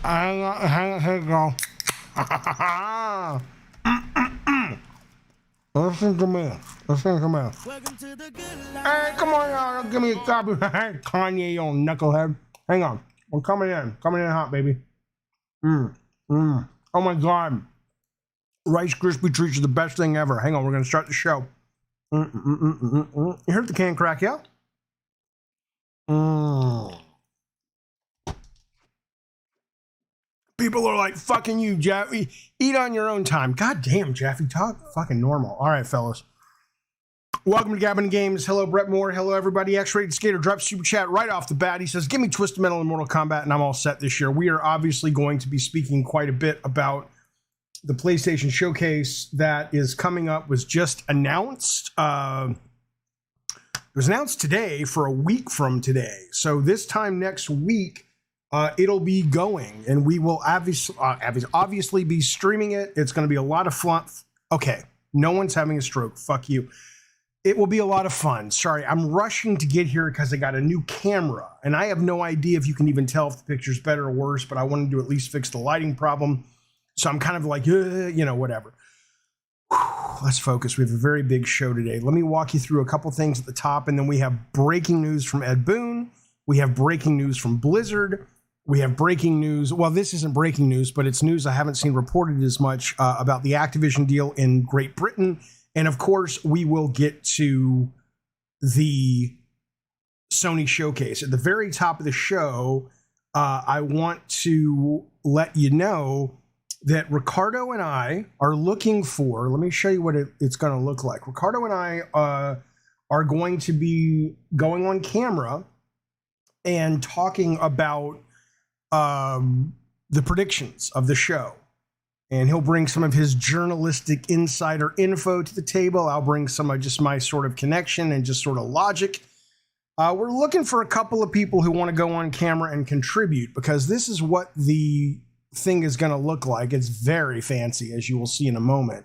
Here you go. Listen to me. Listen to me. Welcome to the good life. Hey, come on, y'all. Give me a copy. Kanye, you old knucklehead. Hang on. We're coming in. Coming in hot, baby. Oh, my God. Rice Krispie treats are the best thing ever. Hang on. We're going to start the show. You heard the can crack, yeah? People are like, fucking you, Jaffe. Eat on your own time. God damn, Jaffe. Talk fucking normal. All right, fellas. Welcome to Gabbin' Games. Hello, Brett Moore. Hello, everybody. X-Rated Skater drops super chat right off the bat. He says, give me Twisted Metal and Mortal Kombat, and I'm all set this year. We are obviously going to be speaking quite a bit about the PlayStation Showcase that is coming up, was just announced. It was announced today for a week from today. So this time next week, it'll be going, and we will obviously be streaming it. It's going to be a lot of fun. Okay, no one's having a stroke. Fuck you. It will be a lot of fun. Sorry, I'm rushing to get here because I got a new camera, and I have no idea if you can even tell if the picture's better or worse, but I wanted to at least fix the lighting problem. So I'm kind of like, whatever. Let's focus. We have a very big show today. Let me walk you through a couple things at the top, and then we have breaking news from Ed Boon. We have breaking news from Blizzard. We have breaking news. Well, this isn't breaking news, but it's news I haven't seen reported as much about the Activision deal in Great Britain. And of course, we will get to the Sony showcase. At the very top of the show, I want to let you know that Ricardo and I are looking for, let me show you what it's going to look like. Ricardo and I are going to be going on camera and talking about the predictions of the show. And he'll bring some of his journalistic insider info to the table. I'll bring some of just my sort of connection and just sort of logic. We're looking for a couple of people who want to go on camera and contribute, because this is what the thing is going to look like. It's very fancy, as you will see in a moment.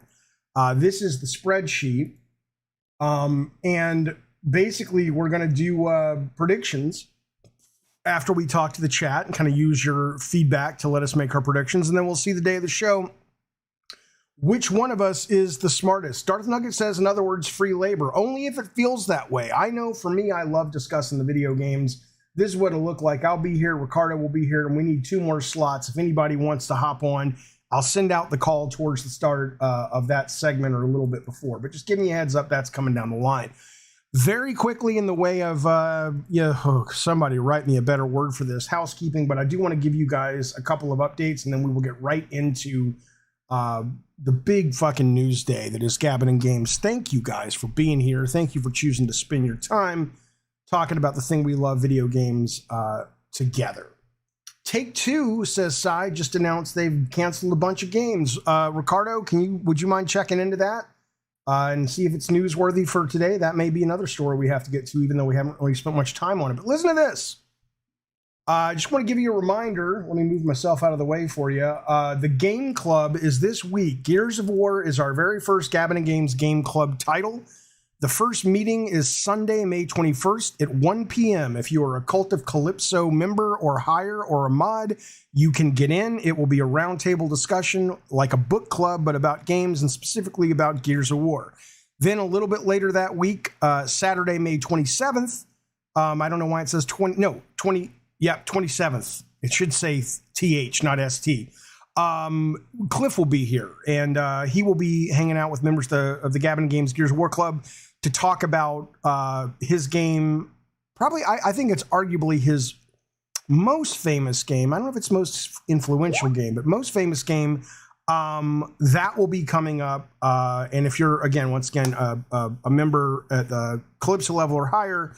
This is the spreadsheet. And basically, we're going to do predictions after we talk to the chat and kind of use your feedback to let us make our predictions. And then we'll see the day of the show which one of us is the smartest. Darth Nugget says, in other words, free labor. Only if it feels that way. I know for me, I love discussing the video games. This is what it'll look like. I'll be here. Ricardo will be here. And we need 2 more slots. If anybody wants to hop on, I'll send out the call towards the start of that segment or a little bit before. But just give me a heads up. That's coming down the line. Very quickly, in the way of, somebody write me a better word for this, housekeeping. But I do want to give you guys a couple of updates, and then we will get right into the big fucking news day that is Gabbin' Games. Thank you guys for being here. Thank you for choosing to spend your time talking about the thing we love, video games, together. Take-Two, says Sai, just announced they've canceled a bunch of games. Ricardo, would you mind checking into that and see if it's newsworthy for today? That may be another story we have to get to, even though we haven't really spent much time on it. But listen to this. I just want to give you a reminder. Let me move myself out of the way for you. The Game Club is this week. Gears of War is our very first Gabbin' Games Game Club title. The first meeting is Sunday, May 21st at 1 p.m. If you are a Cult of Calypso member or higher or a mod, you can get in. It will be a roundtable discussion like a book club, but about games and specifically about Gears of War. Then a little bit later that week, Saturday, May 27th. I don't know why it says 27th. It should say TH, not ST. Cliff will be here, and he will be hanging out with members of the Gabbin' Games Gears of War Club to talk about his game. Probably, I think it's arguably his most famous game. I don't know if it's most influential game, but most famous game. That will be coming up. And if you're, once again, a member at the Calypso level or higher,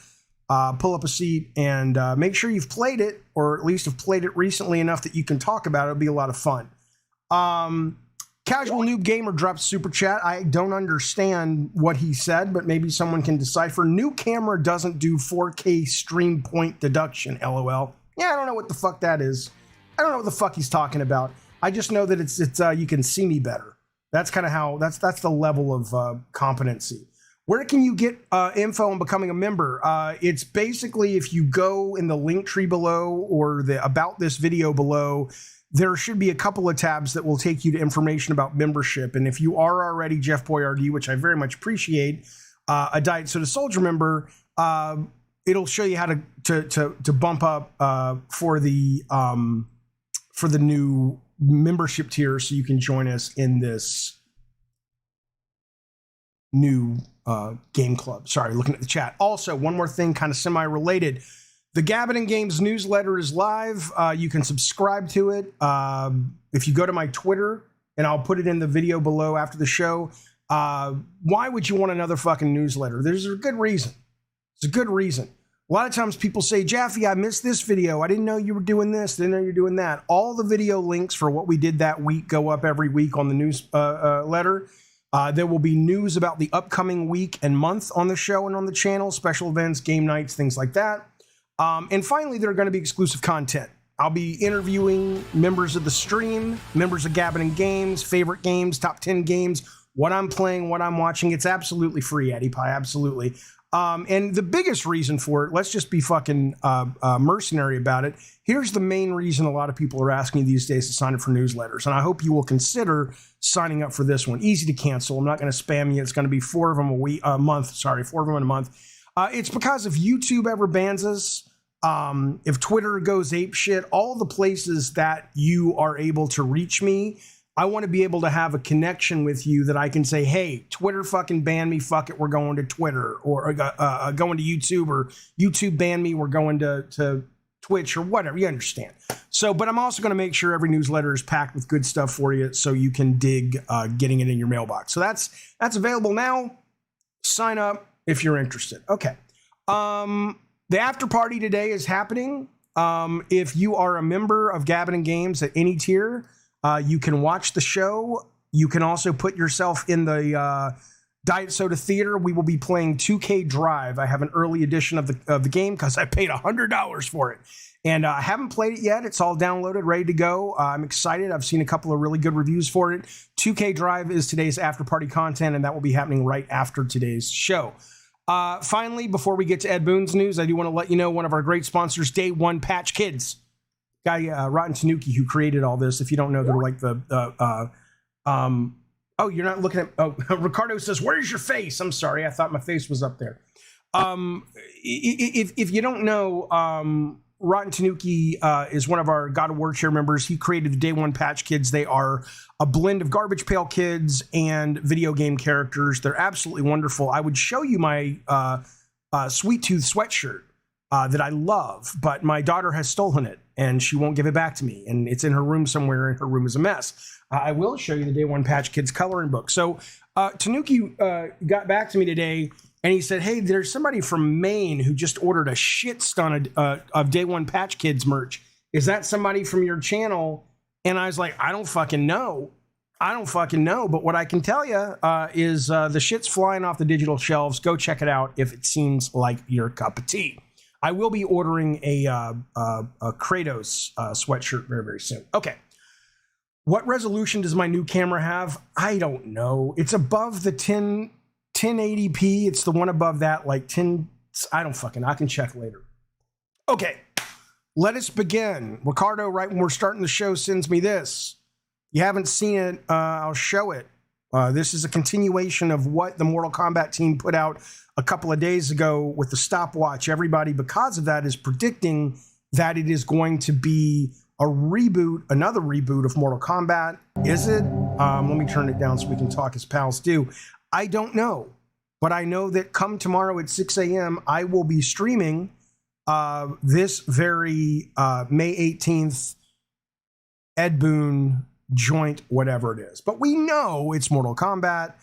pull up a seat and make sure you've played it, or at least have played it recently enough that you can talk about it. It'll be a lot of fun. Casual Noob Gamer dropped super chat. I don't understand what he said, but maybe someone can decipher. New camera doesn't do 4K stream point deduction, LOL. Yeah, I don't know what the fuck that is. I don't know what the fuck he's talking about. I just know that it's you can see me better. That's kind of how, that's the level of competency. Where can you get info on becoming a member? It's basically if you go in the link tree below or the about this video below, there should be a couple of tabs that will take you to information about membership. And if you are already Jeff Boyardee, which I very much appreciate, a Diet Soda Soldier member, it'll show you how to bump up for the new membership tier, so you can join us in this new game club. Sorry, looking at the chat. Also, one more thing, kind of semi-related. The Gabbin' and Games newsletter is live. You can subscribe to it. If you go to my Twitter, and I'll put it in the video below after the show. Why would you want another fucking newsletter? There's a good reason. It's a good reason. A lot of times people say, Jaffe, I missed this video. I didn't know you were doing this. Didn't know you were doing that. All the video links for what we did that week go up every week on the newsletter. There will be news about the upcoming week and month on the show and on the channel, special events, game nights, things like that. And finally, there are going to be exclusive content. I'll be interviewing members of the stream, members of Gabbin' and Games, favorite games, top 10 games, what I'm playing, what I'm watching. It's absolutely free, Eddie Pie, absolutely. And the biggest reason for it, let's just be fucking mercenary about it. Here's the main reason a lot of people are asking these days to sign up for newsletters. And I hope you will consider signing up for this one. Easy to cancel. I'm not going to spam you. It's going to be 4 of them a month. Sorry, 4 of them in a month. It's because if YouTube ever bans us, if Twitter goes apeshit, all the places that you are able to reach me, I want to be able to have a connection with you that I can say, hey, Twitter fucking banned me, fuck it, we're going to Twitter, or going to YouTube, or YouTube banned me, we're going to Twitch, or whatever, you understand. So, but I'm also going to make sure every newsletter is packed with good stuff for you so you can dig getting it in your mailbox. So that's available now. Sign up if you're interested. Okay. The after party today is happening. If you are a member of Gabbin' and Games at any tier, you can watch the show. You can also put yourself in the Diet Soda Theater. We will be playing 2K Drive. I have an early edition of the game because I paid $100 for it. And I haven't played it yet. It's all downloaded, ready to go. I'm excited. I've seen a couple of really good reviews for it. 2K Drive is today's after party content, and that will be happening right after today's show. Finally, before we get to Ed Boon's news, I do want to let you know one of our great sponsors, Day One Patch Kids. Guy, Rotten Tanuki, who created all this. If you don't know, they're like oh, you're not looking at, oh, Ricardo says, where's your face? I'm sorry. I thought my face was up there. If you don't know, Rotten Tanuki is one of our God of War chair members. He created the Day One Patch Kids. They are a blend of Garbage Pail Kids and video game characters. They're absolutely wonderful. I would show you my Sweet Tooth sweatshirt that I love, but my daughter has stolen it and she won't give it back to me. And it's in her room somewhere, and her room is a mess. I will show you the Day One Patch Kids coloring book. So Tanuki got back to me today, and he said, hey, there's somebody from Maine who just ordered a shit ton of Day One Patch Kids merch. Is that somebody from your channel? And I was like, I don't fucking know. But what I can tell you is the shit's flying off the digital shelves. Go check it out if it seems like your cup of tea. I will be ordering a Kratos sweatshirt very, very soon. Okay. What resolution does my new camera have? I don't know. It's above the 1080p. It's the one above that, like 10. I can check later. Okay, let us begin. Ricardo, right when we're starting the show, sends me this. You haven't seen it, I'll show it. This is a continuation of what the Mortal Kombat team put out a couple of days ago with the stopwatch. Everybody, because of that, is predicting that it is going to be a reboot, another reboot of Mortal Kombat. Is it? Let me turn it down so we can talk as pals do. I don't know, but I know that come tomorrow at 6 a.m., I will be streaming this very May 18th Ed Boon joint, whatever it is. But we know it's Mortal Kombat,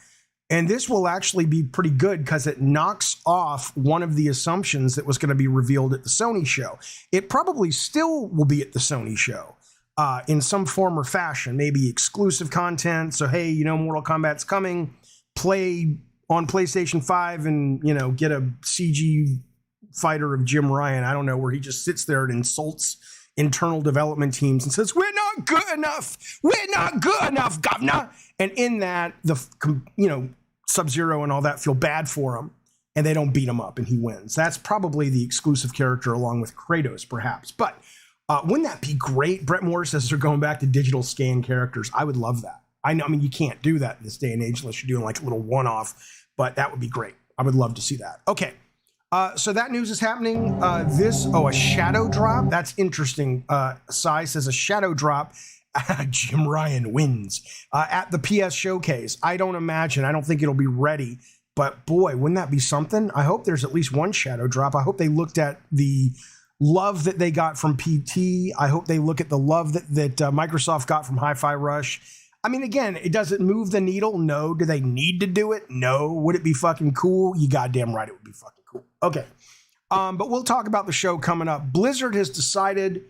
and this will actually be pretty good because it knocks off one of the assumptions that was going to be revealed at the Sony show. It probably still will be at the Sony show in some form or fashion, maybe exclusive content. So, hey, Mortal Kombat's coming. Play on PlayStation 5 and, get a CG fighter of Jim Ryan. I don't know, where he just sits there and insults internal development teams and says, we're not good enough. We're not good enough, governor. And in that, Sub-Zero and all that feel bad for him, and they don't beat him up, and he wins. That's probably the exclusive character along with Kratos, perhaps. But Wouldn't that be great? Brett Moore says they're going back to digital scan characters. I would love that. I mean, you can't do that in this day and age unless you're doing like a little one-off, but that would be great. I would love to see that. Okay. So that news is happening. A shadow drop. That's interesting. Sai says a shadow drop. Jim Ryan wins at the PS Showcase. I don't think it'll be ready, but boy, wouldn't that be something? I hope there's at least one shadow drop. I hope they looked at the love that they got from PT. I hope they look at the love that Microsoft got from Hi-Fi Rush. I mean, again, it doesn't move the needle. No. Do they need to do it? No. Would it be fucking cool? You goddamn right it would be fucking cool. Okay. But we'll talk about the show coming up. Blizzard has decided,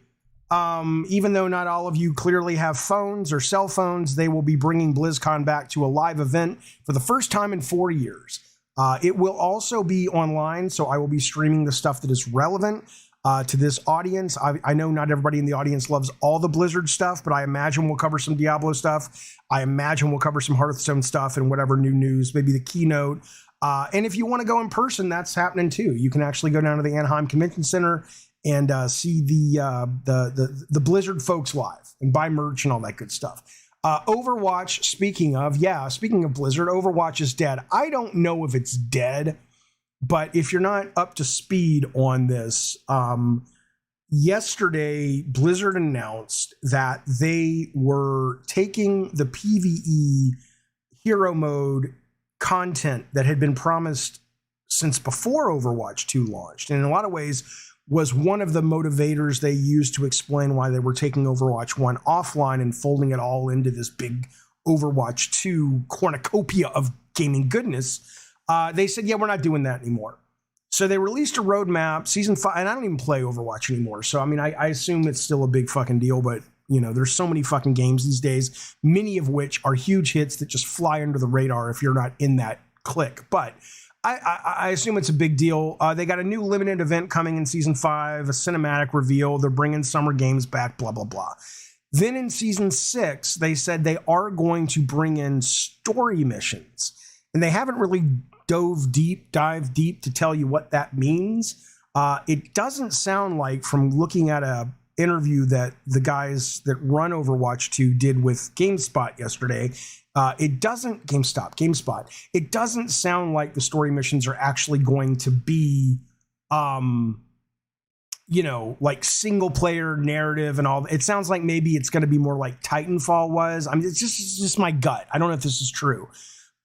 even though not all of you clearly have phones or cell phones, they will be bringing BlizzCon back to a live event for the first time in 4 years. It will also be online, so I will be streaming the stuff that is relevant to this audience. I know not everybody in the audience loves all the Blizzard stuff, but I imagine we'll cover some Diablo stuff. I imagine we'll cover some Hearthstone stuff and whatever new news, maybe the keynote. And if you want to go in person, that's happening too. You can actually go down to the Anaheim Convention Center and see the Blizzard folks live and buy merch and all that good stuff. Overwatch, speaking of Blizzard, Overwatch is dead. I don't know if it's dead, but if you're not up to speed on this, yesterday Blizzard announced that they were taking the PvE hero mode content that had been promised since before Overwatch 2 launched, and in a lot of ways was one of the motivators they used to explain why they were taking Overwatch 1 offline and folding it all into this big Overwatch 2 cornucopia of gaming goodness. They said, yeah, we're not doing that anymore. So they released a roadmap, season 5, and I don't even play Overwatch anymore. So, I mean, I assume it's still a big fucking deal, but, you know, there's so many fucking games these days, many of which are huge hits that just fly under the radar if you're not in that clique. But I assume it's a big deal. They got a new limited event coming in season 5, a cinematic reveal. They're bringing summer games back, blah, blah, blah. Then in season 6, they said they are going to bring in story missions. And they haven't really dive deep to tell you what that means. It doesn't sound like, from looking at a interview that the guys that run Overwatch 2 did with GameSpot yesterday, GameSpot. It doesn't sound like the story missions are actually going to be, like single player narrative and all. It sounds like maybe it's going to be more like Titanfall was. I mean, it's just my gut. I don't know if this is true,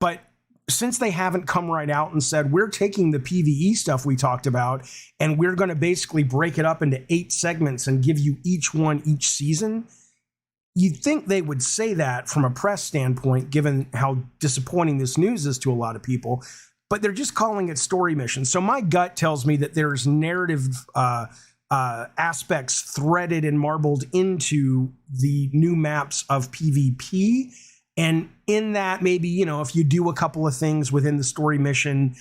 but since they haven't come right out and said, we're taking the PvE stuff we talked about and we're going to basically break it up into 8 segments and give you each one each season, you'd think they would say that from a press standpoint, given how disappointing this news is to a lot of people, but they're just calling it story missions. So my gut tells me that there's narrative aspects threaded and marbled into the new maps of PvP. And in that, maybe, if you do a couple of things within the story mission,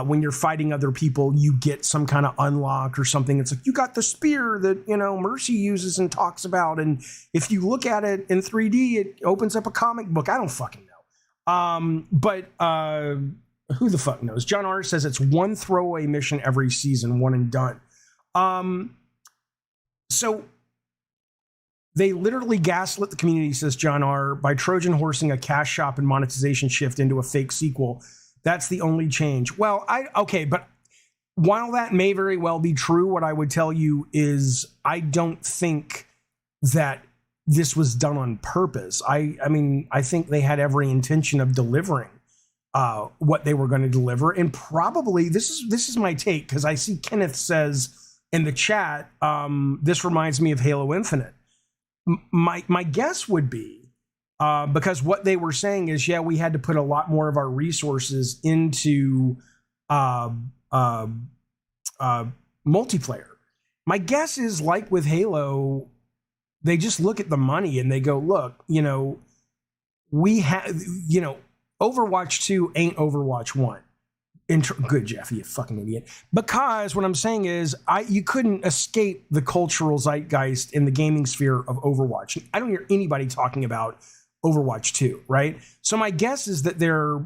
when you're fighting other people, you get some kind of unlock or something. It's like, you got the spear that, Mercy uses and talks about. And if you look at it in 3D, it opens up a comic book. I don't fucking know. But who the fuck knows? John R. says it's one throwaway mission every season, one and done. So they literally gaslit the community, says John R., by Trojan horsing a cash shop and monetization shift into a fake sequel. That's the only change. Well, but while that may very well be true, what I would tell you is I don't think that this was done on purpose. I mean, I think they had every intention of delivering what they were going to deliver. And probably, this is my take, because I see Kenneth says in the chat, this reminds me of Halo Infinite. My guess would be, because what they were saying is, yeah, we had to put a lot more of our resources into multiplayer. My guess is, like with Halo, they just look at the money and they go, look, we have, Overwatch 2 ain't Overwatch 1. Good, Jaffe, you fucking idiot. Because what I'm saying is, you couldn't escape the cultural zeitgeist in the gaming sphere of Overwatch. I don't hear anybody talking about Overwatch 2, right? So my guess is that their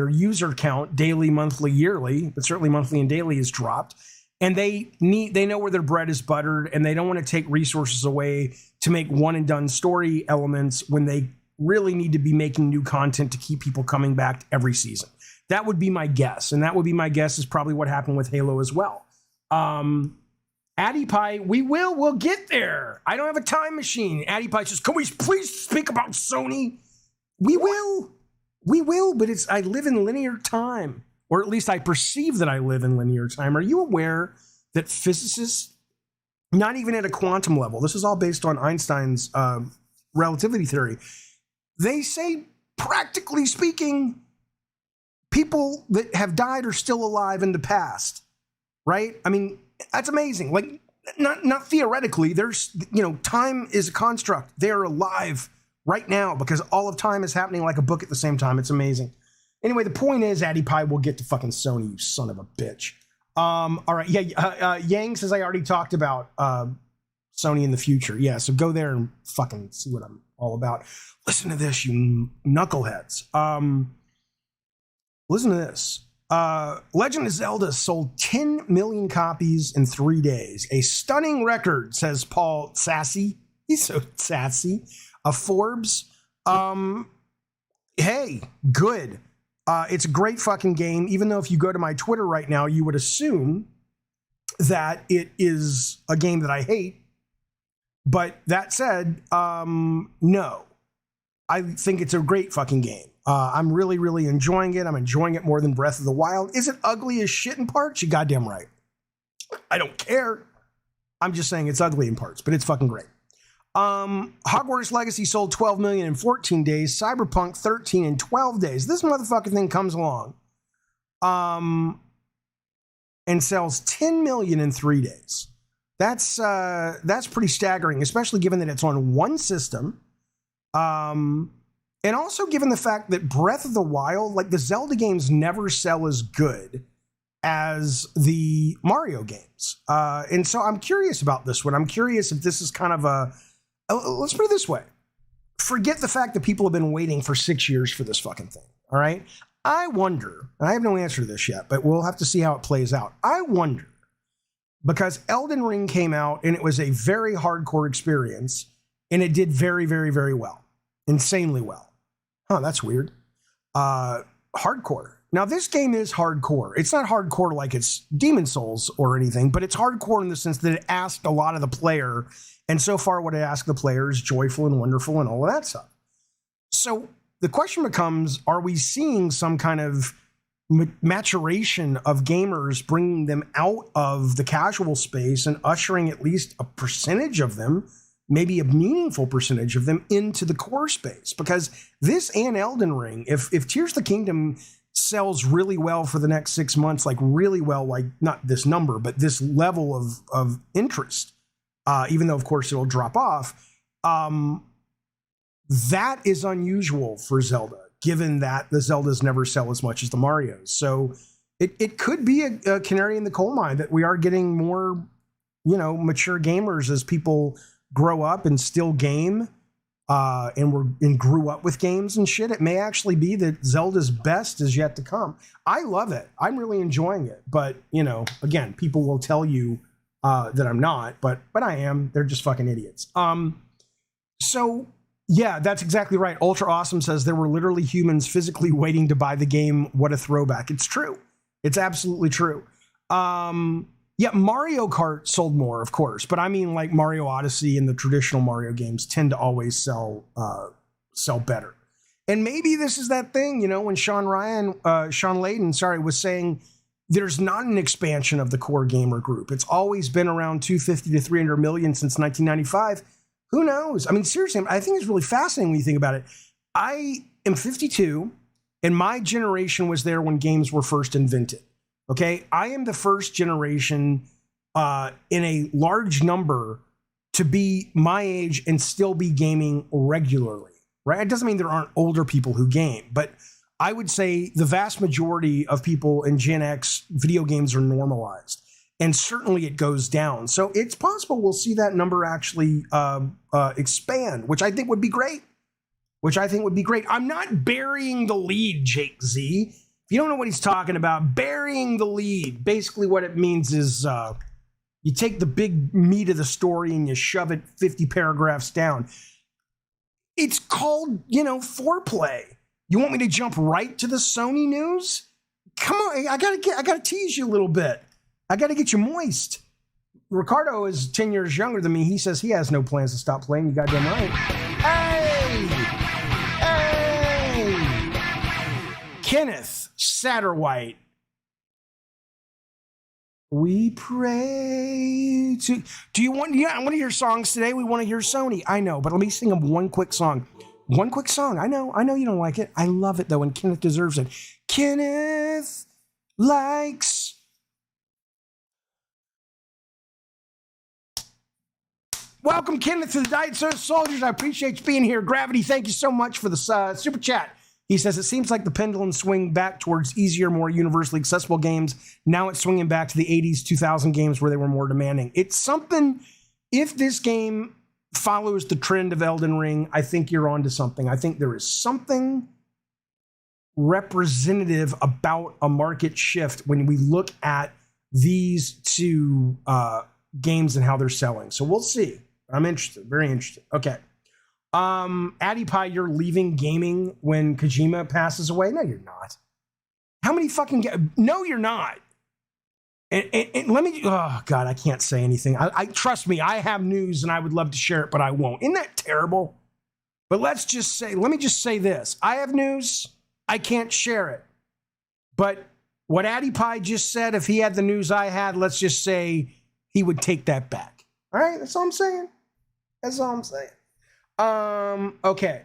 user count, daily, monthly, yearly, but certainly monthly and daily, has dropped. And they know where their bread is buttered, and they don't want to take resources away to make one and done story elements when they really need to be making new content to keep people coming back every season. That would be my guess. And that would be my guess is probably what happened with Halo as well. Addy Pie, we'll get there. I don't have a time machine. Addy Pie says, can we please speak about Sony? We will, but I live in linear time, or at least I perceive that I live in linear time. Are you aware that physicists, not even at a quantum level, this is all based on Einstein's relativity theory, they say, practically speaking, people that have died are still alive in the past, right? I mean, that's amazing. Like, not theoretically, there's, time is a construct. They're alive right now because all of time is happening like a book at the same time. It's amazing. Anyway, the point is, Addy Pie will get to fucking Sony, you son of a bitch. All right, Yang says I already talked about Sony in the future. Yeah, so go there and fucking see what I'm all about. Listen to this, you knuckleheads. Listen to this. Legend of Zelda sold 10 million copies in 3 days. A stunning record, says Paul Sassy. He's so sassy. Of Forbes. Hey, good. It's a great fucking game, even though if you go to my Twitter right now, you would assume that it is a game that I hate. But that said, no. I think it's a great fucking game. I'm really, really enjoying it. I'm enjoying it more than Breath of the Wild. Is it ugly as shit in parts? You goddamn right. I don't care. I'm just saying it's ugly in parts, but it's fucking great. Hogwarts Legacy sold 12 million in 14 days. Cyberpunk 13 in 12 days. This motherfucking thing comes along and sells 10 million in 3 days. That's pretty staggering, especially given that it's on one system. And also given the fact that Breath of the Wild, like the Zelda games never sell as good as the Mario games. And so I'm curious about this one. I'm curious if this is kind of let's put it this way. Forget the fact that people have been waiting for 6 years for this fucking thing. All right. I wonder, and I have no answer to this yet, but we'll have to see how it plays out. I wonder, because Elden Ring came out and it was a very hardcore experience and it did very, very, very well. Insanely well. Huh, that's weird. Hardcore. Now, this game is hardcore. It's not hardcore like it's Demon Souls or anything, but it's hardcore in the sense that it asked a lot of the player. And so far, what it asked the player is joyful and wonderful and all of that stuff. So the question becomes, are we seeing some kind of maturation of gamers, bringing them out of the casual space and ushering at least a percentage of them, maybe a meaningful percentage of them, into the core space? Because this and Elden Ring, if Tears of the Kingdom sells really well for the next 6 months, like really well, like not this number, but this level of interest, even though of course it'll drop off, that is unusual for Zelda, given that the Zeldas never sell as much as the Marios. So it could be a canary in the coal mine that we are getting more, mature gamers as people grow up and still game, and grew up with games and shit. It may actually be that Zelda's best is yet to come. I love it. I'm really enjoying it. But, again, people will tell you that I'm not, but I am. They're just fucking idiots. So yeah, that's exactly right. Ultra Awesome says there were literally humans physically waiting to buy the game. What a throwback. It's true. It's absolutely true. Yeah, Mario Kart sold more, of course, but I mean, like Mario Odyssey and the traditional Mario games tend to always sell better. And maybe this is that thing, when Sean Layden, was saying there's not an expansion of the core gamer group. It's always been around 250 to 300 million since 1995. Who knows? I mean, seriously, I think it's really fascinating when you think about it. I am 52, and my generation was there when games were first invented. Okay, I am the first generation in a large number to be my age and still be gaming regularly, right? It doesn't mean there aren't older people who game, but I would say the vast majority of people in Gen X, video games are normalized, and certainly it goes down. So it's possible we'll see that number actually expand, which I think would be great. I'm not burying the lead, Jake Z. If If you don't know what he's talking about, burying the lead. Basically what it means is you take the big meat of the story and you shove it 50 paragraphs down. It's called, foreplay. You want me to jump right to the Sony news? Come on, I gotta tease you a little bit. I gotta get you moist. Ricardo is 10 years younger than me. He says he has no plans to stop playing. You goddamn right. Hey! Kenneth Satterwhite. We pray to... Do you want... Yeah, I want to hear songs today. We want to hear Sony. I know, but let me sing them one quick song. One quick song. I know you don't like it. I love it, though, and Kenneth deserves it. Kenneth likes... Welcome, Kenneth, to the Diet Soda Soldiers. I appreciate you being here. Gravity, thank you so much for the super chat. He says, it seems like the pendulum swing back towards easier, more universally accessible games. Now it's swinging back to the 80s, 2000 games where they were more demanding. It's something, if this game follows the trend of Elden Ring, I think you're onto something. I think there is something representative about a market shift when we look at these two games and how they're selling. So we'll see. I'm interested, very interested. Okay. Addy Pie, you're leaving gaming when Kojima passes away? No, you're not. How many fucking... No, you're not. And let me... Oh, God, I can't say anything. I trust me, I have news and I would love to share it, but I won't. Isn't that terrible? But let me just say this. I have news. I can't share it. But what Addy Pie just said, if he had the news I had, let's just say he would take that back. All right? That's all I'm saying. Okay.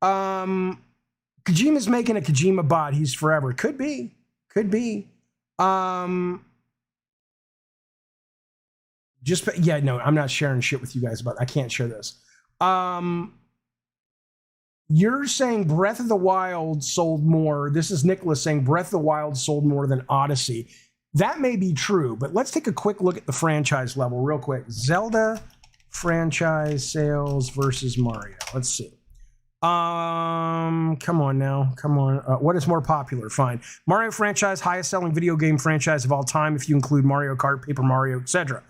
Kojima's making a Kojima bot. He's forever. Could be. I'm not sharing shit with you guys about it. I can't share this. You're saying Breath of the Wild sold more. This is Nicholas saying Breath of the Wild sold more than Odyssey. That may be true, but let's take a quick look at the franchise level real quick. Zelda franchise sales versus Mario. Let's see. Come on now. What is more popular? Fine. Mario franchise, highest selling video game franchise of all time if you include Mario Kart, Paper Mario, etc.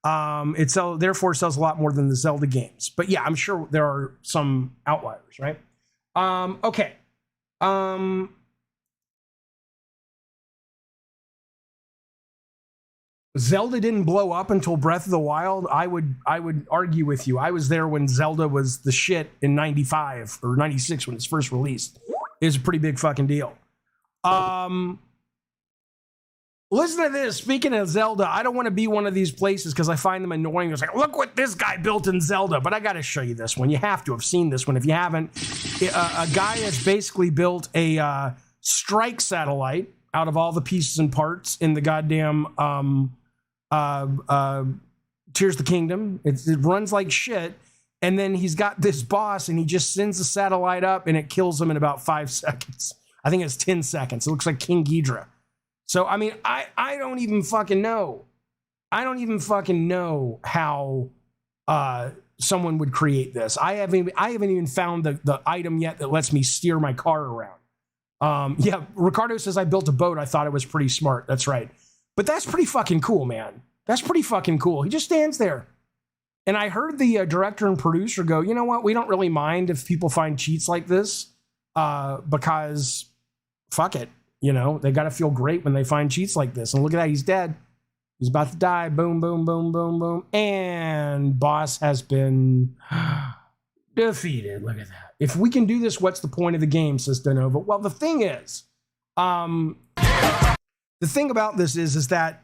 Therefore sells a lot more than the Zelda games. But yeah, I'm sure there are some outliers, right? Okay. Zelda didn't blow up until Breath of the Wild. I would argue with you. I was there when Zelda was the shit in 95 or 96 when it's first released. It was a pretty big fucking deal. Listen to this. Speaking of Zelda, I don't want to be one of these places because I find them annoying. It's like, look what this guy built in Zelda. But I got to show you this one. You have to have seen this one. If you haven't, a guy has basically built a strike satellite out of all the pieces and parts in the goddamn Tears of the Kingdom. It runs like shit. And then he's got this boss and he just sends the satellite up and it kills him in about 5 seconds. I think it's 10 seconds. It looks like King Ghidorah. So, I mean, I don't even fucking know. I don't even fucking know how someone would create this. I haven't even found the item yet that lets me steer my car around. Yeah, Ricardo says I built a boat. I thought it was pretty smart. That's right. But that's pretty fucking cool, man. That's pretty fucking cool. He just stands there. And I heard the director and producer go, you know what? We don't really mind if people find cheats like this because fuck it. You know, they got to feel great when they find cheats like this. And look at that. He's dead. He's about to die. Boom, boom, boom, boom, boom. And boss has been defeated. Look at that. If we can do this, what's the point of the game, says Denova? Well, the thing is, the thing about this is that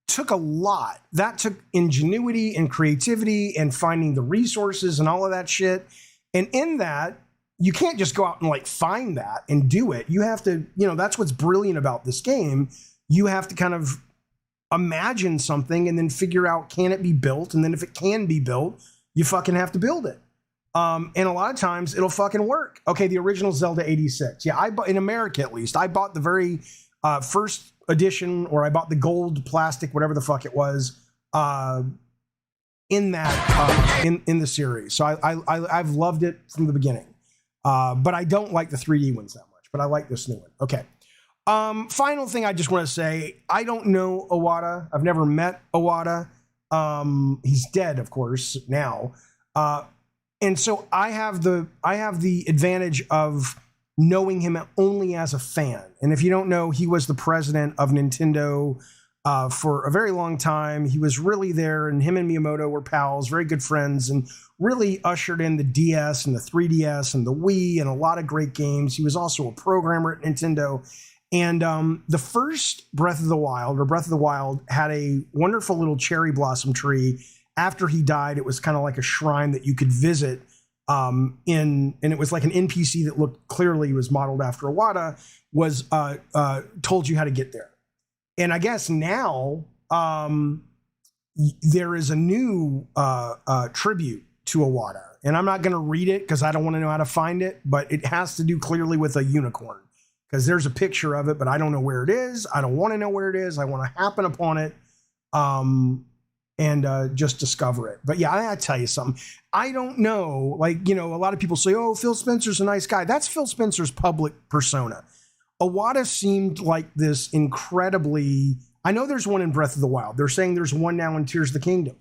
took a lot. That took ingenuity and creativity and finding the resources and all of that shit. And in that, you can't just go out and like find that and do it. You have to, that's what's brilliant about this game. You have to kind of imagine something and then figure out, can it be built? And then if it can be built, you fucking have to build it. And a lot of times it'll fucking work. Okay, the original Zelda 86. Yeah, I bought, in America at least, I bought the very first edition, or I bought the gold plastic, whatever the fuck it was, in that in the series. So I've loved it from the beginning. But I don't like the 3D ones that much. but I like this new one. Okay. Final thing I just want to say, I don't know Iwata. I've never met Iwata. He's dead, of course, now. And so I have the advantage of knowing him only as a fan. And if you don't know, he was the president of Nintendo for a very long time. He was really there, and him and Miyamoto were pals, very good friends, and really ushered in the DS and the 3DS and the Wii and a lot of great games. He was also a programmer at Nintendo. And the first Breath of the Wild had a wonderful little cherry blossom tree. After he died, it was kind of like a shrine that you could visit and it was like an NPC that looked clearly was modeled after Iwata, was told you how to get there. And I guess now there is a new tribute to Iwata. And I'm not going to read it because I don't want to know how to find it, but it has to do clearly with a unicorn. Because there's a picture of it, but I don't know where it is. I don't want to know where it is. I want to happen upon it and just discover it. But yeah, I gotta tell you something. I don't know. Like, you know, a lot of people say, oh, Phil Spencer's a nice guy. That's Phil Spencer's public persona. Iwata seemed like this incredibly... I know there's one in Breath of the Wild. They're saying there's one now in Tears of the Kingdom.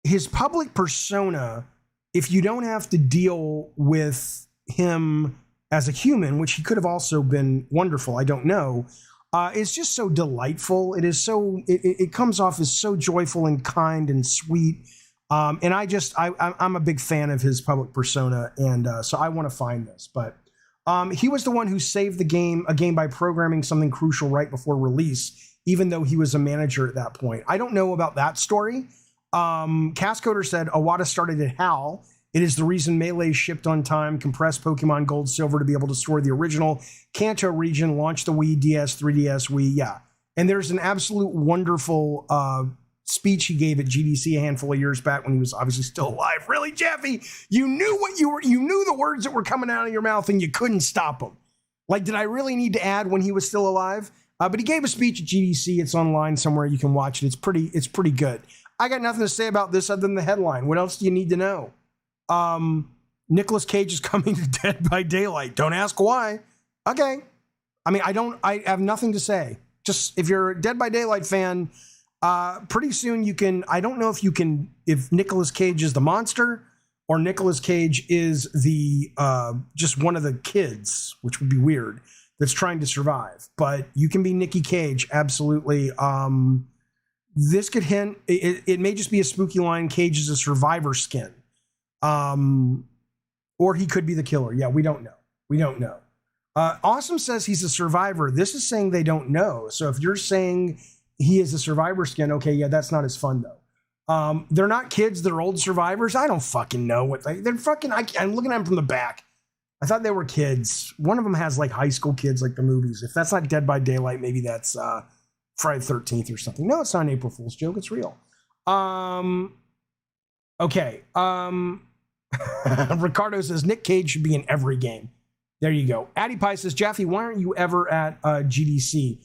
His public persona, if you don't have to deal with him as a human, which he could have also been wonderful, I don't know, it's just so delightful. It is so, it comes off as so joyful and kind and sweet. And I'm a big fan of his public persona. And so I want to find this, but he was the one who saved a game by programming something crucial right before release, even though he was a manager at that point. I don't know about that story. Cascoder said Iwata started at HAL. It is the reason Melee shipped on time, compressed Pokemon Gold, Silver to be able to store the original Kanto region, launch the Wii, DS, 3DS, Wii, yeah. And there's an absolute wonderful speech he gave at GDC a handful of years back when he was obviously still alive. Really, Jaffe? You knew you knew the words that were coming out of your mouth and you couldn't stop them. Like, did I really need to add when he was still alive? But he gave a speech at GDC. It's online somewhere. You can watch it. It's pretty good. I got nothing to say about this other than the headline. What else do you need to know? Nicolas Cage is coming to Dead by Daylight. Don't ask why. Okay. I mean, I have nothing to say. Just if you're a Dead by Daylight fan, pretty soon you can, I don't know if Nicolas Cage is the monster or Nicolas Cage is the, just one of the kids, which would be weird, that's trying to survive, but you can be Nicky Cage. Absolutely. This could hint, it may just be a spooky line. Cage is a survivor skin. Or he could be the killer. Yeah, we don't know. Awesome says he's a survivor. This is saying they don't know. So if you're saying he is a survivor skin, okay, yeah, that's not as fun though. They're not kids, they're old survivors. I don't fucking know what they're fucking, I'm looking at them from the back. I thought they were kids. One of them has like high school kids, like the movies. If that's not Dead by Daylight, maybe that's Friday the 13th or something. No, it's not an April Fool's joke. It's real. Okay. Ricardo says Nick Cage should be in every game. There you go. Addy Pie says, Jaffe, why aren't you ever at GDC?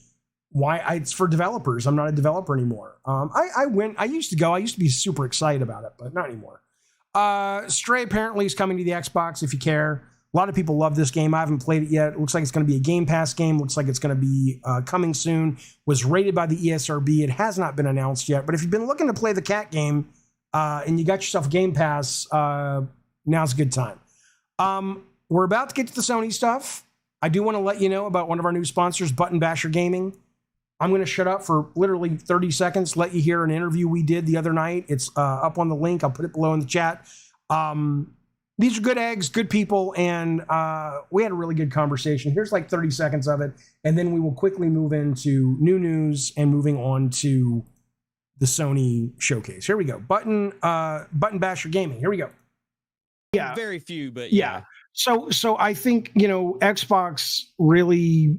It's for developers. I'm not a developer anymore. I used to go. I used to be super excited about it, but not anymore. Stray apparently is coming to the Xbox if you care. A lot of people love this game. I haven't played it yet. It looks like it's going to be a Game Pass game. Looks like it's going to be coming soon. Was rated by the ESRB. It has not been announced yet. But if you've been looking to play the cat game and you got yourself a Game Pass, now's a good time. We're about to get to the Sony stuff. I do want to let you know about one of our new sponsors, Button Basher Gaming. I'm going to shut up for literally 30 seconds, let you hear an interview we did the other night. It's up on the link. I'll put it below in the chat. These are good eggs, good people, and we had a really good conversation. Here's like 30 seconds of it, and then we will quickly move into new news and moving on to the Sony showcase. Here we go. Button Basher Gaming. Here we go. Yeah. Very few, but yeah. So I think, Xbox really,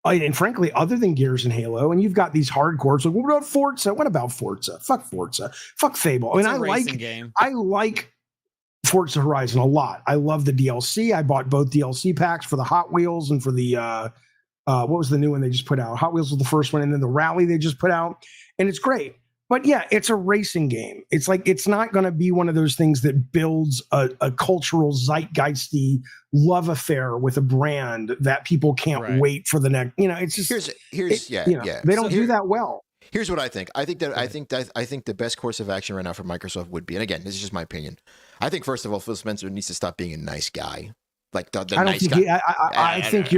and frankly, other than Gears and Halo, and you've got these hardcores like, what about Forza? What about Forza? Fuck Forza. Fuck Fable. It's a racing game. I like Forza Horizon a lot. I love the DLC. I bought both DLC packs for the Hot Wheels and for the what was the new one they just put out? Hot Wheels was the first one, and then the Rally they just put out, and it's great. But yeah, it's a racing game. It's like, it's not going to be one of those things that builds a cultural zeitgeisty love affair with a brand that people can't wait for the next. It's just they don't do that well. Here's what I think. I think the best course of action right now for Microsoft would be, and again, this is just my opinion. I think first of all, Phil Spencer needs to stop being a nice guy. Like the nice guy. I think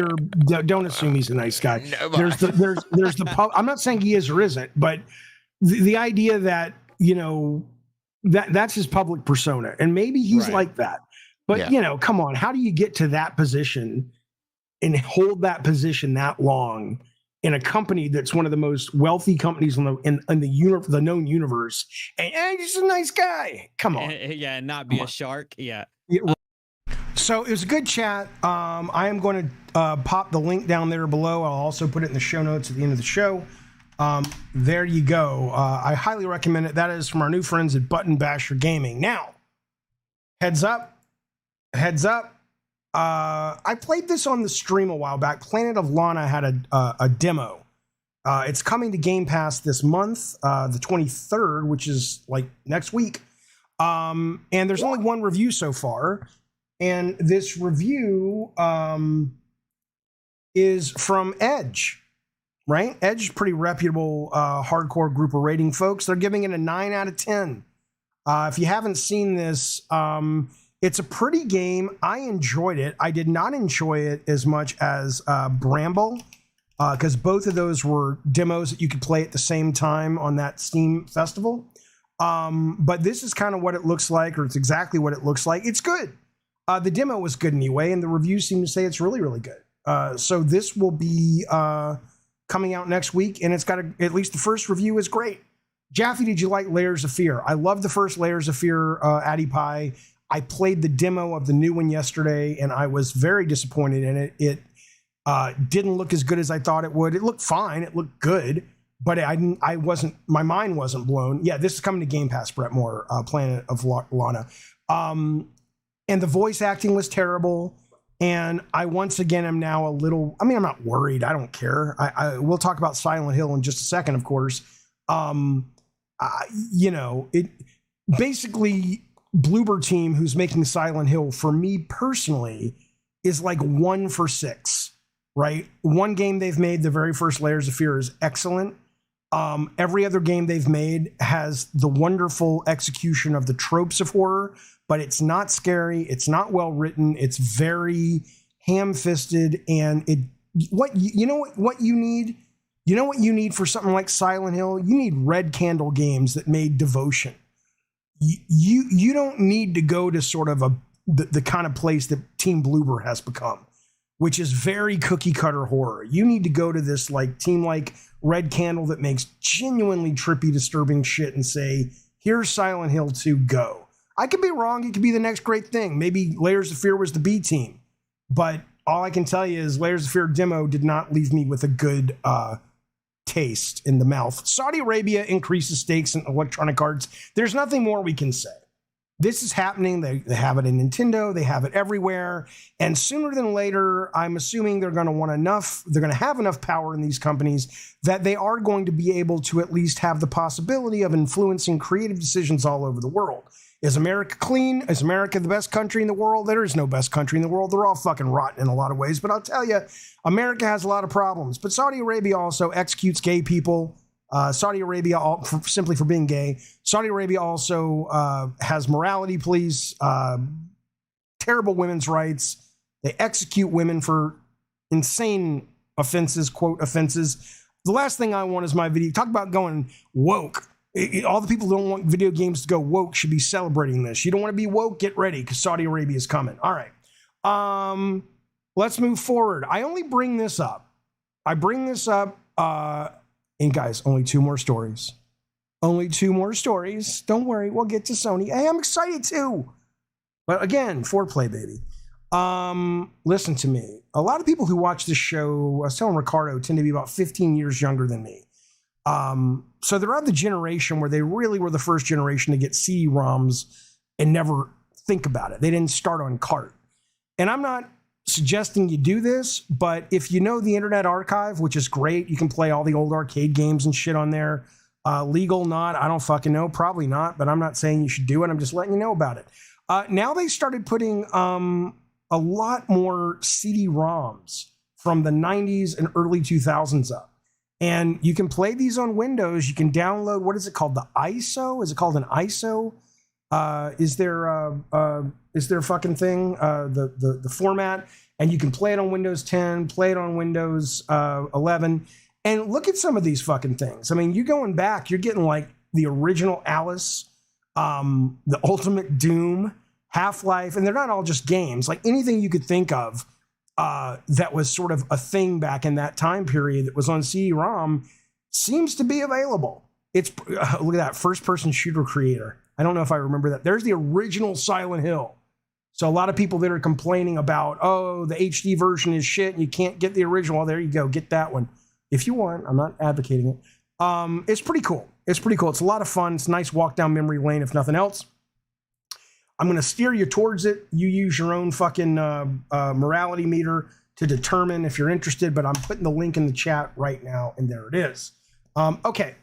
don't assume he's a nice guy. No, there's the I'm not saying he is or isn't, but the idea that that's his public persona, and maybe he's like that. But come on, how do you get to that position and hold that position that long in a company that's one of the most wealthy companies in the known universe? And he's a nice guy. Come on, and not be a shark. Yeah. So it was a good chat. I am going to pop the link down there below. I'll also put it in the show notes at the end of the show. There you go. I highly recommend it. That is from our new friends at Button Basher Gaming. Now, heads up. I played this on the stream a while back. Planet of Lana had a demo. It's coming to Game Pass this month, the 23rd, which is like next week. And there's only one review so far. And this review is from Edge. Right? Edge is pretty reputable hardcore group of rating folks. They're giving it a 9 out of 10. If you haven't seen this, it's a pretty game. I enjoyed it. I did not enjoy it as much as Bramble, because both of those were demos that you could play at the same time on that Steam festival. But this is kind of what it looks like, or it's exactly what it looks like. It's good. The demo was good anyway, and the reviews seem to say it's really, really good. So this will be coming out next week, and it's got at least the first review is great. Jaffe, did you like Layers of Fear? I love the first Layers of Fear, Addy Pie. I played the demo of the new one yesterday, and I was very disappointed in it. It didn't look as good as I thought it would. It looked fine. It looked good, but my mind wasn't blown. Yeah, this is coming to Game Pass, Brett Moore, Planet of Lana. And the voice acting was terrible. And I once again am now a little, I'm not worried. I don't care. We'll talk about Silent Hill in just a second, of course. It basically, Bloober Team, who's making Silent Hill, for me personally, is like 1 for 6, right? One game they've made, the very first Layers of Fear, is excellent. Every other game they've made has the wonderful execution of the tropes of horror, but it's not scary. It's not well written. It's very ham-fisted, and what you need? You know what you need for something like Silent Hill? You need Red Candle Games that made Devotion. You don't need to go to sort of the kind of place that Team Bloober has become, which is very cookie cutter horror. You need to go to this team like Red Candle that makes genuinely trippy, disturbing shit and say, here's Silent Hill 2, go. I could be wrong. It could be the next great thing. Maybe Layers of Fear was the B team. But all I can tell you is Layers of Fear demo did not leave me with a good taste in the mouth. Saudi Arabia increases stakes in electronic arts. There's nothing more we can say. This is happening. They have it in Nintendo. They have it everywhere. And sooner than later, I'm assuming they're going to have enough power in these companies that they are going to be able to at least have the possibility of influencing creative decisions all over the world. Is America clean? Is America the best country in the world? There is no best country in the world. They're all fucking rotten in a lot of ways. But I'll tell you, America has a lot of problems. But Saudi Arabia also executes gay people. Saudi Arabia, simply for being gay. Saudi Arabia also has morality police, terrible women's rights. They execute women for insane offenses, quote offenses. The last thing I want is my video. Talk about going woke. All the people who don't want video games to go woke should be celebrating this. You don't want to be woke? Get ready, because Saudi Arabia is coming. All right. Let's move forward. I only bring this up. And guys, only 2 more stories. Only 2 more stories. Don't worry, we'll get to Sony. Hey, I'm excited too. But again, foreplay, baby. Listen to me. A lot of people who watch this show, I was telling Ricardo, tend to be about 15 years younger than me. So they're of the generation where they really were the first generation to get CD-ROMs and never think about it. They didn't start on cart. And I'm not suggesting you do this, but if you know the Internet Archive, which is great, you can play all the old arcade games and shit on there. Legal, not, I don't fucking know, probably not, but I'm not saying you should do it. I'm just letting you know about it. Now they started putting a lot more CD-ROMs from the 90s and early 2000s up. And you can play these on Windows. You can download, what is it called? The ISO? Is it called an ISO? Is there a fucking thing? The format, and you can play it on Windows 10, play it on Windows 11, and look at some of these fucking things. I mean, you're going back, you're getting like the original Alice, the Ultimate Doom, Half-Life, and they're not all just games. Like anything you could think of that was sort of a thing back in that time period that was on CD-ROM seems to be available. It's look at that first-person shooter creator. I don't know if I remember that. There's the original Silent Hill. So a lot of people that are complaining about, oh, the HD version is shit and you can't get the original. Well, there you go. Get that one if you want. I'm not advocating it. It's pretty cool. It's pretty cool. It's a lot of fun. It's a nice walk down memory lane, if nothing else. I'm going to steer you towards it. You use your own fucking morality meter to determine if you're interested, but I'm putting the link in the chat right now, and there it is. Okay.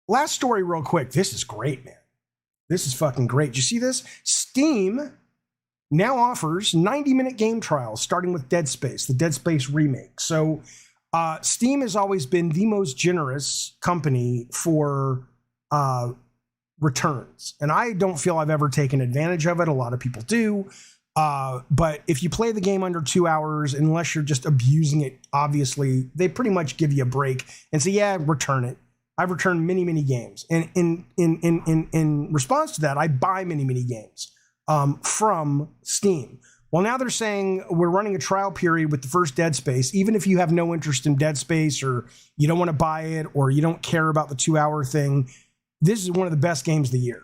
Last story real quick. This is great, man. This is fucking great. Did you see this? Steam now offers 90-minute game trials, starting with Dead Space, the Dead Space remake. So Steam has always been the most generous company for returns. And I don't feel I've ever taken advantage of it. A lot of people do. But if you play the game under 2 hours, unless you're just abusing it, obviously, they pretty much give you a break and say, yeah, return it. I've returned many, many games. And in response to that, I buy many, many games from Steam. Well, now they're saying we're running a trial period with the first Dead Space. Even if you have no interest in Dead Space or you don't want to buy it or you don't care about the 2 hour thing, this is one of the best games of the year.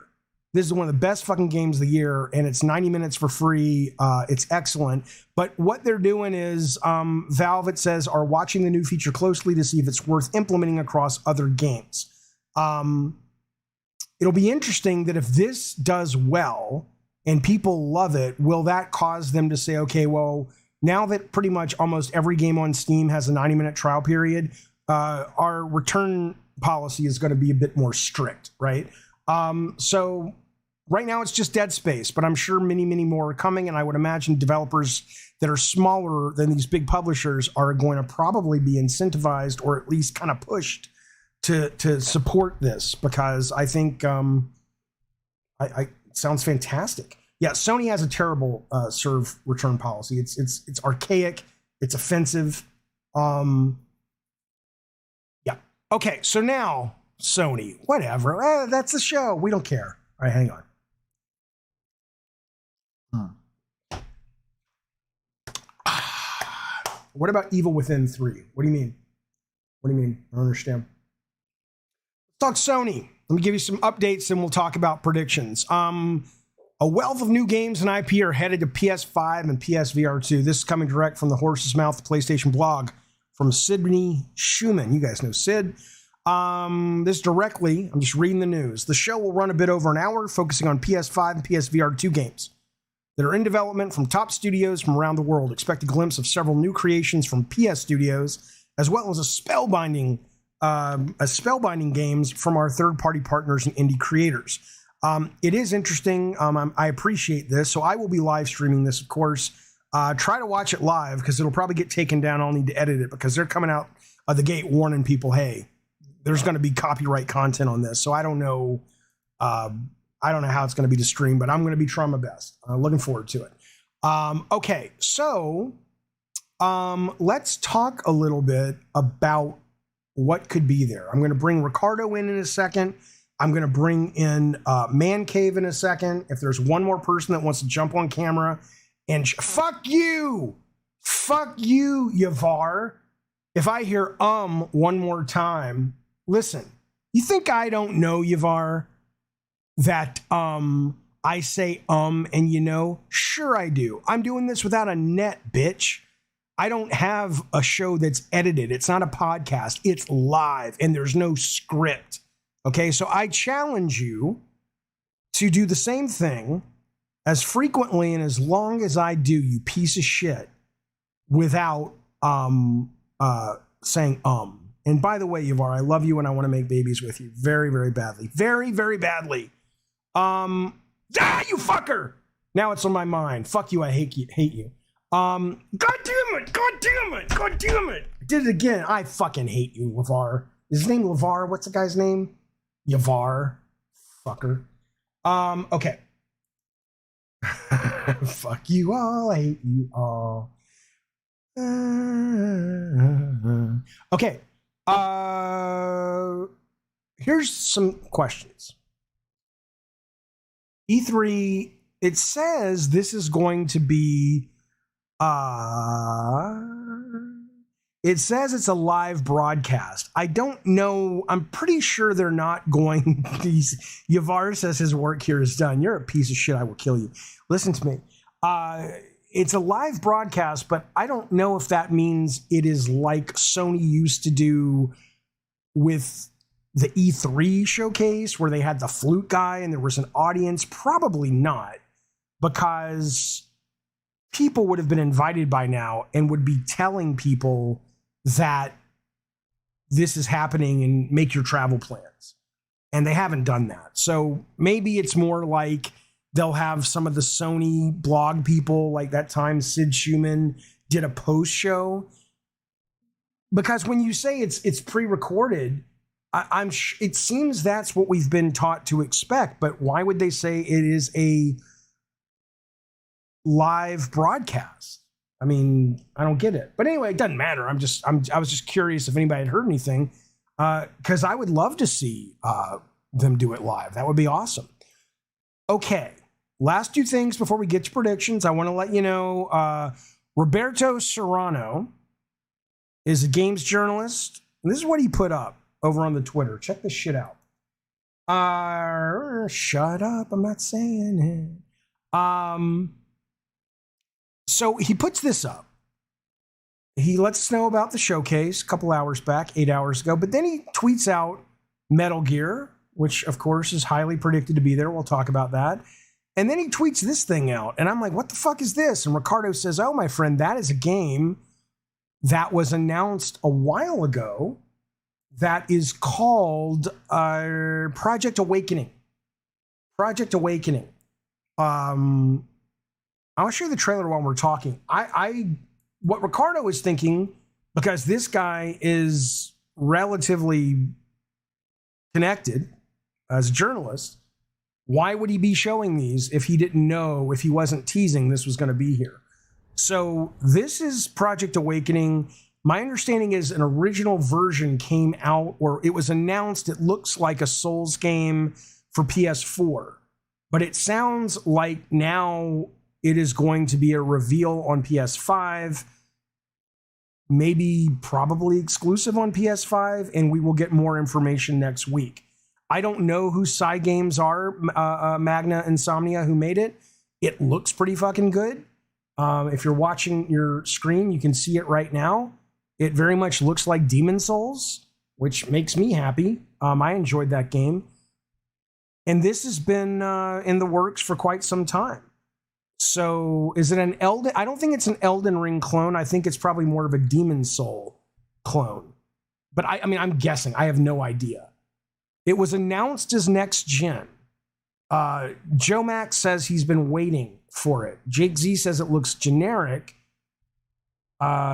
This is one of the best fucking games of the year, and it's 90 minutes for free. It's excellent. But what they're doing is Valve, it says, are watching the new feature closely to see if it's worth implementing across other games. It'll be interesting that if this does well and people love it, will that cause them to say, okay, well, now that pretty much almost every game on Steam has a 90-minute trial period, our return policy is going to be a bit more strict, right? So right now it's just Dead Space, but I'm sure many, many more are coming. And I would imagine developers that are smaller than these big publishers are going to probably be incentivized or at least kind of pushed to support this, because I think it sounds fantastic. Yeah, Sony has a terrible serve return policy. It's archaic. It's offensive. Yeah. Okay, so now Sony, whatever. That's the show. We don't care. All right, hang on. What about Evil Within 3? What do you mean? What do you mean? I don't understand. Let's talk Sony. Let me give you some updates and we'll talk about predictions. A wealth of new games and IP are headed to PS5 and PSVR 2. This is coming direct from the horse's mouth PlayStation blog from Sydney Schumann. You guys know Sid. This directly, I'm just reading the news. The show will run a bit over an hour, focusing on PS5 and PSVR 2 games that are in development from top studios from around the world. Expect a glimpse of several new creations from PS Studios, as well as a spellbinding games from our third-party partners and indie creators. It is interesting. I appreciate this, so I will be live streaming this, of course. Try to watch it live because it'll probably get taken down. I'll need to edit it because they're coming out of the gate warning people, hey, there's going to be copyright content on this. So I don't know. I don't know how it's going to be to stream, but I'm going to be trying my best. Looking forward to it. Okay, so let's talk a little bit about what could be there. I'm going to bring Ricardo in a second. I'm going to bring in Man Cave in a second. If there's one more person that wants to jump on camera and fuck you, Yavar. If I hear one more time, listen, you think I don't know, Yavar, that I say and you know? Sure I do. I'm doing this without a net, bitch. I don't have a show that's edited. It's not a podcast. It's live and there's no script. Okay, so I challenge you to do the same thing as frequently and as long as I do, you piece of shit, without saying. And by the way, Yavar, I love you and I want to make babies with you very, very badly. Very, very badly. You fucker! Now it's on my mind. Fuck you, I hate you. God damn it! I did it again. I fucking hate you, LeVar. Is his name LeVar? What's the guy's name? Yavar. Fucker. Okay. Fuck you all. I hate you all. Okay. Here's some questions. E3, it says this is going to be it says it's a live broadcast. I don't know. I'm pretty sure they're not going. Yavar says his work here is done. You're a piece of shit. I will kill you. Listen to me. It's a live broadcast, but I don't know if that means it is like Sony used to do with the E3 showcase where they had the flute guy and there was an audience. Probably not, because people would have been invited by now and would be telling people that this is happening and make your travel plans. And they haven't done that. So maybe it's more like they'll have some of the Sony blog people, like that time Sid Schumann did a post show. Because when you say it's pre-recorded, it seems that's what we've been taught to expect. But why would they say it is a live broadcast? I mean, I don't get it. But anyway, it doesn't matter. I was just curious if anybody had heard anything, because I would love to see them do it live. That would be awesome. Okay, last two things before we get to predictions. I want to let you know Roberto Serrano is a games journalist. And this is what he put up over on the Twitter. Check this shit out. Shut up, I'm not saying it. So he puts this up. He lets us know about the showcase a couple hours back, 8 hours ago, but then he tweets out Metal Gear, which of course is highly predicted to be there. We'll talk about that. And then he tweets this thing out, and I'm like, what the fuck is this? And Ricardo says, oh, my friend, that is a game that was announced a while ago that is called Project Awakening. Project Awakening. I'll show you the trailer while we're talking. What Ricardo is thinking, because this guy is relatively connected as a journalist, why would he be showing these if he didn't know, if he wasn't teasing this was going to be here? So this is Project Awakening. My understanding is an original version came out, or it was announced. It looks like a Souls game for PS4, but it sounds like now it is going to be a reveal on PS5, maybe probably exclusive on PS5, and we will get more information next week. I don't know who Cygames are, Magna Insomnia, who made it. It looks pretty fucking good. If you're watching your screen, you can see it right now. It very much looks like Demon Souls, which makes me happy. I enjoyed that game. And this has been in the works for quite some time. So is it an Elden? I don't think it's an Elden Ring clone. I think it's probably more of a Demon Soul clone. But I mean, I'm guessing. I have no idea. It was announced as next gen. Joe Max says he's been waiting for it. Jake Z says it looks generic.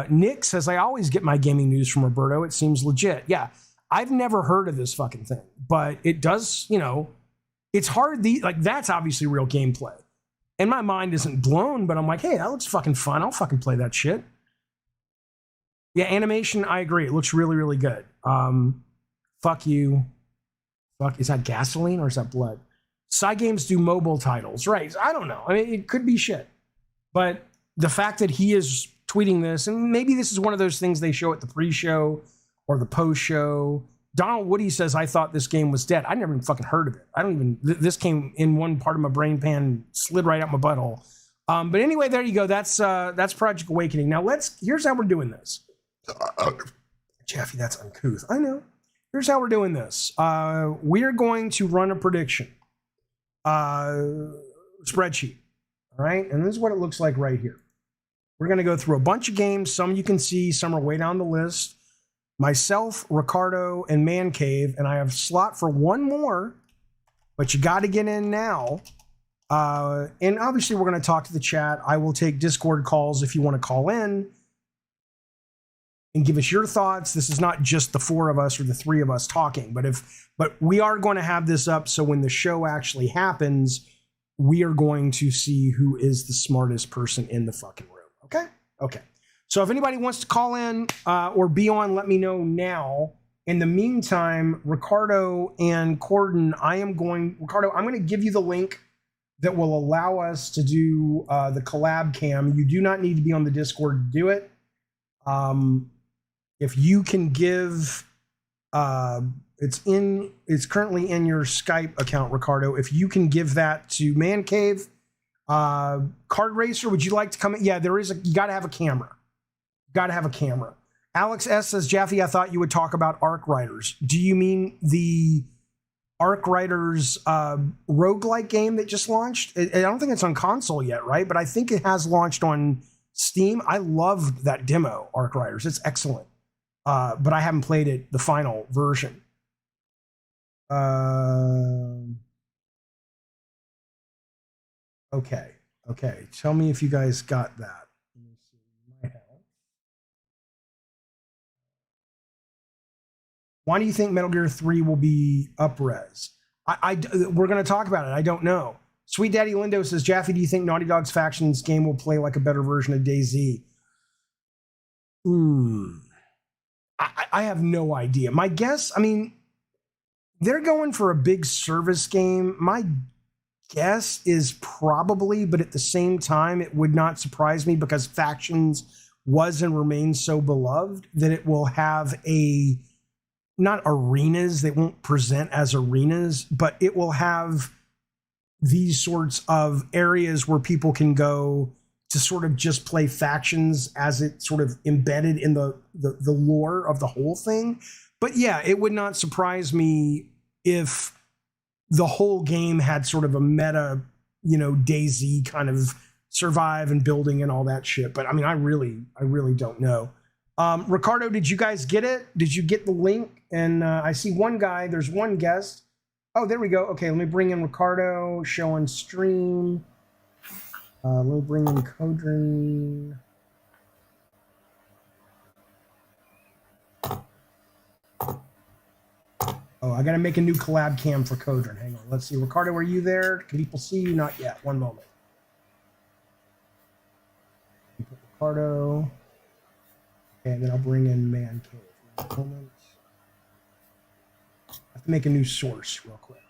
Nick says, I always get my gaming news from Roberto. It seems legit. Yeah, I've never heard of this fucking thing. But it does, it's hard. That's obviously real gameplay. And my mind isn't blown, but I'm like, hey, that looks fucking fun. I'll fucking play that shit. Yeah, animation, I agree. It looks really, really good. Fuck you. Fuck, is that gasoline or is that blood? Cygames do mobile titles, right? I don't know. I mean, it could be shit. But the fact that he is tweeting this, and maybe this is one of those things they show at the pre-show or the post-show. Donald Woody says, I thought this game was dead. I never even fucking heard of it. This came in one part of my brain pan, slid right out my butthole. But anyway, there you go. That's Project Awakening. Now here's how we're doing this. Jaffe, that's uncouth. I know. Here's how we're doing this. We are going to run a prediction spreadsheet. All right. And this is what it looks like right here. We're going to go through a bunch of games. Some you can see, some are way down the list. myself, Ricardo, and Man Cave, and I have slot for one more, but you got to get in now. And obviously, we're going to talk to the chat. I will take Discord calls if you want to call in and give us your thoughts. This is not just the four of us or the three of us talking, but we are going to have this up so when the show actually happens, we are going to see who is the smartest person in the fucking room. Okay? Okay. So if anybody wants to call in or be on, let me know now. In the meantime, Ricardo and Corden, I'm going to give you the link that will allow us to do the collab cam. You do not need to be on the Discord to do it. If you can give, it's currently in your Skype account, Ricardo. If you can give that to Man Cave, Card Racer, would you like to come in? Yeah, you got to have a camera. Got to have a camera. Alex S says, Jaffe, I thought you would talk about Arc Riders. Do you mean the Arc Riders roguelike game that just launched? I don't think it's on console yet, right? But I think it has launched on Steam. I loved that demo, Arc Riders. It's excellent. But I haven't played it, the final version. Okay. Tell me if you guys got that. Let me see. Might have. Why do you think Metal Gear 3 will be up-res? We're going to talk about it. I don't know. Sweet Daddy Lindo says, Jaffe, do you think Naughty Dog's Factions game will play like a better version of DayZ? I have no idea. My guess, I mean, they're going for a big service game. My guess is probably, but at the same time, it would not surprise me because Factions was and remains so beloved that it will have not arenas, they won't present as arenas, but it will have these sorts of areas where people can go to sort of just play Factions as it sort of embedded in the lore of the whole thing. But yeah, it would not surprise me if the whole game had sort of a meta, DayZ kind of survive and building and all that shit. But I mean, I really don't know. Ricardo, did you guys get it? Did you get the link? And I see one guy, there's one guest. Oh, there we go. Okay, let me bring in Ricardo, show on stream. Let me bring in Codrin. Oh, I got to make a new collab cam for Codrin. Hang on. Let's see. Ricardo, are you there? Can people see you? Not yet. One moment. Ricardo. Okay, and then I'll bring in Man Cave. One moment. I have to make a new source real quick.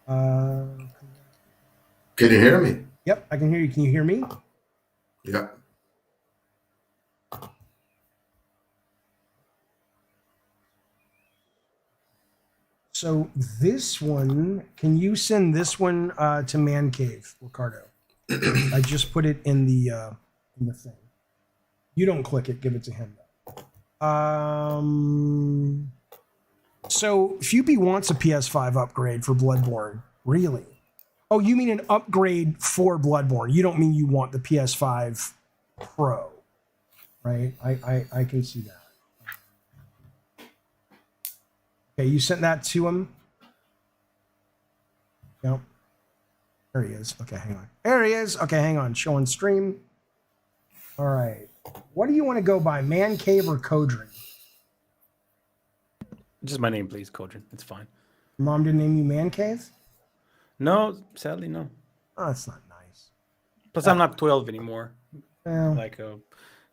Can you hear me? Yep, I can hear you. Can you hear me? Yeah. So this one, can you send this one to Man Cave, Ricardo? I just put it in the thing. You don't click it, give it to him. So Fupy wants a PS5 upgrade for Bloodborne. Really? Oh, you mean an upgrade for Bloodborne? You don't mean you want the PS5 Pro, right? I can see that. Okay, you sent that to him? Yep. There he is. Okay, hang on. There he is. Okay, hang on. Show on stream. All right. What do you want to go by, Man Cave or Codrin? Just my name, please, Codrin. It's fine. Your mom didn't name you Man Cave? No, sadly, no. Oh, that's not nice. Plus, I'm not 12 anymore. Well,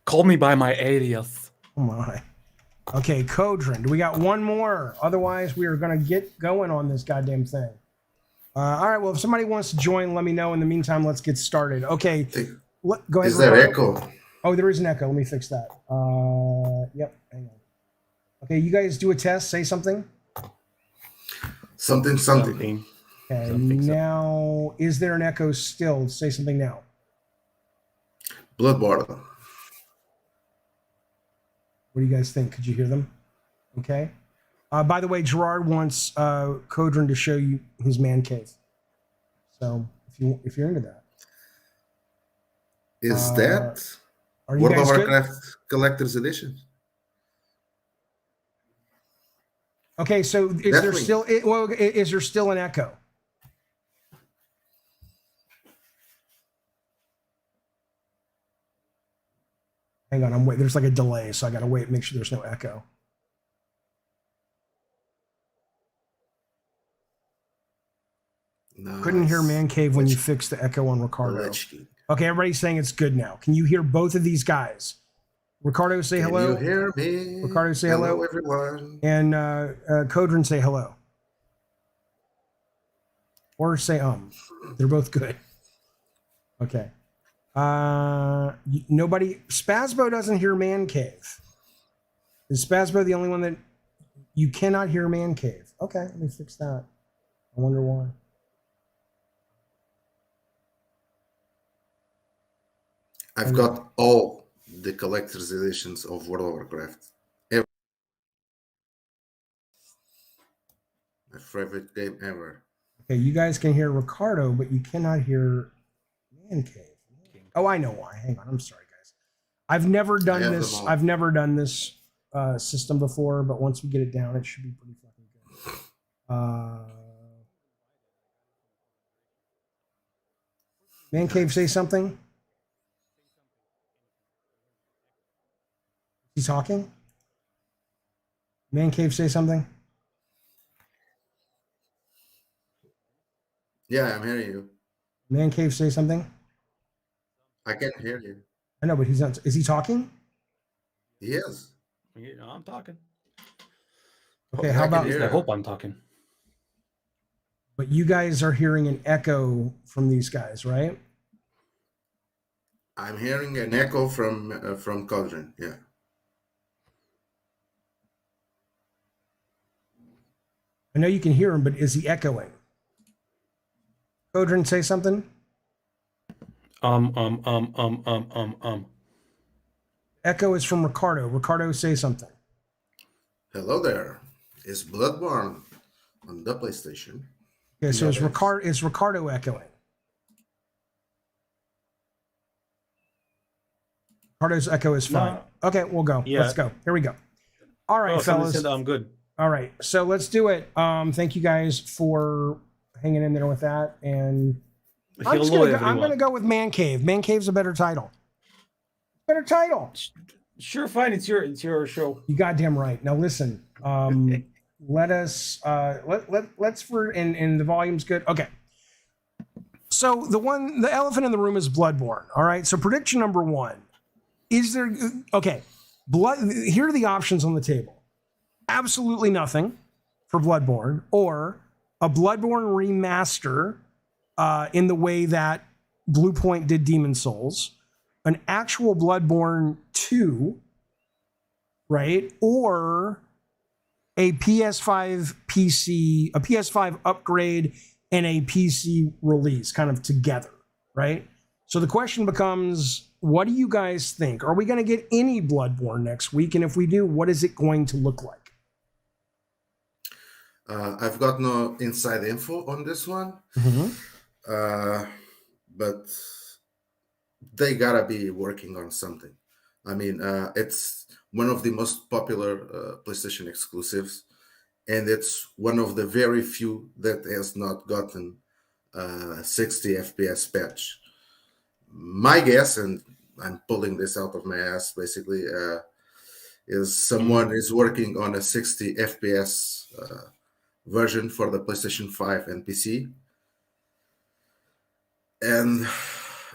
Call me by my alias. oh my. Okay, Codrin. Do we got one more? Otherwise, we are going to get going on this goddamn thing. All right, well, if somebody wants to join, let me know. In the meantime, let's get started. Okay, go ahead. Is there echo? Oh, there is an echo. Let me fix that. Yep, hang on. Okay, you guys do a test. Say something. Something. Okay, now, is there an echo still? Say something now. Bloodborne. What do you guys think? Could you hear them? Okay. By the way, Gerard wants Codrin to show you his man cave. So if you're into that. Is that are you World of guys good? Warcraft Collector's Edition? Okay, so is there Definitely. still is there still an echo? Hang on, I'm waiting. There's like a delay, so I gotta wait. Make sure there's no echo. Nice. Couldn't hear Man Cave when you fixed the echo on Ricardo. Lich. Okay, everybody's saying it's good now. Can you hear both of these guys? Ricardo, say hello. Can you hear me? Ricardo, say hello. Everyone. And Kodrin, say hello. Or say They're both good. Okay. Nobody. Spazbo doesn't hear Man Cave. Is Spazbo the only one that you cannot hear Man Cave? Okay, let me fix that. I wonder why. I've got all the collector's editions of World of Warcraft. My favorite game ever. Okay, you guys can hear Ricardo, but you cannot hear Man Cave. Oh, I know why. Hang on. I'm sorry, guys. I've never done this. I've never done this system before, but once we get it down, it should be pretty fucking good. Man Cave, say something. He's talking. Man Cave, say something. Yeah, I'm hearing you. Man Cave, say something. I can hear you. I know, but he's not. Is he talking? He is. Yeah, I'm talking. Okay, how about? I hope I'm talking. But you guys are hearing an echo from these guys, right? I'm hearing an echo from Cauldron. Yeah. I know you can hear him, but is he echoing? Kodrin, say something. Echo is from Ricardo. Ricardo, say something. Hello there. Is Bloodborne on the PlayStation? Okay, so is Ricardo echoing? Ricardo's echo is fine. No. Okay, we'll go. Yeah. Let's go. Here we go. All right, fellas. Said I'm good. All right, so let's do it. Thank you guys for hanging in there with that. And I'm going to go with Man Cave. Man Cave's a better title. Better title. Sure, fine. It's your show. You goddamn right. Now listen. Let's and the volume's good. Okay. So the elephant in the room is Bloodborne. All right. So prediction number 1. Is there here are the options on the table. Absolutely nothing for Bloodborne, or a Bloodborne remaster in the way that Bluepoint did Demon Souls, an actual Bloodborne 2, right? Or a PS5 PC, a PS5 upgrade and a PC release kind of together, right? So the question becomes, what do you guys think? Are we going to get any Bloodborne next week? And if we do, what is it going to look like? I've got no inside info on this one, but they gotta be working on something. I mean, it's one of the most popular PlayStation exclusives, and it's one of the very few that has not gotten 60 FPS patch. My guess, and I'm pulling this out of my ass basically, is someone is working on a 60 FPS version for the PlayStation 5 and PC, and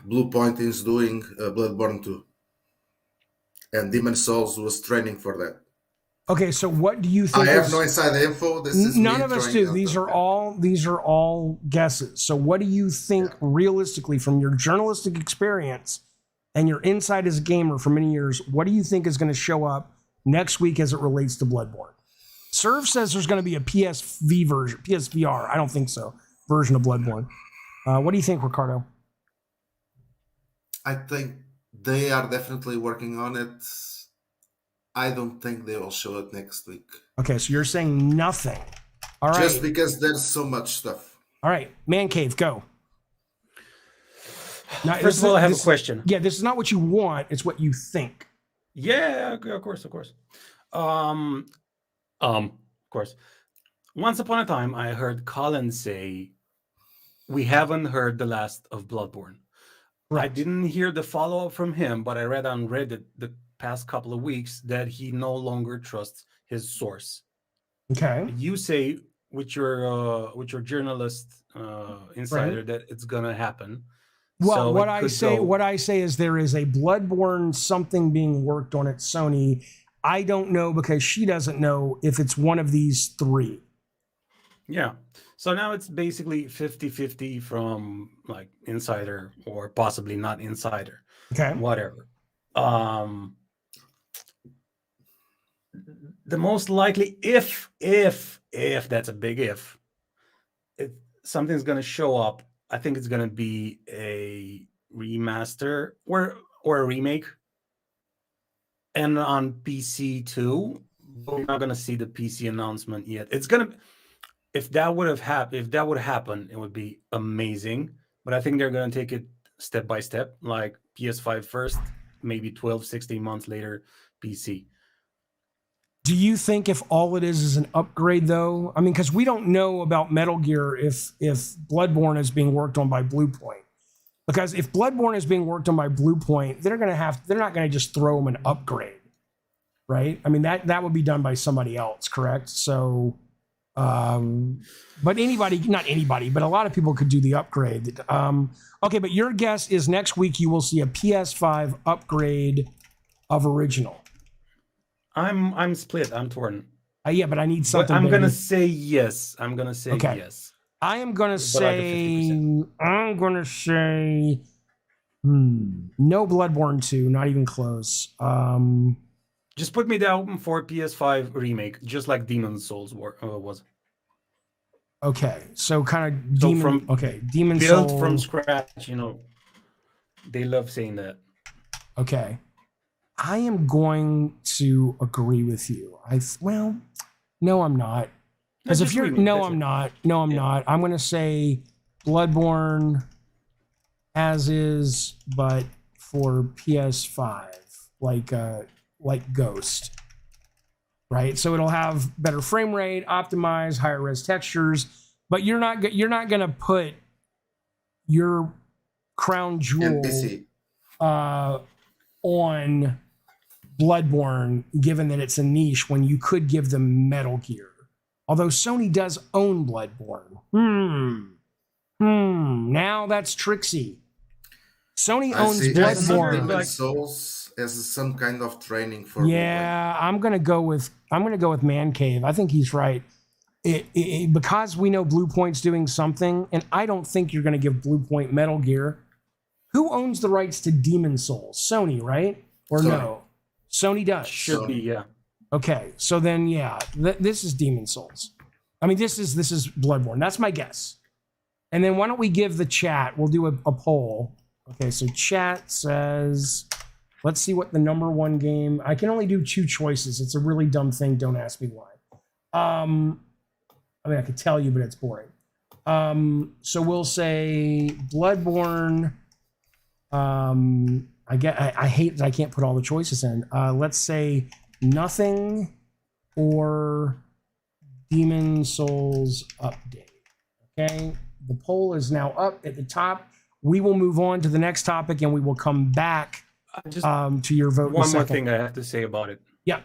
Bluepoint is doing Bloodborne 2, and Demon Souls was training for that. Okay, so what do you think? I have no inside info. This is none of us do. These are all guesses. So what do you think realistically, from your journalistic experience and your insight as a gamer for many years, what do you think is going to show up next week as it relates to Bloodborne? Serve says there's going to be a PSV version, PSVR. I don't think so. Version of Bloodborne. What do you think, Ricardo? I think they are definitely working on it. I don't think they will show it next week. Okay, so you're saying nothing. All right. Just because there's so much stuff. All right, Man Cave, go. Now, First of all, I have a question. Yeah, this is not what you want. It's what you think. Yeah, of course. of course. Once upon a time, I heard Colin say, "We haven't heard the last of Bloodborne." I Correct. didn't hear the follow-up from him, but I read on Reddit the past couple of weeks that he no longer trusts his source. Okay. You say with your journalist insider that it's gonna happen. Well, So what it I could say, go- what I say is there is a Bloodborne something being worked on at Sony. I don't know because she doesn't know if it's one of these three. Yeah. So now it's basically 50-50 from like insider or possibly not insider. Okay. Whatever. The most likely, if that's a big if something's going to show up, I think it's going to be a remaster or a remake. And on PC too, we're not going to see the PC announcement yet. It's going to, if that would happen, it would be amazing. But I think they're going to take it step by step, like PS5 first, maybe 12, 16 months later, PC. Do you think if all it is an upgrade, though? I mean, because we don't know about Metal Gear if Bloodborne is being worked on by Bluepoint. Because if Bloodborne is being worked on by Bluepoint, they're not going to just throw them an upgrade, right? I mean, that would be done by somebody else, correct? So, but not anybody, but a lot of people could do the upgrade. Okay, but your guess is next week you will see a PS5 upgrade of original. I'm split. I'm torn. Yeah, but I need something. But I'm bigger. gonna say yes. I'm gonna say Okay. yes. I am gonna But say. No Bloodborne 2, not even close. Just put me down for PS5 remake, just like Demon's Souls was. Okay, so kind of So Demon. Demon Built Soul. from scratch. They love saying that. Okay, I am going to agree with you. No, I'm not. Because if you're I'm not. No, I'm not. I'm going to say Bloodborne as is, but for PS5, like Ghost, right? So it'll have better frame rate, optimized, higher res textures, but you're not going to put your crown jewel NPC. On Bloodborne, given that it's a niche, when you could give them Metal Gear. Although Sony does own Bloodborne. Now that's tricksy. Sony owns Bloodborne. Demon's Souls as some kind of training for. Yeah, I'm gonna go with Man Cave. I think he's right. Because we know Bluepoint's doing something, and I don't think you're gonna give Bluepoint Metal Gear. Who owns the rights to Demon's Souls? Sony, right? Or Sony. no? Sony does. Should be, yeah. Okay, so then this is Demon's Souls. I mean, this is Bloodborne. That's my guess. And then why don't we give the chat? We'll do a poll. Okay, so chat says, let's see what the number one game. I can only do 2 choices. It's a really dumb thing. Don't ask me why. I mean, I could tell you, but it's boring. So we'll say Bloodborne. I hate that I can't put all the choices in. Let's say nothing or Demon Souls update. Okay, the poll is now up at the top. We will move on to the next topic, and we will come back to your vote. One more thing I have to say about it. Yeah.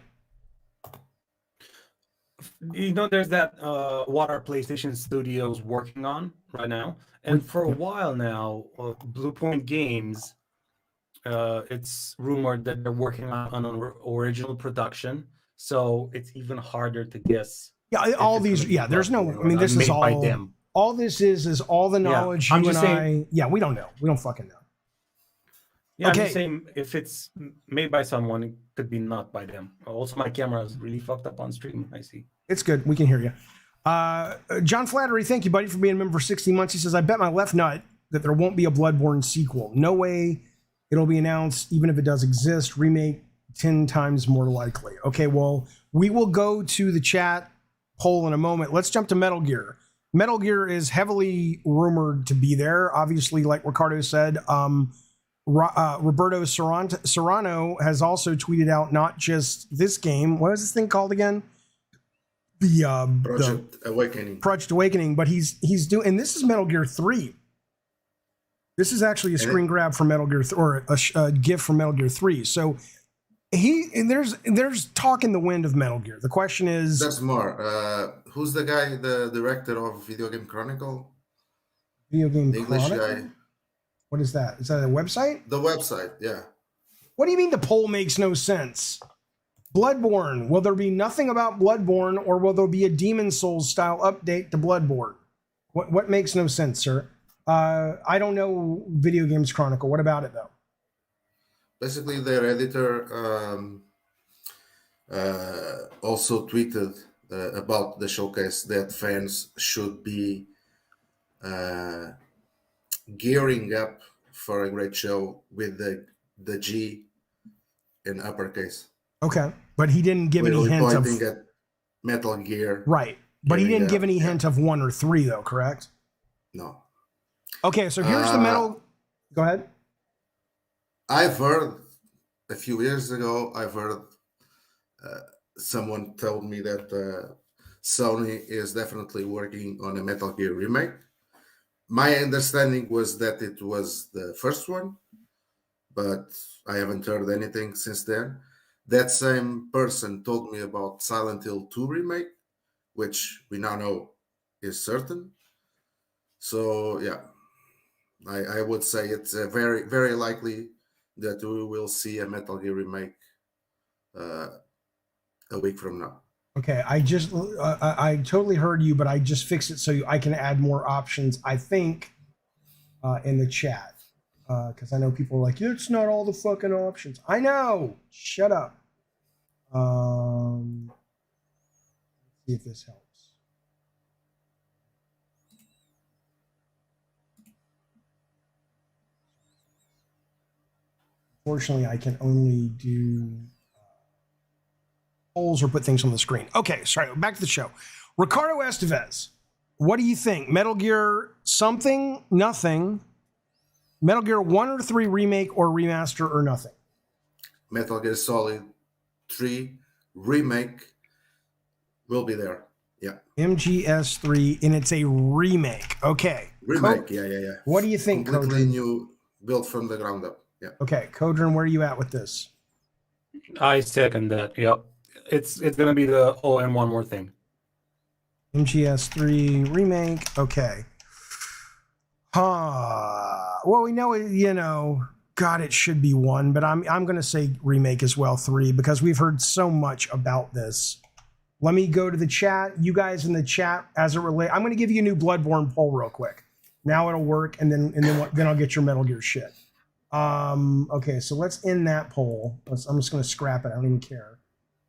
There's that what our PlayStation Studios working on right now, and for a while now, Bluepoint Games, it's rumored that they're working on an original production, so it's even harder to guess. Yeah, all these. Yeah, there's no. I mean, this is all. By them. All this is all the knowledge I'm you and just saying, I. Yeah, we don't know. We don't fucking know. Yeah, Okay. I'm just saying if it's made by someone, it could be not by them. Also, my camera is really fucked up on stream. I see. It's good. We can hear you. John Flattery, thank you, buddy, for being a member for 60 months. He says, I bet my left nut that there won't be a Bloodborne sequel. No way it'll be announced, even if it does exist. Remake 10 times more likely. Okay, well, we will go to the chat poll in a moment. Let's jump to Metal Gear. Metal Gear is heavily rumored to be there. Obviously, like Ricardo said, Roberto Serrano has also tweeted out not just this game. What is this thing called again? the Project Awakening. Project Awakening, but he's doing, and this is Metal Gear 3. This is actually a screen grab from Metal Gear, or a GIF from Metal Gear 3. So there's talk in the wind of Metal Gear. The question is, There's more. Who's the guy, the director of Video Game Chronicle? Video Game The English Chronicle? guy. What is that? Is that a website? The website, yeah. What do you mean the poll makes no sense? Bloodborne. Will there be nothing about Bloodborne, or will there be a Demon Souls style update to Bloodborne? What makes no sense, sir? I don't know Video Games Chronicle. What about it, though? Basically, their editor also tweeted about the showcase that fans should be gearing up for a great show with the G in uppercase. Okay, but he didn't give any Really hint of pointing at Metal Gear. right. But he didn't give any yeah. hint of 1 or 3, though. Correct. No. Okay, so here's the metal. Go ahead. I've heard a few years ago, someone told me that Sony is definitely working on a Metal Gear remake. My understanding was that it was the first one, but I haven't heard anything since then. That same person told me about Silent Hill 2 remake, which we now know is certain. So yeah, I would say it's very, very likely that we will see a Metal Gear remake a week from now. Okay, I totally heard you, but I just fixed it so I can add more options, I think, in the chat. Because I know people are like, it's not all the fucking options. I know. Shut up. Let's see if this helps. Fortunately, I can only do polls or put things on the screen. Okay, sorry, back to the show. Ricardo Estevez, what do you think? Metal Gear something, nothing? Metal Gear 1 or 3 remake or remaster or nothing? Metal Gear Solid 3 remake will be there. Yeah. MGS3, and it's a remake. Okay. Remake, yeah. What do you think, Completely Codrin? new, built from the ground up. Yeah. Okay, Codrin, where are you at with this? I second that. Yep. It's gonna be the and one more thing. MGS3 remake. Okay. Well, we know, God, it should be 1, but I'm going to say remake as well, 3, because we've heard so much about this. Let me go to the chat. You guys in the chat, as it relates, I'm going to give you a new Bloodborne poll real quick. Now it'll work, and then I'll get your Metal Gear shit. Okay, so let's end that poll. I'm just going to scrap it. I don't even care.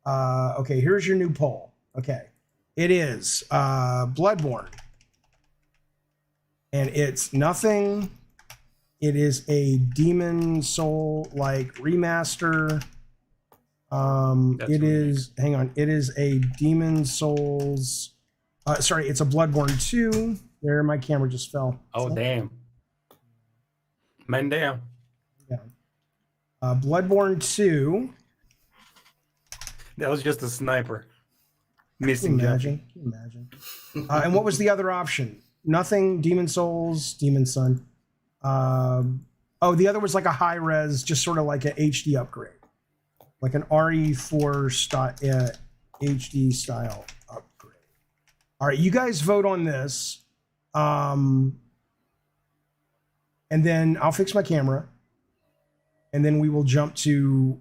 Okay, here's your new poll. Okay, it is Bloodborne. And it's nothing. It is a Demon Soul like remaster. Hang on. It is a Demon Souls. Sorry, it's a Bloodborne 2. There, my camera just fell. Oh, damn. Man down. Yeah. Bloodborne 2. That was just a sniper. Can Missing you imagine? Can you imagine? And what was the other option? Nothing, Demon Souls, Demon Sun. The other was like a high res, just sort of like an HD upgrade, like an RE4 HD style upgrade. All right, you guys vote on this, and then I'll fix my camera, and then we will jump to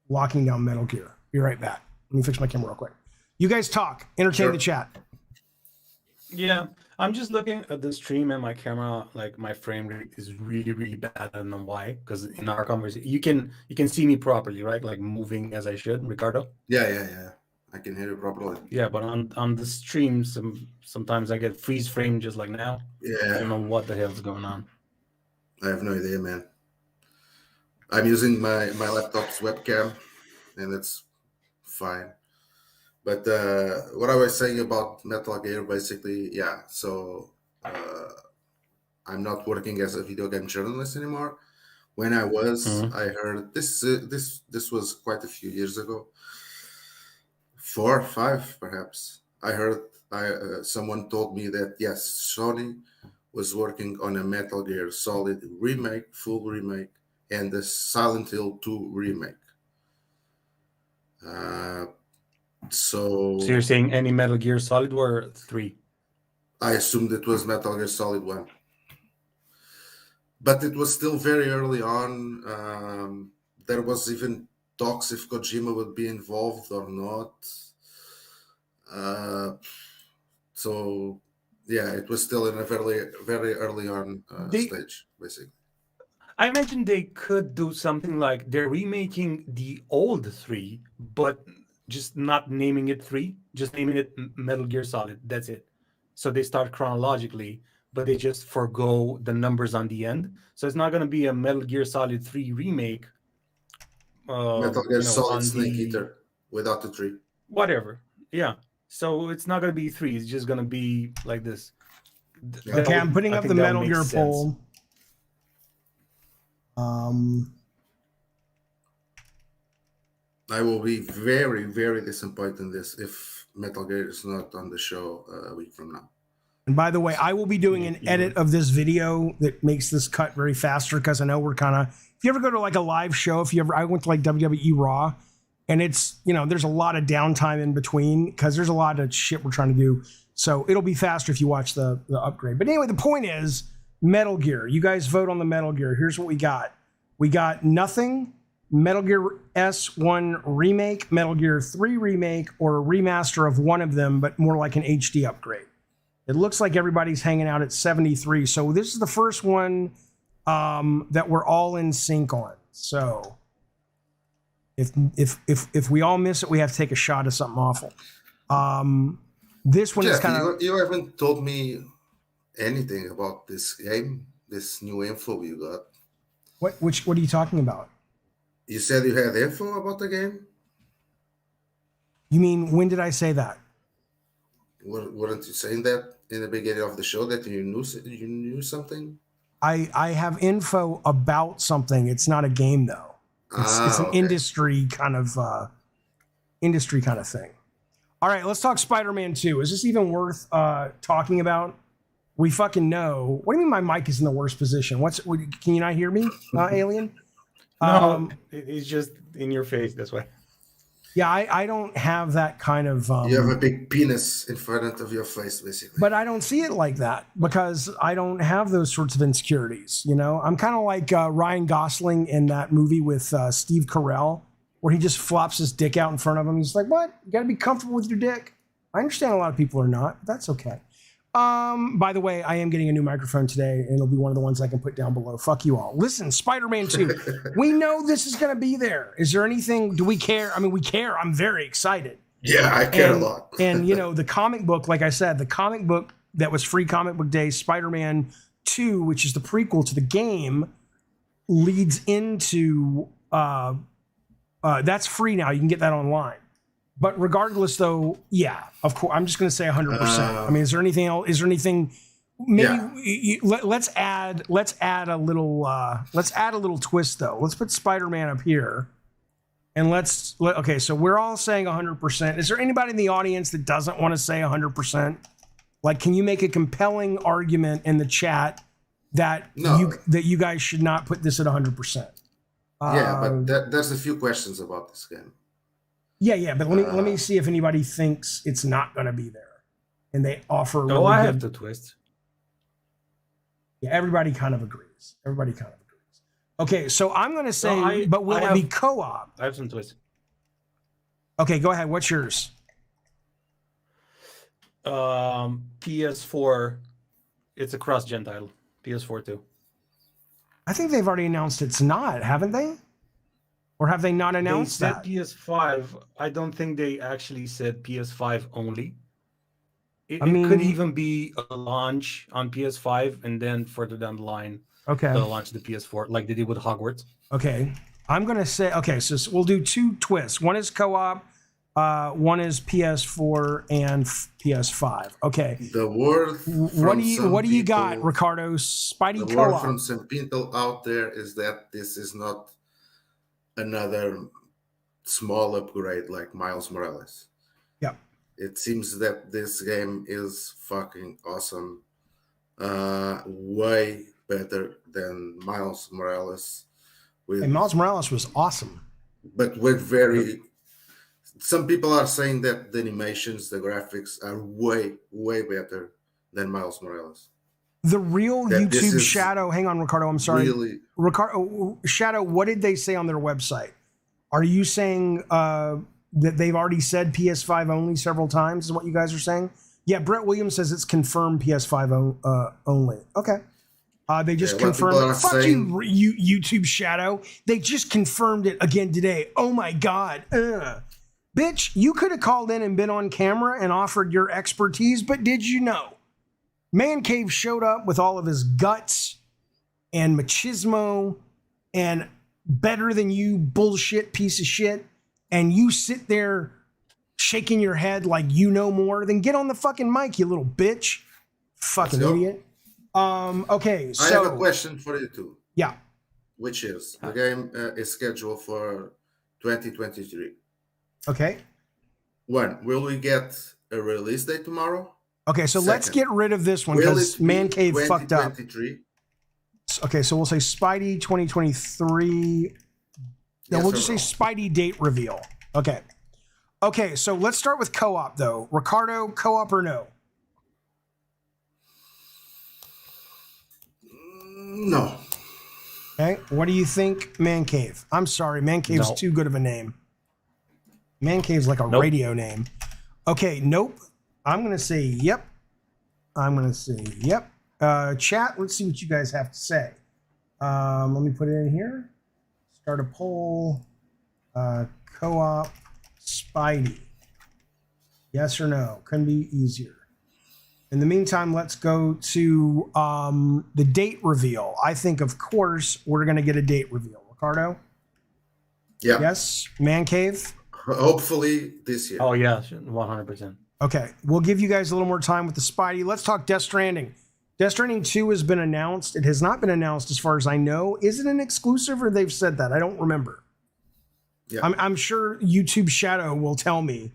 locking down Metal Gear. Be right back. Let me fix my camera real quick. You guys talk, entertain the chat. Yeah, I'm just looking at the stream and my camera, like my frame rate is really, really bad. I don't know why, because in our conversation, you can see me properly, right? Like moving as I should, Ricardo. Yeah. I can hear you properly. Yeah, but on the stream, sometimes I get freeze frame just like now. Yeah. I don't know what the hell's going on. I have no idea, man. I'm using my laptop's webcam, and it's fine. But what I was saying about Metal Gear, basically, yeah. So I'm not working as a video game journalist anymore. When I was, I heard this was quite a few years ago. 4, 5, perhaps. I heard someone told me that yes, Sony was working on a Metal Gear Solid remake, full remake, and the Silent Hill 2 remake. So you're saying any Metal Gear Solid or 3? I assumed it was Metal Gear Solid 1. But it was still very early on. There was even talks if Kojima would be involved or not. So yeah, it was still in a very, very early on stage, basically. I imagine they could do something like they're remaking the old 3, but just not naming it 3, just naming it Metal Gear Solid. That's it. So they start chronologically, but they just forgo the numbers on the end. So it's not going to be a Metal Gear Solid 3 remake. Metal Gear Solid Snake Eater without the 3. Whatever. Yeah. So it's not going to be 3. It's just going to be like this. Okay, I'm putting up the Metal Gear poll. I will be very, very disappointed in this if Metal Gear is not on the show a week from now. And by the way, I will be doing an edit of this video that makes this cut very faster because I know we're kind of, if you ever go to like a live show, I went to like WWE Raw, and it's, there's a lot of downtime in between because there's a lot of shit we're trying to do. So it'll be faster if you watch the upgrade. But anyway, the point is Metal Gear. You guys vote on the Metal Gear. Here's what we got. We got nothing, Metal Gear S1 remake, Metal Gear 3 remake, or a remaster of one of them, but more like an HD upgrade. It looks like everybody's hanging out at 73. So this is the first one that we're all in sync on. So if we all miss it, we have to take a shot of something awful. This one is kind of... You haven't told me anything about this game, this new info you got. What are you talking about? You said you had info about the game? You mean, when did I say that? Weren't you saying that in the beginning of the show that you knew something? I have info about something. It's not a game though. It's an industry kind of thing. All right, let's talk Spider-Man 2. Is this even worth talking about? We fucking know. What do you mean my mic is in the worst position? Can you not hear me, Alien? No, it's just in your face. That's why. Yeah, I don't have that kind of... you have a big penis in front of your face, basically. But I don't see it like that because I don't have those sorts of insecurities, I'm kind of like Ryan Gosling in that movie with Steve Carell, where he just flops his dick out in front of him. He's like, what? You got to be comfortable with your dick. I understand a lot of people are not, but that's okay. By the way, I am getting a new microphone today, and it'll be one of the ones I can put down below. Fuck you all. Listen, Spider-Man 2. We know this is going to be there. Is there anything? Do we care? I mean, we care. I'm very excited. Yeah, I care a lot. And, the comic book, like I said, the comic book that was free comic book day, Spider-Man 2, which is the prequel to the game, leads into... that's free now. You can get that online. But regardless, though, yeah, of course, I'm just going to say 100%. I mean, is there anything else? Is there anything? Maybe let's add a little twist though. Let's put Spider-Man up here, and okay. So we're all saying 100%. Is there anybody in the audience that doesn't want to say 100%? Like, can you make a compelling argument in the chat that you guys should not put this at 100%? But there's a few questions about this game. Yeah, but let me see if anybody thinks it's not going to be there, and they offer. I have the twist. Yeah, everybody kind of agrees. Okay, so I'm going to say, but will it be co-op? I have some twist. Okay, go ahead. What's yours? PS4. It's a cross-gen title. PS4 too. I think they've already announced it's not, haven't they? Or have they not announced that? They said PS5. I don't think they actually said PS5 only. It could even be a launch on PS5 and then further down the line, they'll launch the PS4 like they did with Hogwarts. Okay. I'm going to say, so we'll do two twists. One is co-op. One is PS4 and PS5. Okay. The word what do you got, Ricardo? Spidey the co-op. word from some people out there is that this is not another small upgrade like Miles Morales. Yeah. It seems that this game is fucking awesome. Way better than Miles Morales. And Miles Morales was awesome. But with very. Some people are saying that the animations, the graphics are way, way better than Miles Morales. The real That this YouTube is Shadow. Hang on, Ricardo. I'm sorry. Really, Ricardo Shadow. What did they say on their website? Are you saying that they've already said PS5 only several times? Is what you guys are saying? Yeah. Brett Williams says it's confirmed PS5 only. Okay. They just confirmed it. Fuck saying, you, YouTube Shadow. They just confirmed it again today. Oh my God. Bitch, you could have called in and been on camera and offered your expertise, but did you know? Man Cave showed up with all of his guts and machismo and better than you bullshit piece of shit, and you sit there shaking your head like you know more, then get on the fucking mic, you little bitch. Fucking idiot. Okay, so I have a question for you too. Yeah. Which is the game is scheduled for 2023. Okay. When will we get a release date tomorrow? Okay, so let's get rid of this one because Man Cave fucked up. Okay, so we'll say Spidey 2023. No, we'll just say Spidey date reveal. Okay. Okay, so let's start with co-op though. Ricardo, co-op or no? No. Okay, what do you think, Man Cave? I'm sorry, Man Cave's too good of a name. Man Cave's like a radio name. Okay, nope. I'm going to say yep. I'm going to say yep. Chat, let's see what you guys have to say. Let me put it in here. Start a poll. Co-op Spidey. Yes or no? Couldn't be easier. In the meantime, let's go to the date reveal. I think, of course, we're going to get a date reveal. Ricardo? Yeah. Yes? Man Cave? Hopefully this year. Oh, yeah, 100%. Okay, we'll give you guys a little more time with the Spidey. Let's talk Death Stranding. Death Stranding 2 has been announced. It has not been announced as far as I know. Is it an exclusive or they've said that? I don't remember. Yeah. I'm sure YouTube Shadow will tell me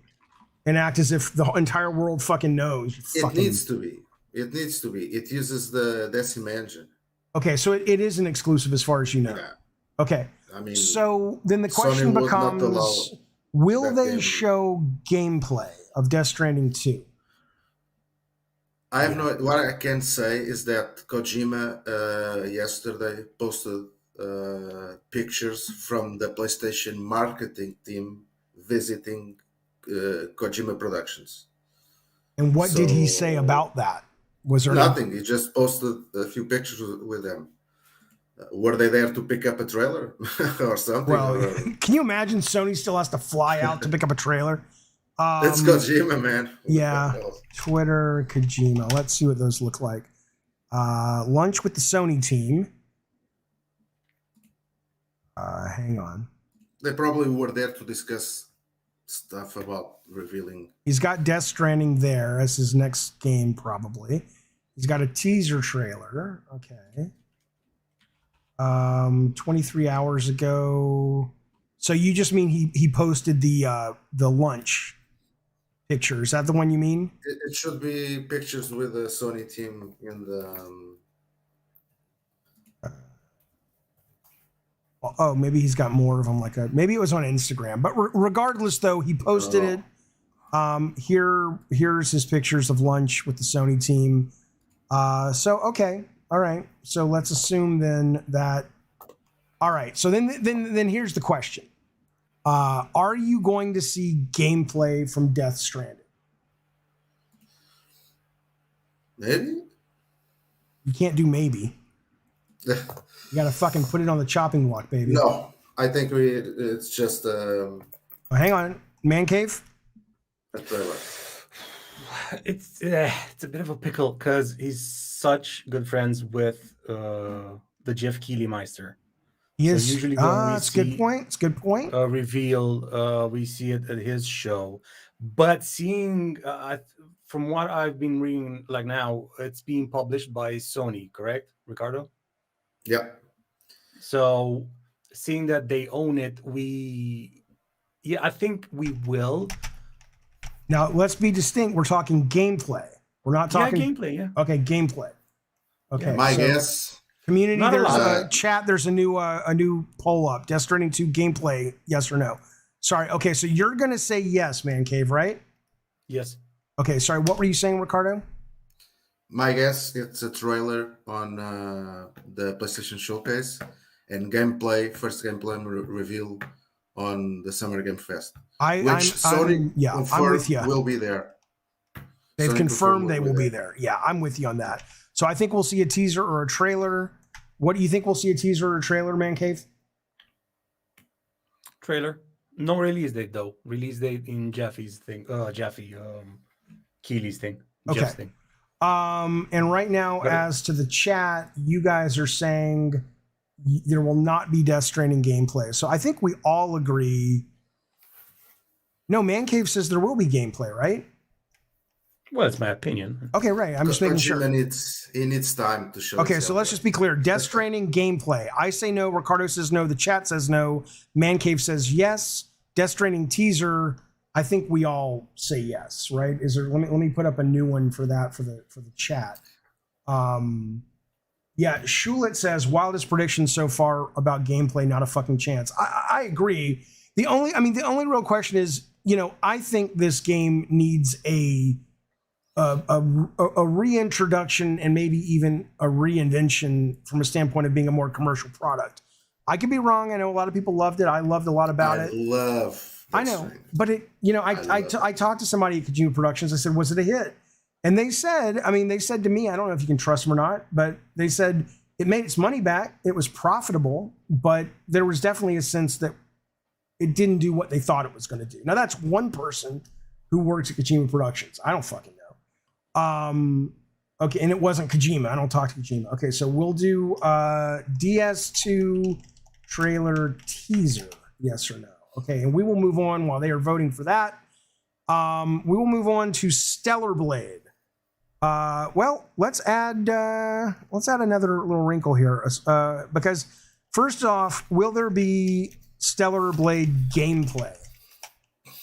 and act as if the entire world fucking knows. It needs to be. It needs to be. It uses the Decima engine. Okay, so it is an exclusive as far as you know. Yeah. Okay. I mean, so then the question becomes, will they show gameplay of Death Stranding 2? I have no. What I can say is that Kojima yesterday posted pictures from the PlayStation marketing team visiting Kojima Productions. And what did he say about that? Was there nothing? He just posted a few pictures with them. Were they there to pick up a trailer or something? Well, can you imagine Sony still has to fly out to pick up a trailer? It's Kojima, man. Yeah, Twitter, Kojima. Let's see what those look like. Lunch with the Sony team. Hang on. They probably were there to discuss stuff about revealing. He's got Death Stranding there as his next game, probably. He's got a teaser trailer. Okay. 23 hours ago. So you just mean he posted the lunch picture? Is that the one you mean? It should be pictures with the Sony team in the. Oh, maybe he's got more of them. Maybe it was on Instagram. But regardless, though, he posted it. Here's his pictures of lunch with the Sony team. So okay, all right. So let's assume then that. All right. So then here's the question. Are you going to see gameplay from Death Stranding? Maybe. You can't do maybe. You gotta fucking put it on the chopping block, baby. No, I think it's just. Hang on, Man Cave. It's a bit of a pickle because he's such good friends with the Jeff Keighley Meister. He is. So usually when that's a good point. It's a good point. Reveal, we see it at his show, but seeing from what I've been reading, like now, it's being published by Sony, correct, Ricardo? Yeah. So seeing that they own it, I think we will. Now, let's be distinct. We're talking gameplay. We're not talking gameplay. Yeah. Okay, gameplay. Okay. My so guess. community, Not a there's lot. a chat. There's a new poll up. Death Stranding 2 gameplay, yes or no? Sorry. Okay, so you're gonna say yes, Man Cave, right? Yes. Okay. Sorry. What were you saying, Ricardo? My guess, it's a trailer on the PlayStation Showcase and first gameplay reveal on the Summer Game Fest, which Sony I'm confirmed with you. will be there. They've Sony confirmed they will will be there. Yeah, I'm with you on that. So I think we'll see a teaser or a trailer. What do you think we'll see a teaser or a trailer, Man Cave? Trailer. No release date though. Release date in Keely's thing. Okay. Jeff's thing. And right now, as to the chat, you guys are saying there will not be Death Stranding gameplay. So I think we all agree. No, Man Cave says there will be gameplay, right? Well, it's my opinion. Okay, right. I'm just making sure. He needs time to show. Okay, so let's just be clear. Death Stranding gameplay. I say no. Ricardo says no. The chat says no. Man Cave says yes. Death Stranding teaser. I think we all say yes, right? Is there? Let me put up a new one for that for the chat. Yeah, Shulit says wildest prediction so far about gameplay, not a fucking chance. I agree. The only real question is, I think this game needs a reintroduction and maybe even a reinvention from a standpoint of being a more commercial product. I could be wrong. I know a lot of people loved it. I loved a lot about it. I know, but I talked to somebody at Kojima Productions. I said, was it a hit? And they said to me, I don't know if you can trust them or not, but they said it made its money back. It was profitable, but there was definitely a sense that it didn't do what they thought it was going to do. Now that's one person who works at Kojima Productions. I don't fucking know. Okay, and it wasn't Kojima. I don't talk to Kojima. Okay, so we'll do DS2 trailer teaser, yes or no. Okay, and we will move on while they are voting for that. We will move on to Stellar Blade. Well, let's add another little wrinkle here, because first off, will there be Stellar Blade gameplay?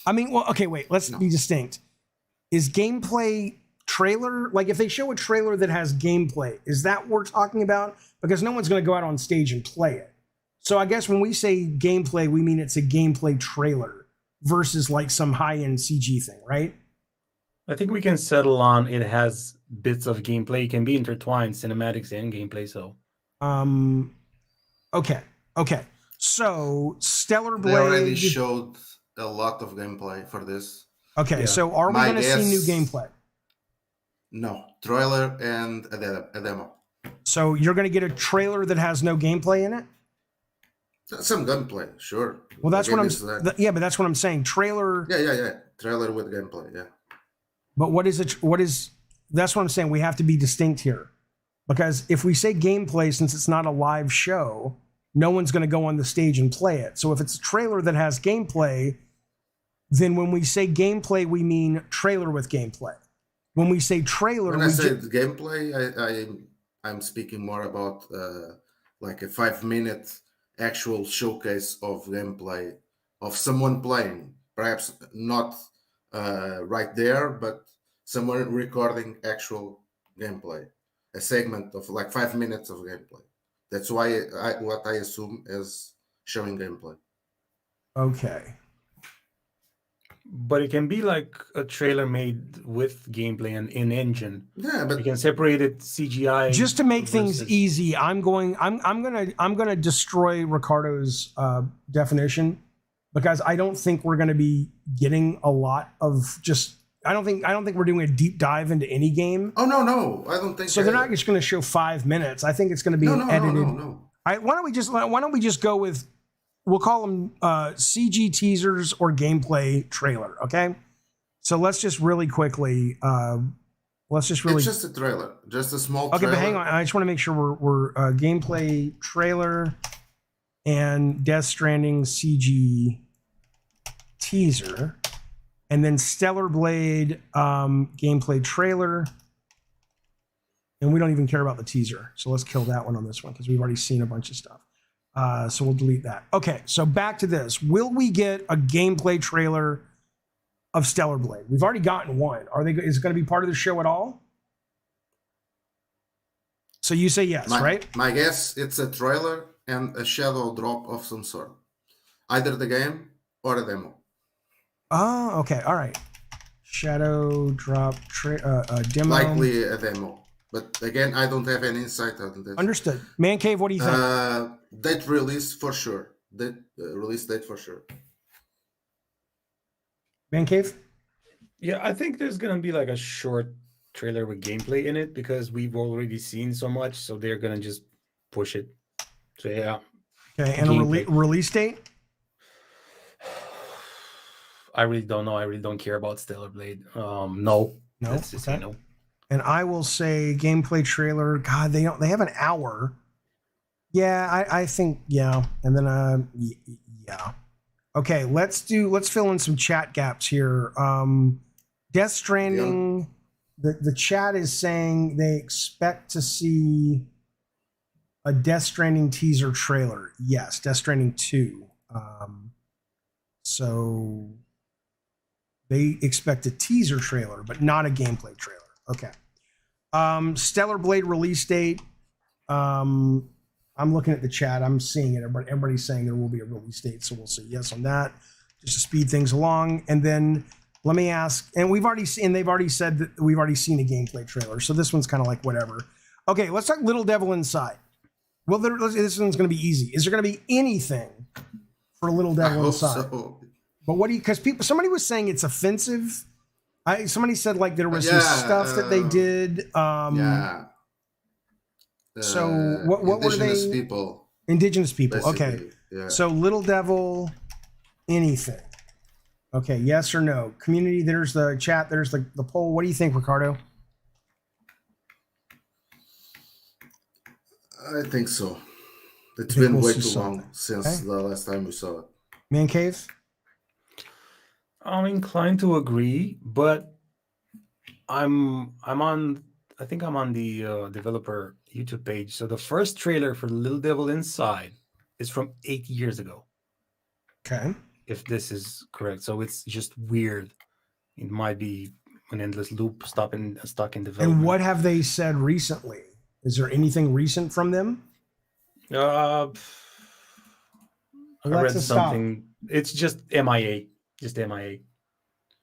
I mean, well, okay, wait, let's be distinct. Is gameplay trailer, like if they show a trailer that has gameplay, is that what we're talking about? Because no one's going to go out on stage and play it. So I guess when we say gameplay, we mean it's a gameplay trailer versus like some high-end CG thing, right? I think we can settle on it has bits of gameplay. It can be intertwined, cinematics and gameplay. So, okay. So Stellar Blade. They already showed a lot of gameplay for this. Okay, yeah. So are we going to see new gameplay? No, trailer and a demo. So you're going to get a trailer that has no gameplay in it? Some gameplay, sure. Well, that's what but that's what I'm saying. Trailer. Yeah. Trailer with gameplay, yeah. But that's what I'm saying. We have to be distinct here. Because if we say gameplay, since it's not a live show, no one's going to go on the stage and play it. So if it's a trailer that has gameplay, then when we say gameplay, we mean trailer with gameplay. When we say trailer, when I say gameplay, I'm speaking more about like a 5-minute actual showcase of gameplay of someone playing, perhaps not right there, but someone recording actual gameplay, a segment of like 5 minutes of gameplay. That's why what I assume is showing gameplay. Okay. But it can be like a trailer made with gameplay and in engine. Yeah, but you can separate it CGI. Just to make things easy, I'm gonna destroy Ricardo's definition, because I don't think we're gonna be getting a lot of just. I don't think we're doing a deep dive into any game. Oh no, I don't think so. They're not just going to show 5 minutes. I think it's going to be edited. No. Why don't we just go with, we'll call them CG teasers or gameplay trailer. Okay, so let's just really quickly. It's just a trailer, just a small. Okay, trailer. But hang on. I just want to make sure we're gameplay trailer and Death Stranding CG teaser. And then Stellar Blade gameplay trailer. And we don't even care about the teaser. So let's kill that one on this one because we've already seen a bunch of stuff. So we'll delete that. Okay, so back to this. Will we get a gameplay trailer of Stellar Blade? We've already gotten one. Is it going to be part of the show at all? So you say yes, right? My guess, it's a trailer and a shadow drop of some sort. Either the game or a demo. Oh, okay. All right. Shadow drop demo. Likely a demo. But again, I don't have any insight on this. Understood. Man Cave, what do you think? Date release for sure. Release date for sure. Man Cave? Yeah, I think there's gonna be like a short trailer with gameplay in it because we've already seen so much, so they're gonna just push it. So yeah. Okay, and a release date? I really don't know. I really don't care about Stellar Blade. No. Let's just say no. And I will say gameplay trailer. God, they have an hour. Yeah, I think yeah. And then yeah. Okay, let's fill in some chat gaps here. Death Stranding. Yeah. The chat is saying they expect to see a Death Stranding teaser trailer. Yes, Death Stranding 2. So they expect a teaser trailer, but not a gameplay trailer. Okay. Stellar Blade release date. I'm looking at the chat. I'm seeing it. Everybody's saying there will be a release date, so we'll say yes on that, just to speed things along. And then let me ask, and they've already said that we've already seen a gameplay trailer, so this one's kind of like whatever. Okay, let's talk Little Devil Inside. Well, this one's going to be easy. Is there going to be anything for Little Devil Inside? So. But what do you? Because somebody was saying it's offensive. Somebody said like there was some stuff that they did. Yeah. So what were they? Indigenous people. Basically, okay. Yeah. So Little Devil, anything. Okay, yes or no? Community, there's the chat, there's the poll. What do you think, Ricardo? I think so. It's been way too long since the last time we saw it. Man Cave? I'm inclined to agree, but I think I'm on the developer YouTube page. So the first trailer for Little Devil Inside is from 8 years ago. Okay. If this is correct. So it's just weird. It might be an endless loop stuck in development. And what have they said recently? Is there anything recent from them? I read something. It's just MIA. Just MIA.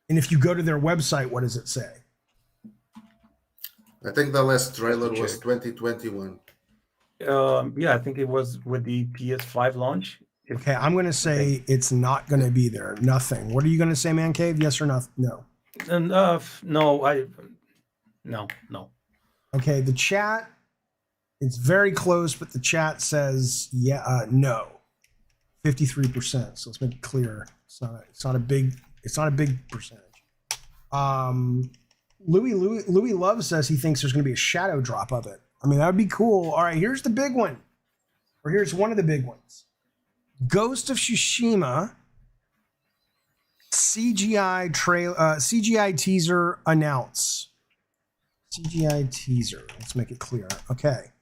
And if you go to their website, what does it say? I think the last trailer was 2021. Yeah, I think it was with the PS5 launch. Okay, I'm going to say it's not going to be there. Nothing. What are you going to say, Man Cave? Yes or no? No. And no. Okay, the chat, it's very close, but the chat says no. 53%. So let's make it clear. It's not a big percentage. Louis Love says he thinks there's going to be a shadow drop of it. I mean, that would be cool. All right, here's the big one. Or here's one of the big ones. Ghost of Tsushima CGI teaser announce. CGI teaser. Let's make it clear. Okay.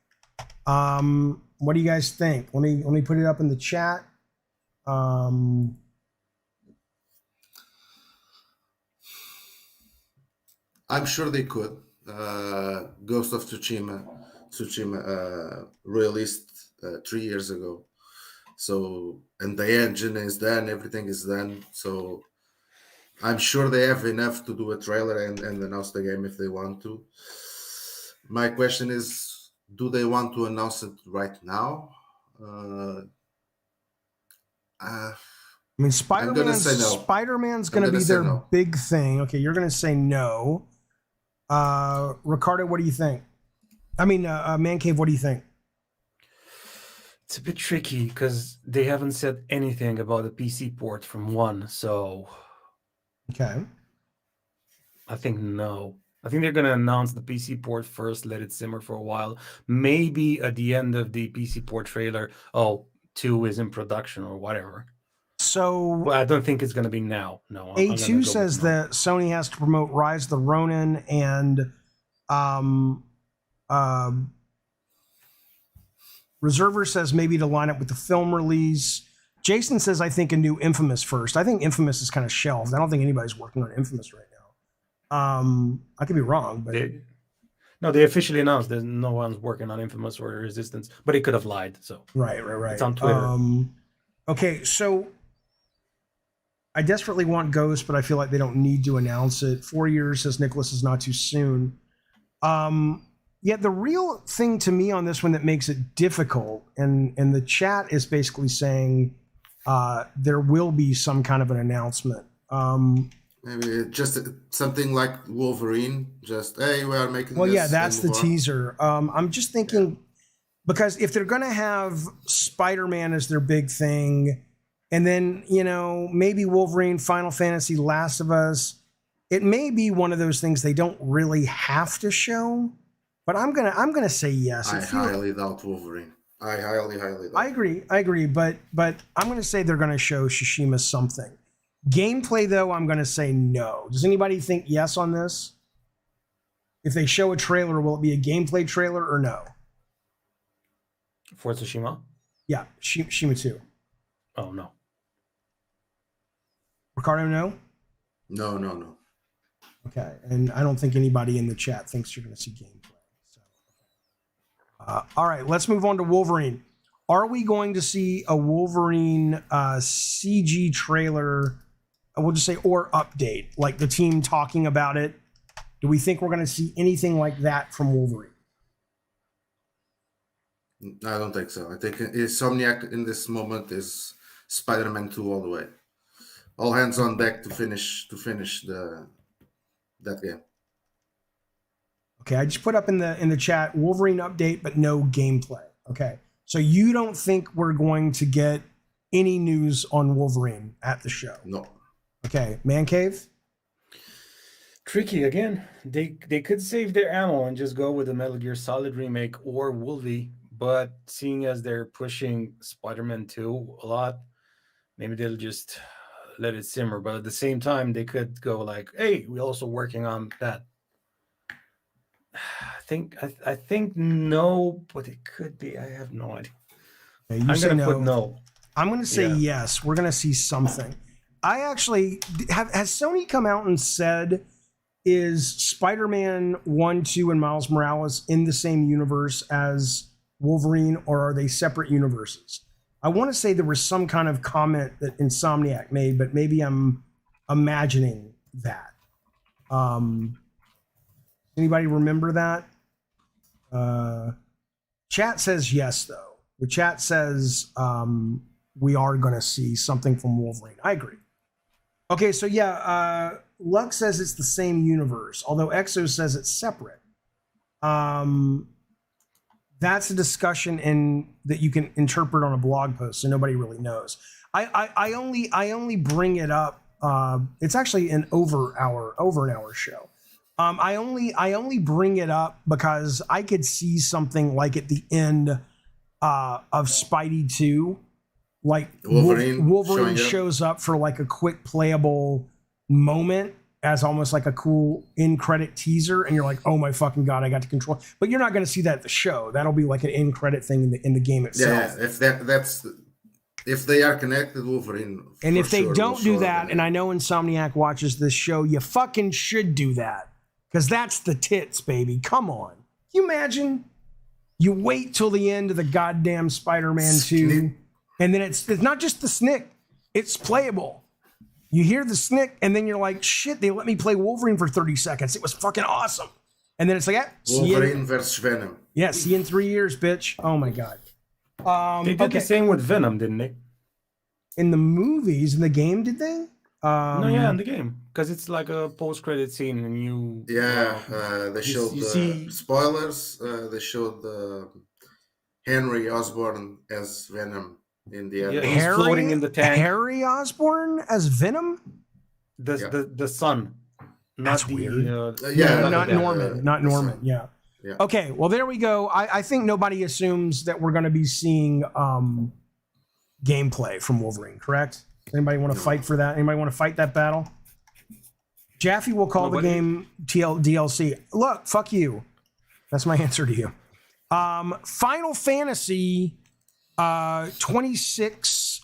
What do you guys think? Let me put it up in the chat. I'm sure they could. Ghost of Tsushima released 3 years ago. So, and the engine is done, everything is done. So I'm sure they have enough to do a trailer and announce the game if they want to. My question is, do they want to announce it right now? I mean, Spider-Man's going to be their big thing. Okay, you're going to say no. Ricardo, what do you think? I mean, Man Cave, what do you think? It's a bit tricky because they haven't said anything about the PC port from 1, so... Okay. I think no. I think they're going to announce the PC port first, let it simmer for a while. Maybe at the end of the PC port trailer, 2 is in production or whatever. So... But I don't think it's going to be now. No. A2 says that Sony has to promote Rise of the Ronin and... Reserver says maybe to line up with the film release. Jason says, I think a new Infamous first. I think Infamous is kind of shelved. I don't think anybody's working on Infamous right now. I could be wrong, but they officially announced that no one's working on Infamous or Resistance, but he could have lied. So right. It's on Twitter. Okay, so I desperately want Ghost, but I feel like they don't need to announce it. 4 years, says Nicholas, is not too soon. Yeah, the real thing to me on this one that makes it difficult, and the chat is basically saying there will be some kind of an announcement. Maybe just something like Wolverine. Just, hey, we are making. Well, this yeah, that's the and teaser. I'm just thinking because if they're going to have Spider-Man as their big thing, and then maybe Wolverine, Final Fantasy, Last of Us, it may be one of those things they don't really have to show. But I'm gonna say yes. I highly doubt Wolverine. I highly doubt. I agree. But I'm gonna say they're gonna show Tsushima something. Gameplay though, I'm gonna say no. Does anybody think yes on this? If they show a trailer, will it be a gameplay trailer or no? For Tsushima? Yeah, Tsushima 2. Oh no. Ricardo, no? No. Okay, and I don't think anybody in the chat thinks you're gonna see gameplay. All right, let's move on to Wolverine. Are we going to see a Wolverine CG trailer, we'll just say, or update, like the team talking about it? Do we think we're going to see anything like that from Wolverine? I don't think so. I think Insomniac in this moment is Spider-Man 2 all the way. All hands on deck to finish that game. Okay, I just put up in the chat Wolverine update, but no gameplay. Okay, so you don't think we're going to get any news on Wolverine at the show? No. Okay, Man Cave? Tricky again. They could save their ammo and just go with the Metal Gear Solid remake or Wolvie, but seeing as they're pushing Spider-Man 2 a lot, maybe they'll just let it simmer. But at the same time, they could go like, "Hey, we're also working on that." I think no, but it could be. I have no idea. Okay, I'm gonna put no. I'm gonna say yes. We're gonna see something. I actually has Sony come out and said, is Spider-Man 1, 2, and Miles Morales in the same universe as Wolverine, or are they separate universes? I want to say there was some kind of comment that Insomniac made, but maybe I'm imagining that. Anybody remember that? Chat says yes, though. The chat says we are going to see something from Wolverine. I agree. Okay, so yeah, Lux says it's the same universe, although Exo says it's separate. That's a discussion that you can interpret on a blog post, so nobody really knows. I only bring it up. It's actually an over an hour show. I only bring it up because I could see something like at the end of Spidey 2, like Wolverine shows up for like a quick playable moment as almost like a cool end credit teaser, and you're like, oh my fucking god, I got to control. But you're not going to see that at the show. That'll be like an end credit thing in the game itself. Yeah, if they are connected, Wolverine. And if they don't do that, and I know Insomniac watches this show, you fucking should do that. Because that's the tits, baby. Come on. Can you imagine? You wait till the end of the goddamn Spider-Man 2, and then it's not just the snick. It's playable. You hear the snick, and then you're like, shit, they let me play Wolverine for 30 seconds. It was fucking awesome. And then it's like, Wolverine versus Venom. Yeah, see you in 3 years, bitch. Oh, my God. They did the same with Venom, didn't they? In the movies, in the game, did they? In the game, because it's like a post-credit scene, and you. Yeah, they showed spoilers. They showed Henry Osborn as Venom in the end. Yeah, he's floating in the tank. Harry Osborn as Venom? The son. That's weird. Not Norman. Not Norman. Yeah. Okay. Well, there we go. I think nobody assumes that we're going to be seeing gameplay from Wolverine. Correct? Anybody want to fight for that? Anybody want to fight that battle? Jaffe will call the game DLC. Look, fuck you. That's my answer to you. Final Fantasy 26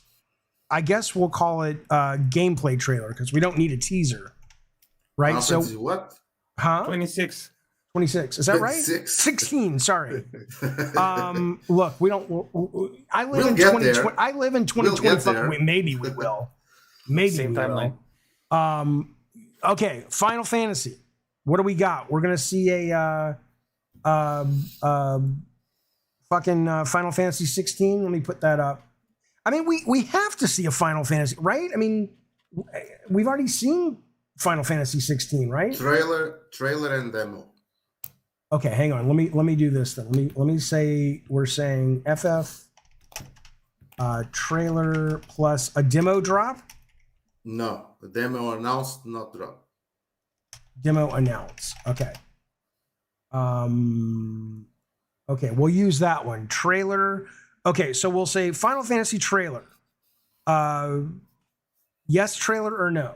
I guess we'll call it a gameplay trailer because we don't need a teaser, right? So what? Huh? 26. 26. Is that right? 16. Sorry. Look, we don't. I live in 2020. I live in 2025. Maybe we will. Maybe Same we timeline. will. Okay. Final Fantasy. What do we got? We're gonna see a fucking Final Fantasy 16. Let me put that up. I mean, we have to see a Final Fantasy, right? I mean, we've already seen Final Fantasy 16, right? Trailer and demo. Okay, hang on. Let me do this then. Let me say we're saying FF trailer plus a demo drop. No, the demo announced, not drop. Demo announce. Okay. Okay, we'll use that one. Trailer. Okay, so we'll say Final Fantasy trailer. Yes, trailer or no?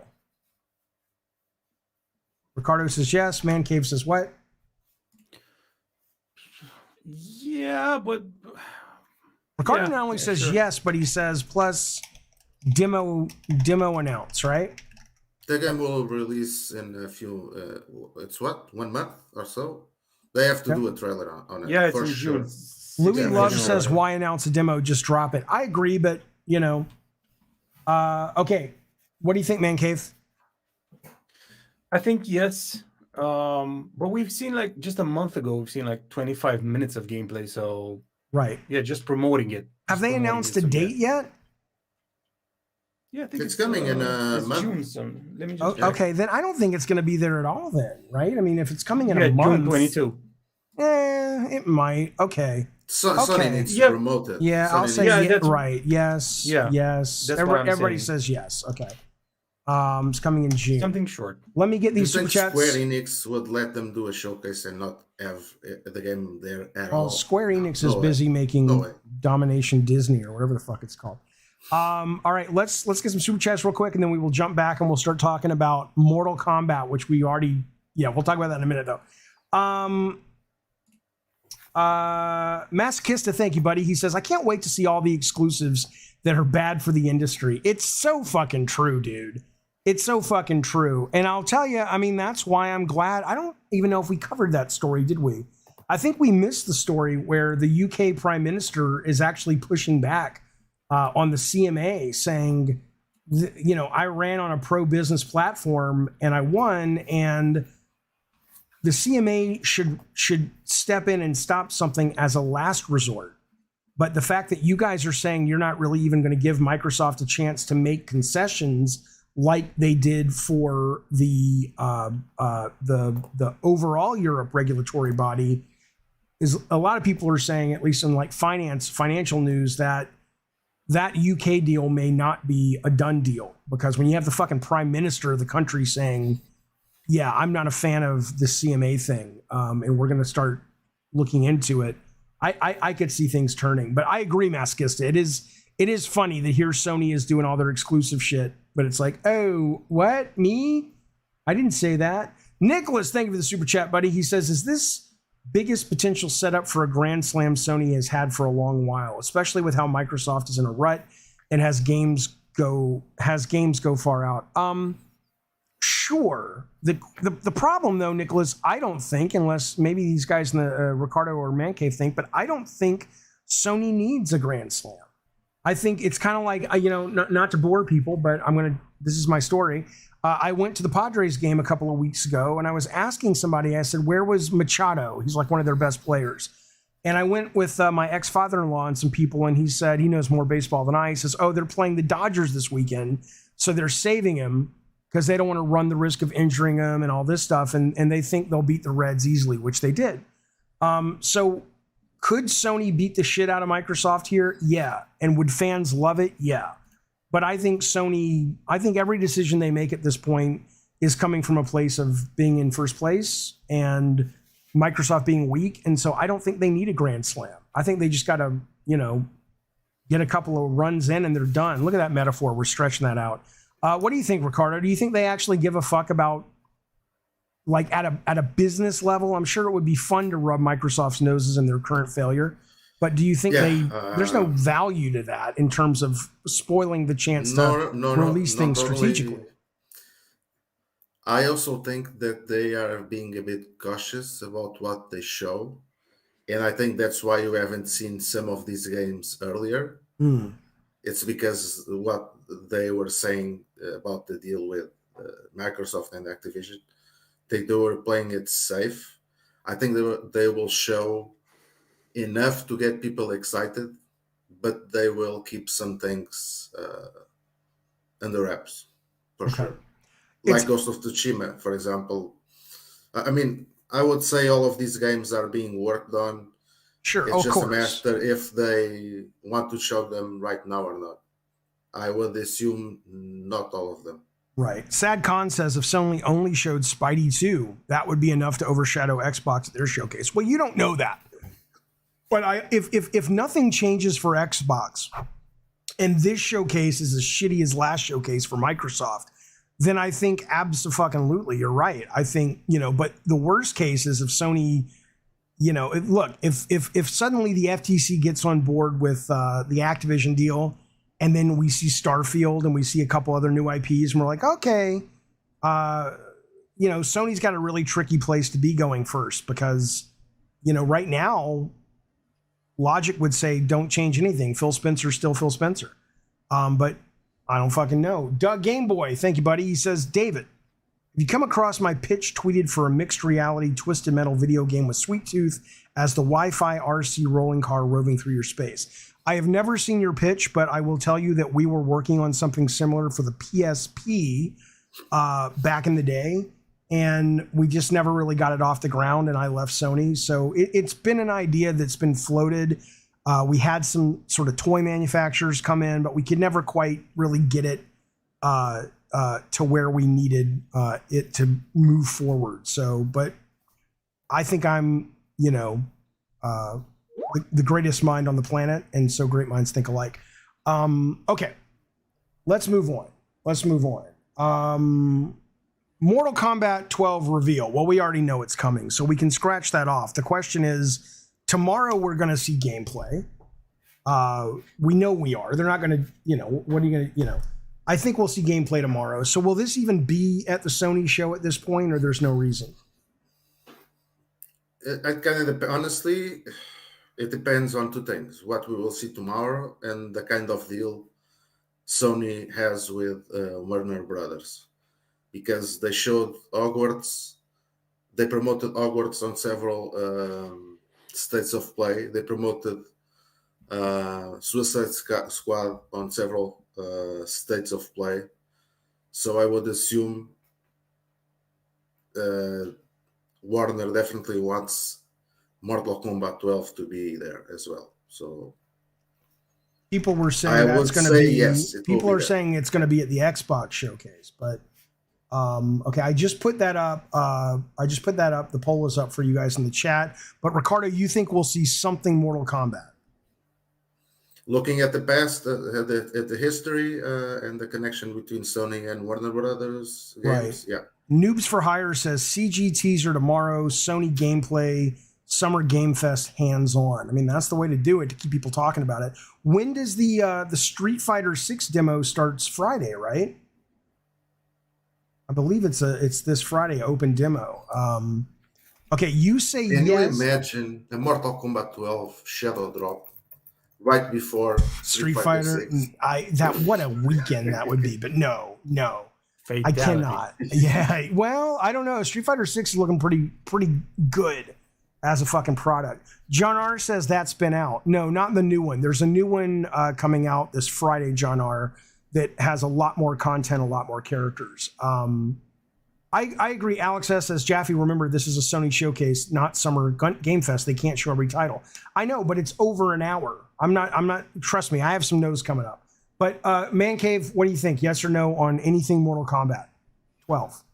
Ricardo says yes. Man Cave says what? Yeah, but Ricardo not only says yes, but he says plus demo announce, right? The game will release in a few. It's what, 1 month or so. They have to do a trailer on it. Yeah, it's for in sure. June. Louis Love says, why announce a demo? Just drop it. I agree, but, you know. Okay. What do you think, Man Cave? I think yes. But we've seen like just a month ago, we've seen like 25 minutes of gameplay. So, right. Yeah, just promoting it. Have they announced a date yet? Yeah, I think it's coming in a month. June, so let me just okay, then I don't think it's going to be there at all then, right? I mean, if it's coming in a month. June 22. It might. Okay. Sony needs to promote it. Yeah, I'll say right. Yes. Yeah. Yes. Everybody says yes. Okay. It's coming in June. Something short. Let me get these super chats. Square Enix would let them do a showcase and not have the game there at all. Square Enix is busy making Domination Disney or whatever the fuck it's called. All right, let's get some super chats real quick, and then we will jump back and we'll start talking about Mortal Kombat, which we already. Yeah, we'll talk about that in a minute though. Masochista, thank you, buddy. He says, I can't wait to see all the exclusives that are bad for the industry. It's so fucking true, dude. It's so fucking true. And I'll tell you, I mean, that's why I'm glad. I don't even know if we covered that story, did we? I think we missed the story where the UK Prime Minister is actually pushing back on the CMA saying, you know, I ran on a pro-business platform and I won, and the CMA should step in and stop something as a last resort. But the fact that you guys are saying you're not really even going to give Microsoft a chance to make concessions like they did for the overall Europe regulatory body, is a lot of people are saying, at least in like financial news, that UK deal may not be a done deal, because when you have the fucking prime minister of the country saying, yeah, I'm not a fan of the CMA thing, and we're going to start looking into it, I could see things turning. But I agree, Masochista. It is funny that here Sony is doing all their exclusive shit, but it's like, oh, what? Me? I didn't say that. Nicholas, thank you for the super chat, buddy. He says, is this biggest potential setup for a grand slam Sony has had for a long while, especially with how Microsoft is in a rut and has games go far out? Sure. The problem, though, Nicholas, I don't think, unless maybe these guys in the Ricardo or Man Cave think, but I don't think Sony needs a grand slam. I think it's kind of like, you know, not to bore people, but this is my story. I went to the Padres game a couple of weeks ago, and I was asking somebody, I said, where was Machado? He's like one of their best players. And I went with my ex-father-in-law and some people, and he said he knows more baseball than I. He says, oh, they're playing the Dodgers this weekend, so they're saving him because they don't want to run the risk of injuring him and all this stuff, and they think they'll beat the Reds easily, which they did. So could Sony beat the shit out of Microsoft here? Yeah. And would fans love it? Yeah. But I think every decision they make at this point is coming from a place of being in first place and Microsoft being weak. And so I don't think they need a grand slam. I think they just got to, you know, get a couple of runs in and they're done. Look at that metaphor. We're stretching that out. What do you think, Ricardo? Do you think they actually give a fuck about, like, at a business level? I'm sure it would be fun to rub Microsoft's noses in their current failure. But do you think Yeah, there's no value to that in terms of spoiling the chance to release not things only. strategically? I also think that they are being a bit cautious about what they show, and I think that's why you haven't seen some of these games earlier. Hmm. It's because what they were saying about the deal with Microsoft and Activision. They were playing it safe. I think they will show enough to get people excited, but they will keep some things under wraps for Okay. sure. It's Like Ghost of Tsushima, for example. I mean, I would say all of these games are being worked on. sure, It's of just a course. matter if they want to show them right now or not. I would assume not all of them. Right. Sad Khan says if Sony only showed Spidey 2, that would be enough to overshadow Xbox at their showcase. Well, you don't know that. But if nothing changes for Xbox and this showcase is as shitty as last showcase for Microsoft, then I think absolutely you're right. I think, but the worst case is if Sony, look, if suddenly the FTC gets on board with the Activision deal, and then we see Starfield and we see a couple other new IPs, and we're like, okay, Sony's got a really tricky place to be going first because, right now, logic would say don't change anything. Phil Spencer's still Phil Spencer. But I don't fucking know. Doug Gameboy, thank you, buddy. He says, David, if you come across my pitch tweeted for a mixed reality twisted metal video game with Sweet Tooth as the Wi-Fi RC rolling car roving through your space. I have never seen your pitch, but I will tell you that we were working on something similar for the PSP back in the day, and we just never really got it off the ground, and I left Sony. So it's been an idea that's been floated. We had some sort of toy manufacturers come in, but we could never quite really get it to where we needed it to move forward. So, but I think I'm, the greatest mind on the planet, and so great minds think alike. Okay, let's move on. Mortal Kombat 12 reveal. Well, we already know it's coming, so we can scratch that off. The question is, tomorrow we're going to see gameplay. We know we are. They're not going to, what are you going to, I think we'll see gameplay tomorrow. So will this even be at the Sony show at this point, or there's no reason? Honestly, it depends on two things: what we will see tomorrow and the kind of deal Sony has with Warner Brothers. Because they showed Hogwarts, they promoted Hogwarts on several states of play. They promoted Suicide Squad on several states of play. So I would assume Warner definitely wants Mortal Kombat 12 to be there as well. So people were saying I that's would going to say be. yes, it will people be are there. saying it's going to be at the Xbox showcase, but okay, I just put that up. The poll is up for you guys in the chat. But Ricardo, you think we'll see something Mortal Kombat? Looking at the past, at the history, and the connection between Sony and Warner Brothers games, yeah. Noobs for Hire says CG teaser tomorrow, Sony gameplay, Summer Game Fest hands-on. I mean, that's the way to do it, to keep people talking about it. When does the Street Fighter 6 demo starts? Friday, right? I believe it's this Friday open demo. Okay, you say Can yes. you imagine a Mortal Kombat 12 shadow drop right before Street Fighter? 6? What a weekend that would be. But no, Fatality. I cannot. Yeah, well, I don't know. Street Fighter 6 is looking pretty good as a fucking product. John R says that's been out. No, not the new one. There's a new one coming out this Friday, John R, that has a lot more content, a lot more characters. I agree. Alex S says, Jaffe, remember, this is a Sony showcase, not Summer Game Fest. They can't show every title. I know, but it's over an hour. I'm not, trust me, I have some no's coming up. But Man Cave, what do you think? Yes or no on anything Mortal Kombat 12?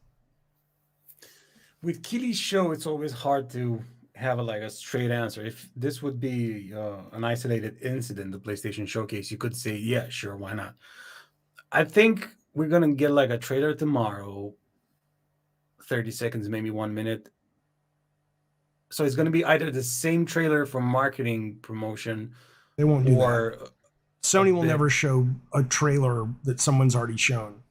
With Keely's show, it's always hard to have a straight answer. If this would be an isolated incident, the PlayStation Showcase, you could say, yeah, sure, why not? I think we're going to get a trailer tomorrow, 30 seconds, maybe 1 minute. So it's going to be either the same trailer for marketing promotion, They won't do or that. Sony will bit- never show a trailer that someone's already shown.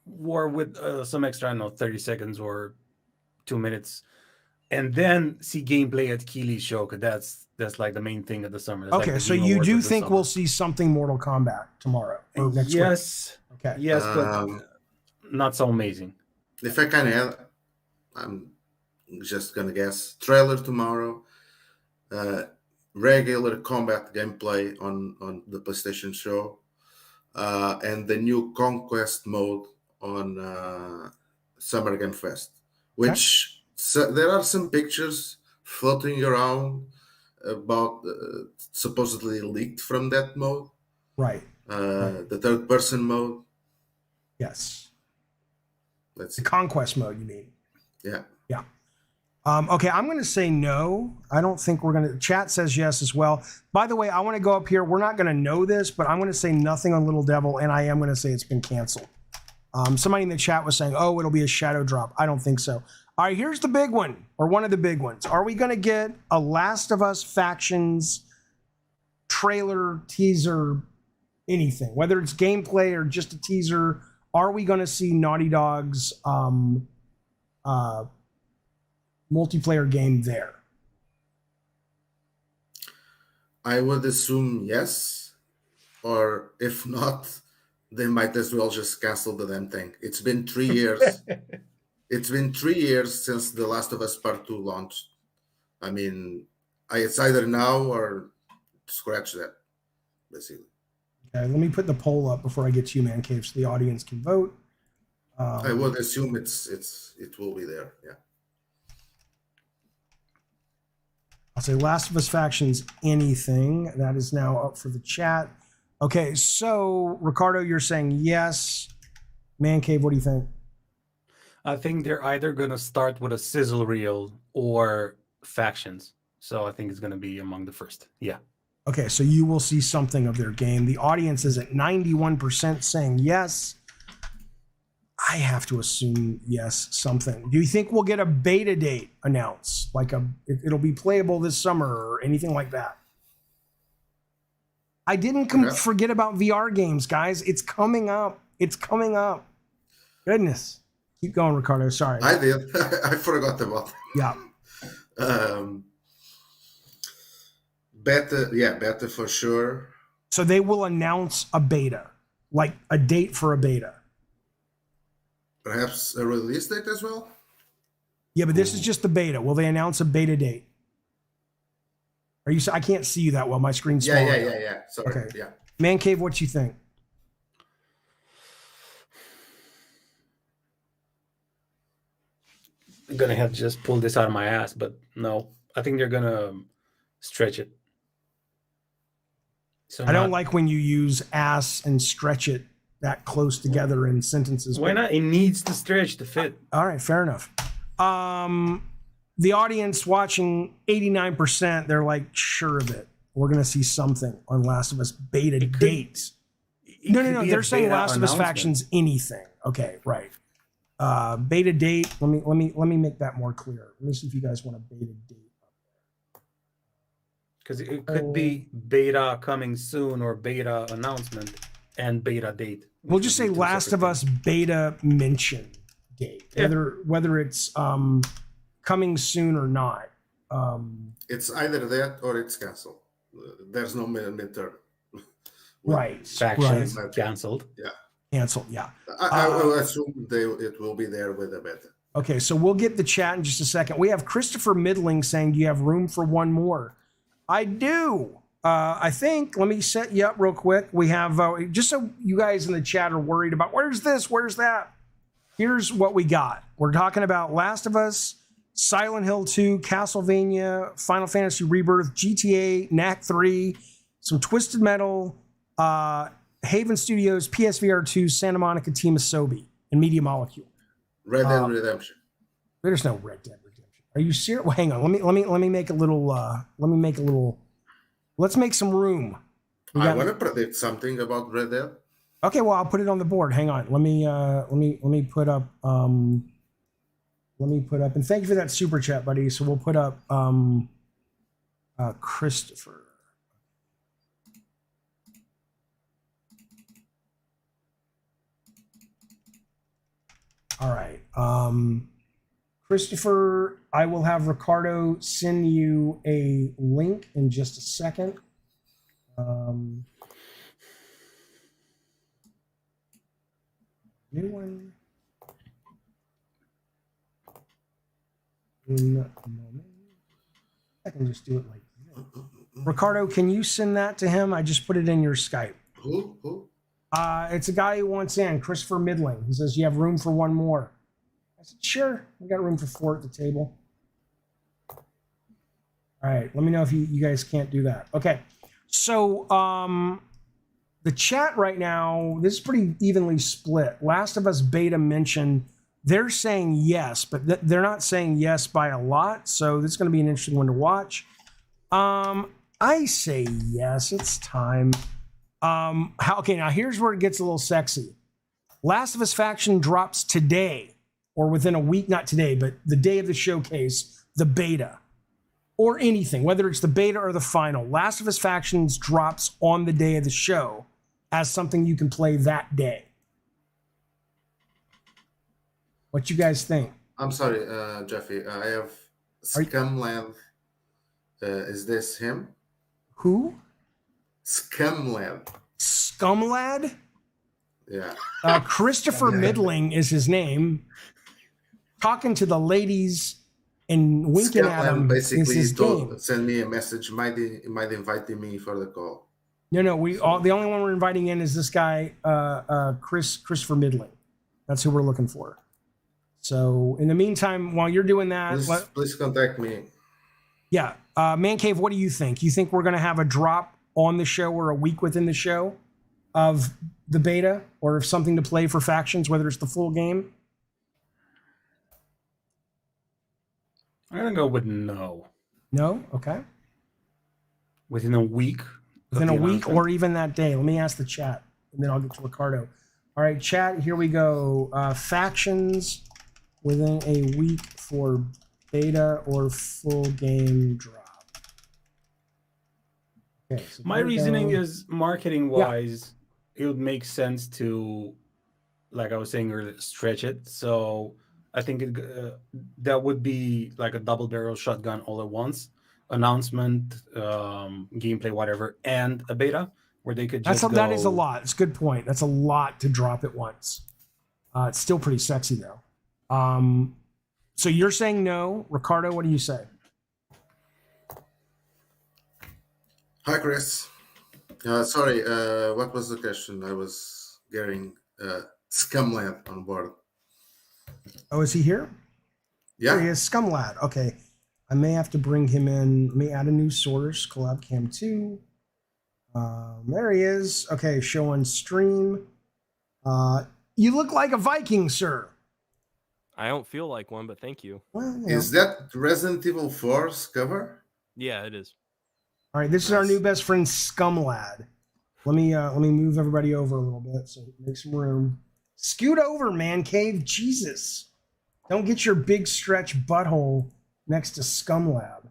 with some extra, I don't know, 30 seconds or 2 minutes, and then see gameplay at Keely's show, because that's like the main thing of the summer. That's like Okay, the so Game you Awards do of the think summer. we'll see something Mortal Kombat tomorrow or next week? Yes, Okay. yes, but not so amazing. If I can add, I'm just gonna guess trailer tomorrow. Regular combat gameplay on the PlayStation show, and the new conquest mode on Summer Game Fest. Which there are some pictures floating around about supposedly leaked from that mode. Right. The third person mode. Yes. Let's The see. conquest mode, you mean? Yeah. Yeah. Okay, I'm going to say no. I don't think we're going to. Chat says yes as well. By the way, I want to go up here. We're not going to know this, but I'm going to say nothing on Little Devil, and I am going to say it's been canceled. Somebody in the chat was saying, oh, it'll be a shadow drop. I don't think so. All right, here's the big one, or one of the big ones. Are we going to get a Last of Us Factions trailer, teaser, anything? Whether it's gameplay or just a teaser, are we going to see Naughty Dog's multiplayer game there? I would assume yes, or if not, they might as well just cancel the damn thing. It's been 3 years. It's been 3 years since The Last of Us Part 2 launched. I mean, it's either now or scratch that, basically. Okay, let me put the poll up before I get to you, Man Cave, so the audience can vote. I would assume it will be there. Yeah. I'll say Last of Us Factions anything. That is now up for the chat. Okay, so Ricardo, you're saying yes. Man Cave, what do you think? I think they're either going to start with a sizzle reel or factions. So I think it's going to be among the first. Yeah. Okay, so you will see something of their game. The audience is at 91% saying yes. I have to assume yes, something. Do you think we'll get a beta date announced? Like it'll be playable this summer or anything like that? I didn't forget about VR games, guys. It's coming up. It's coming up. Goodness. Keep going, Ricardo. Sorry. I did. I forgot about it. Yeah. Beta for sure. So they will announce a beta, like a date for a beta. Perhaps a release date as well? Yeah, but this is just the beta. Will they announce a beta date? Are you? I can't see you that well. My screen's small. Yeah. Sorry. Okay. Yeah. Man Cave, what you think? I'm going to have to just pull this out of my ass, but no. I think they're going to stretch it. So I don't like when you use ass and stretch it that close together in sentences. Why not? It needs to stretch to fit. All right, fair enough. The audience watching, 89%, they're like, sure of it. We're going to see something on Last of Us beta date. No. They're saying Last of Us Factions anything. Okay, right. Beta date. Let me make that more clear. Let me see if you guys want a beta date. Because it could be beta coming soon or beta announcement and beta date. We'll just say Last of Us beta mention date, whether it's coming soon or not. It's either that or it's canceled. There's no midterm. Right. Factions Right. canceled. Yeah. Canceled. Yeah. I will assume it will be there with a beta. Okay, so we'll get the chat in just a second. We have Christopher Middling saying, do you have room for one more? I do. I think, let me set you up real quick. We have, just so you guys in the chat are worried about, where's this, where's that? Here's what we got. We're talking about Last of Us, Silent Hill 2, Castlevania, Final Fantasy Rebirth, GTA, Knack 3, some Twisted Metal, Haven Studios, PSVR 2, Santa Monica Team Asobi, and Media Molecule. Red Dead Redemption. There's no Red Dead Redemption. Are you serious? Well, hang on. Let me make a little. Let's make some room. I want to predict something about Red Dead. Okay, well, I'll put it on the board. Hang on. Let me put up. Let me put up, and thank you for that super chat, buddy. So we'll put up Christopher. All right. Christopher, I will have Ricardo send you a link in just a second. New one. In a moment. I can just do it like this. Ricardo, can you send that to him? I just put it in your Skype. Who? It's a guy who wants in, Christopher Midling. He says, you have room for one more. I said, sure. We got room for 4 at the table. All right. Let me know if you guys can't do that. Okay. So the chat right now, this is pretty evenly split. Last of Us Beta mentioned they're saying yes, but they're not saying yes by a lot. So this is going to be an interesting one to watch. I say yes. It's time. Okay, now here's where it gets a little sexy. Last of Us Faction drops today, or within a week, not today, but the day of the showcase, the beta, or anything, whether it's the beta or the final. Last of Us Factions drops on the day of the show as something you can play that day. What you guys think? I'm sorry, Jeffy. I have Scumland. Is this him? Who? Scumland. Scumlad? Yeah. Christopher Midling is his name. Talking to the ladies and winking at them is his game. Send me a message. Might invite me for the call. No. The only one we're inviting in is this guy, Christopher Midling. That's who we're looking for. So in the meantime, while you're doing that, please contact me. Yeah, Man Cave. What do you think? You think we're going to have a drop on the show or a week within the show of the beta, or of something to play for factions, whether it's the full game? I'm gonna go with no. No? Okay. Within a week. Within a week or even that day. Let me ask the chat, and then I'll get to Ricardo. All right, chat, here we go. Factions within a week for beta or full game drop. Okay, so my reasoning is marketing-wise, it would make sense to, like I was saying earlier, stretch it. So I think that would be like a double-barrel shotgun all at once. Announcement, gameplay, whatever, and a beta where they could just that is a lot. It's a good point. That's a lot to drop at once. It's still pretty sexy though. So you're saying no. Ricardo, what do you say? Hi, Chris. Sorry, what was the question? I was getting Scumland on board. Oh, is he here? Yeah. There he is, Scumlad. Okay. I may have to bring him in. Let me add a new source, collab cam 2. There he is. Okay, show on stream. You look like a Viking, sir. I don't feel like one, but thank you. Well, Is that Resident Evil 4's cover? Yeah, it is. All right, this is our new best friend, Scumlad. Let me move everybody over a little bit so make some room. Scoot over, Man Cave. Jesus. Don't get your big stretch butthole next to Scumlab.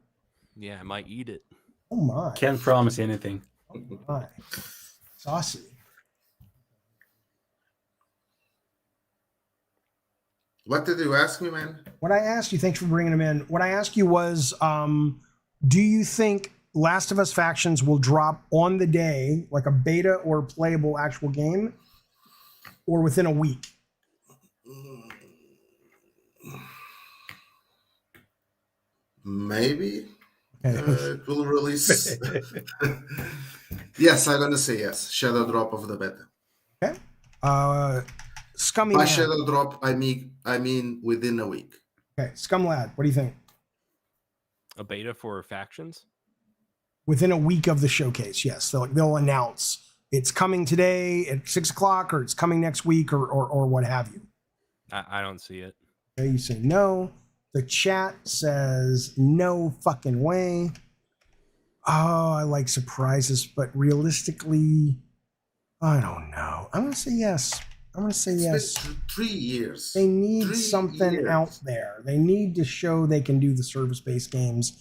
Yeah, I might eat it. Oh my. Can't promise anything. Oh my. Saucy. What did you ask me, man? What I asked you, thanks for bringing him in. What I asked you was, do you think Last of Us Factions will drop on the day, like a beta or playable actual game, or within a week? Maybe. Okay. It will release. Yes, I'm going to say yes. Shadow drop of the beta. Okay. Scummy By Man. shadow drop, I mean within a week. Okay. Scumlad, what do you think? A beta for factions? Within a week of the showcase, yes. They'll announce it's coming today at 6 o'clock, or it's coming next week, or what have you. I don't see it. Okay, you say no. The chat says no fucking way. Oh, I like surprises, but realistically, I don't know. I'm gonna say yes. I'm going to say It's yes. been 3 years. They need 3 something years. out there. They need to show they can do the service-based games.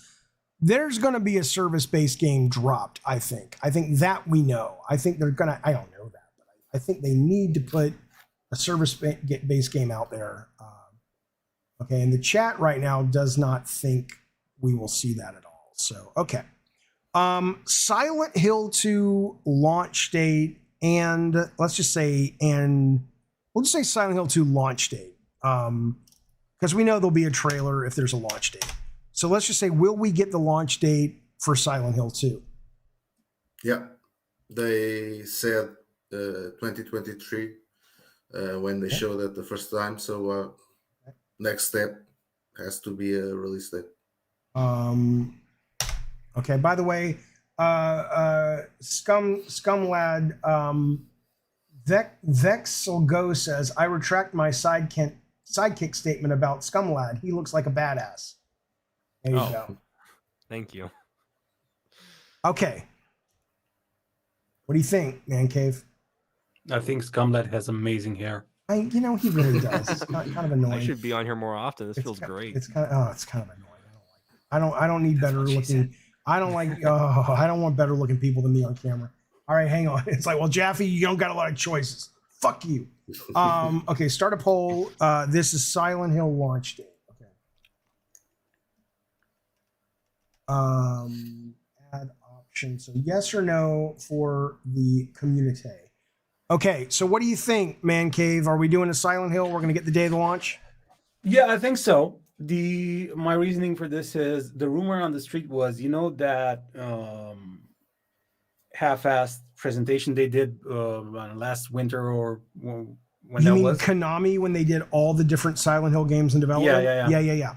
There's going to be a service-based game dropped, I think. I think that we know. I think they're going to, I don't know that, but I think they need to put a service-based game out there. Okay, and the chat right now does not think we will see that at all. So, okay. Silent Hill 2 launch date, and let's just say, and we'll just say Silent Hill 2 launch date. Because we know there'll be a trailer if there's a launch date. So let's just say, will we get the launch date for Silent Hill 2? Yeah, they said 2023 when they showed it the first time. So next step has to be a release date. Okay. By the way, Scumlad, Vexelgo says, I retract my sidekick statement about Scumlad. He looks like a badass. There you go. Thank you. Okay. What do you think, Man Cave? I think Scumlad has amazing hair. He really does. It's kind of annoying. I should be on here more often. This feels great. It's kind of annoying. I don't need better looking. I don't want better looking people than me on camera. All right, hang on. It's like, well, Jaffe, you don't got a lot of choices. Fuck you. Okay, start a poll. This is Silent Hill launch date. Okay. Add option. So yes or no for the community. Okay, so what do you think, Man Cave? Are we doing a Silent Hill? We're going to get the day of the launch? Yeah, I think so. My reasoning for this is the rumor on the street was, that half-assed presentation they did last winter or when you that mean was Konami when they did all the different Silent Hill games in development? Yeah.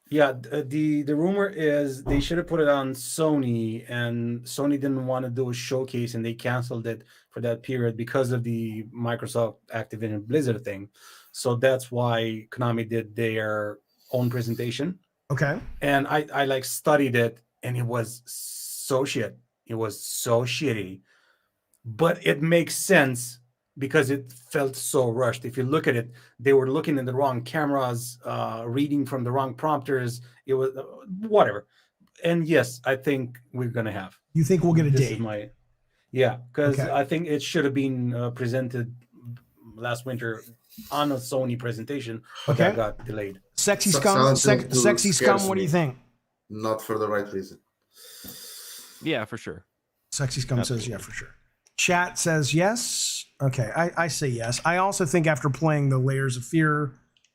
Yeah, the rumor is they should have put it on Sony, and Sony didn't want to do a showcase, and they canceled it for that period because of the Microsoft Activision Blizzard thing. So that's why Konami did their own presentation. Okay. And I studied it, and it was so shit. It was so shitty. But it makes sense because it felt so rushed. If you look at it, they were looking in the wrong cameras, reading from the wrong prompters. It was whatever. And yes, I think we're gonna have. You think we'll get a date? Because Okay. I think it should have been presented last winter on a Sony presentation, but that got delayed. Sexy So- Scum, Silent Hill Sexy 2 Scum, scares what do you me. think? Not for the right reason. Yeah, for sure. Sexy Scum says yeah, for sure. Chat says yes. Okay, I say yes. I also think after playing the Layers of Fear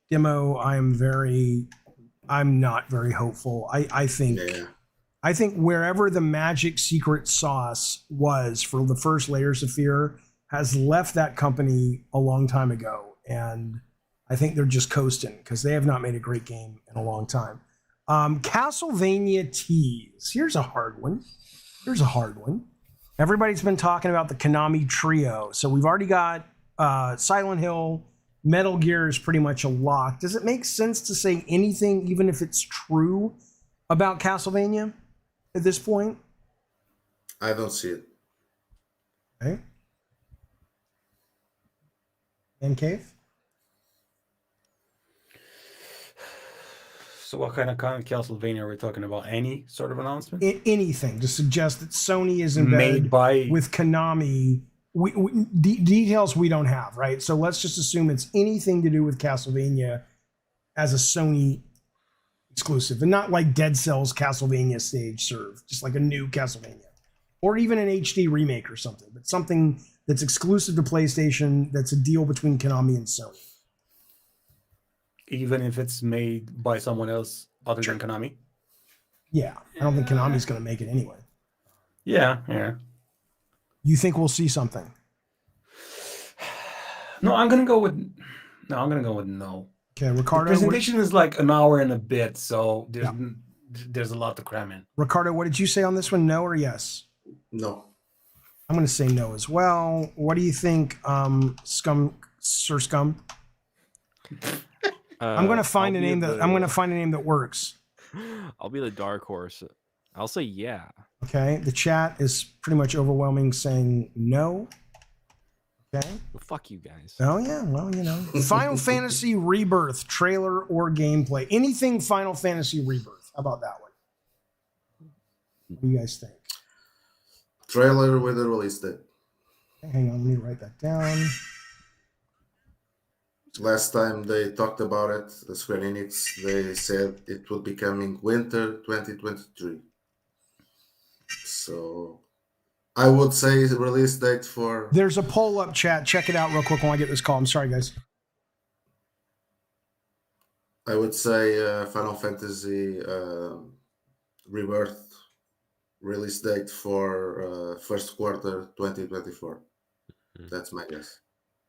demo, I'm not very hopeful. I think wherever the magic secret sauce was for the first Layers of Fear has left that company a long time ago, and I think they're just coasting because they have not made a great game in a long time. Castlevania tease. Here's a hard one. Everybody's been talking about the Konami trio. So we've already got Silent Hill. Metal Gear is pretty much a lock. Does it make sense to say anything, even if it's true, about Castlevania at this point? I don't see it. Okay. And Cave? So what kind of Castlevania are we talking about? Any sort of announcement? Anything to suggest that Sony is in Made bed by with Konami. Details we don't have, right? So let's just assume it's anything to do with Castlevania as a Sony exclusive, and not like Dead Cell's Castlevania stage serve, just like a new Castlevania, or even an HD remake or something, but something that's exclusive to PlayStation. That's a deal between Konami and Sony. even if it's made by someone else other than Konami. Yeah, I don't think Konami's going to make it anyway. Yeah. You think we'll see something? No, I'm gonna go with no. Okay, The Ricardo. presentation is like an hour and a bit, so there's a lot to cram in. Ricardo, what did you say on this one? No or yes? No. I'm going to say no as well. What do you think, Sir Scum? I'm going to find a name that works. I'll be the dark horse. I'll say yeah. Okay, the chat is pretty much overwhelming, saying no. Okay. Well, fuck you guys. Oh yeah, well, you know. Final Fantasy Rebirth trailer or gameplay. Anything Final Fantasy Rebirth. How about that one? What do you guys think? Trailer with a release date. Okay, hang on, let me write that down. Last time they talked about it, the Square Enix, they said it would be coming winter 2023. So I would say release date for... There's a poll up, chat. Check it out real quick when I get this call. I'm sorry, guys. I would say Final Fantasy Rebirth release date for first quarter 2024. That's my guess.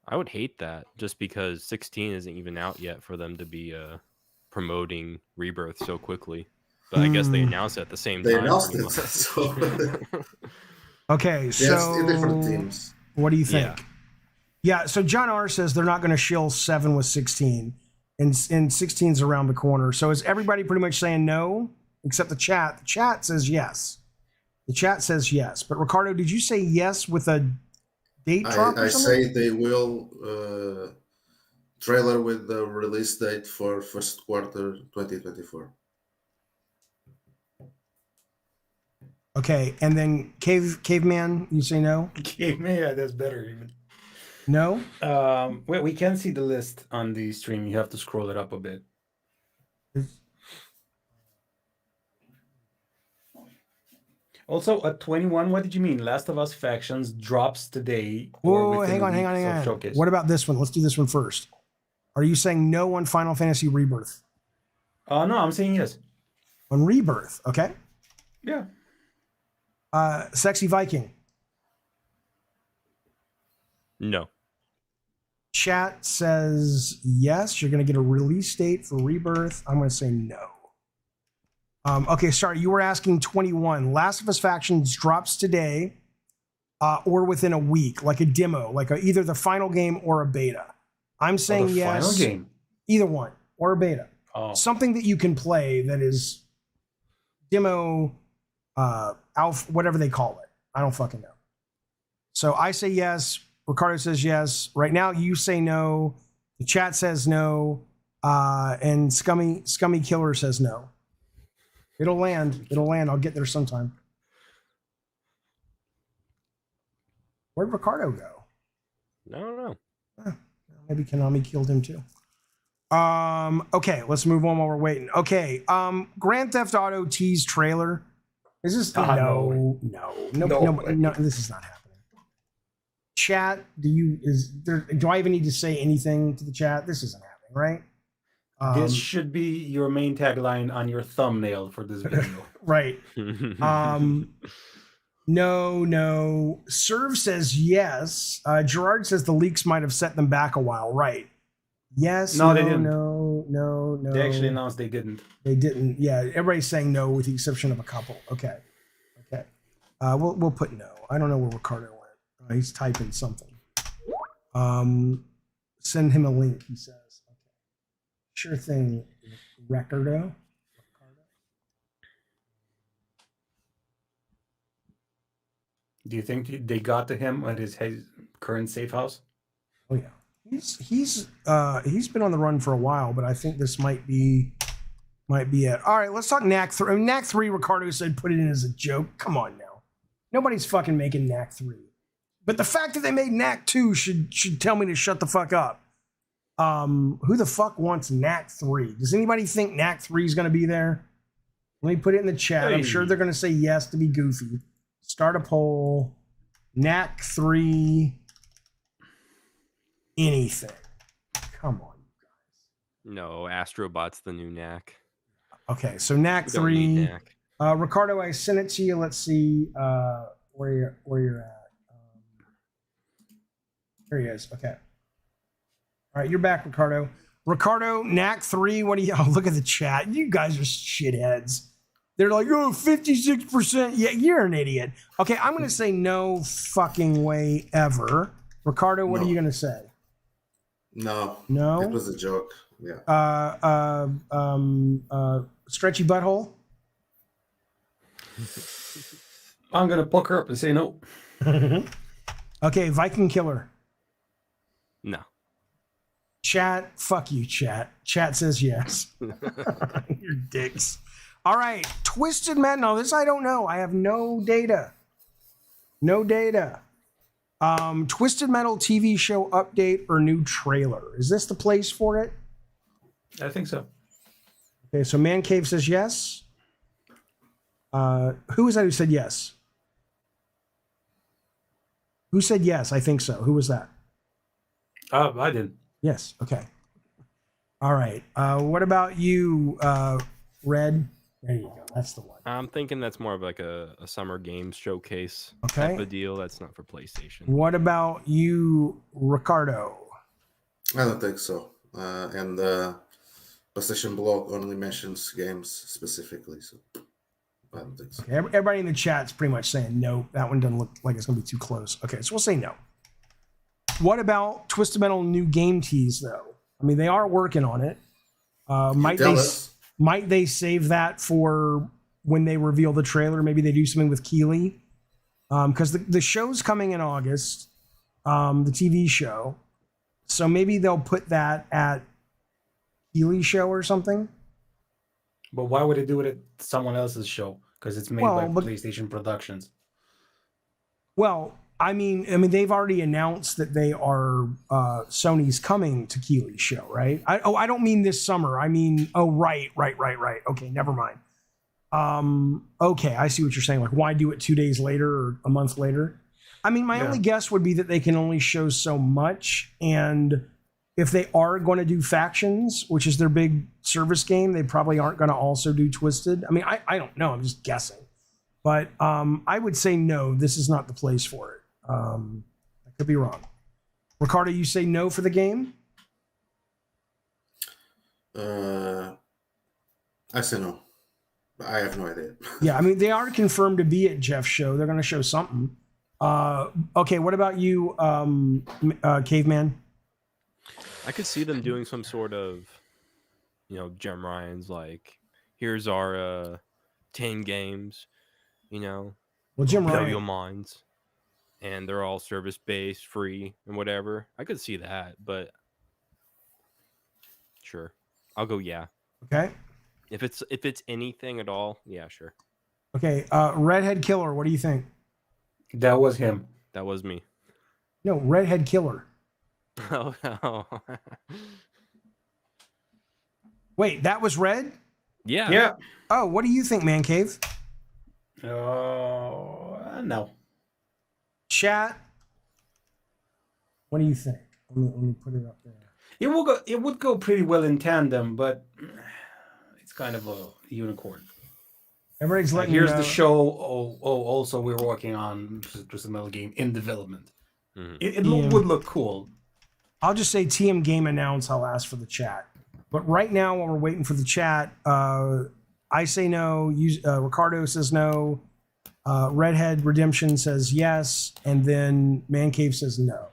I would hate that just because 16 isn't even out yet for them to be promoting Rebirth so quickly. But I guess they announced it at the same They time. announced pretty it. much. So Okay, so yes, different teams. what do you think? Yeah, so John R says they're not going to shill 7 with 16, and 16's around the corner. So is everybody pretty much saying no, except the chat? The chat says yes. The chat says yes. But Ricardo, did you say yes with a date drop? I say they will trailer with the release date for first quarter 2024. Okay, and then Caveman, you say no? Caveman, yeah, that's better even. No? Well, we can see the list on the stream. You have to scroll it up a bit. Also, at 21, what did you mean? Last of Us Factions drops today. Whoa, hang on. Showcase. What about this one? Let's do this one first. Are you saying no on Final Fantasy Rebirth? No, I'm saying yes. On Rebirth, okay. Yeah. Sexy Viking. No. Chat says yes. You're going to get a release date for Rebirth. I'm going to say no. Okay, sorry. You were asking 21. Last of Us Factions drops today or within a week, like a demo, like either the final game or a beta. I'm saying yes. Final game. Either one or a beta. Oh. Something that you can play that is demo, alpha, whatever they call it. I don't fucking know. So I say yes. Ricardo says yes. Right now, you say no. The chat says no. And Scummy Killer says no. It'll land. I'll get there sometime. Where'd Ricardo go? I don't know. Maybe Konami killed him too. Okay, let's move on while we're waiting. Okay, Grand Theft Auto tease trailer. Is this no, this is not happening. Chat, do I even need to say anything to the chat? This isn't happening, right? This should be your main tagline on your thumbnail for this video. Right. No. Serve says yes. Gerard says the leaks might have set them back a while. Right. Yes. No, they didn't. No. They actually announced they didn't. They didn't. Yeah, everybody's saying no with the exception of a couple. Okay. We'll put no. I don't know where Ricardo went. He's typing something. Send him a link, he says. Okay. Sure thing, Ricardo. Do you think they got to him at his current safe house? Oh yeah, he's been on the run for a while, but I think this might be it. All right, let's talk Knack 3. Knack 3, Ricardo said put it in as a joke. Come on now, nobody's fucking making Knack 3. But the fact that they made Knack 2 should tell me to shut the fuck up. Who the fuck wants Knack 3? Does anybody think Knack 3 is going to be there? Let me put it in the chat. I'm sure they're going to say yes to be goofy. Start a poll. Knack 3. Anything. Come on, you guys. No, Astrobot's the new Knack. Okay, so Knack 3. Ricardo, I sent it to you. Let's see where you're at. There he is. Okay. All right, you're back, Ricardo. Ricardo, Knack 3. What do you? Oh, look at the chat. You guys are shitheads. They're like, oh, 56%. Yeah, you're an idiot. Okay, I'm going to say no fucking way ever. Ricardo, what are you going to say? No. It was a joke. Yeah. Stretchy butthole. I'm going to pluck her up and say no. Okay, Viking Killer. No. Chat, fuck you, chat. Chat says yes. You're dicks. All right, Twisted Metal. No, this I don't know. I have no data. No data. Twisted Metal TV show update or new trailer. Is this the place for it? I think so. Okay, so Man Cave says yes. Who was that who said yes? Who said yes? I think so. Who was that? I did. Yes. Okay. All right. What about you, Red? There you go. That's the one. I'm thinking that's more of like a summer games showcase Okay. type of deal. That's not for PlayStation. What about you, Ricardo? I don't think so. And PlayStation blog only mentions games specifically, so I don't think so. Okay, everybody in the chat's pretty much saying no. That one doesn't look like it's going to be too close. Okay, so we'll say no. What about Twisted Metal new game tease, though? I mean, they are working on it. Might they save that for when they reveal the trailer? Maybe they do something with Keeley. Because the show's coming in August, the TV show. So maybe they'll put that at Keeley's show or something. But why would they do it at someone else's show? Because it's made by PlayStation Productions. Well, I mean, they've already announced that they are Sony's coming to Keeley's show, right? I don't mean this summer. I mean, right. Okay, never mind. Okay, I see what you're saying. Like, why do it 2 days later or a month later? I mean, my only guess would be that they can only show so much, and if they are going to do Factions, which is their big service game, they probably aren't going to also do Twisted. I mean, I don't know. I'm just guessing. But I would say no, this is not the place for it. I could be wrong. Ricardo, you say no for the game? I say no. I have no idea. Yeah, I mean, they are confirmed to be at Jeff's show. They're going to show something. Okay, what about you, Caveman? I could see them doing some sort of, Gem Ryan's like, here's our 10 games, Well, Jim blow Ryan. your minds. And they're all service-based, free, and whatever. I could see that, but sure. I'll go yeah. Okay. If it's anything at all, yeah, sure. Okay, Redhead Killer, what do you think? That was him. That was me. No, Redhead Killer. Oh, no. Wait, that was Red? Yeah. Yeah. Oh, what do you think, Man Cave? No. Chat, what do you think? Let me put it up there. It would go pretty well in tandem, but it's kind of a unicorn. Everybody's letting Here's you know. the show. Also we're working on just another game in development. Mhm. It would look cool. I'll just say TM Game Announce, I'll ask for the chat. But right now, while we're waiting for the chat, I say no. Ricardo says no. Redhead Redemption says yes. And then Man Cave says no.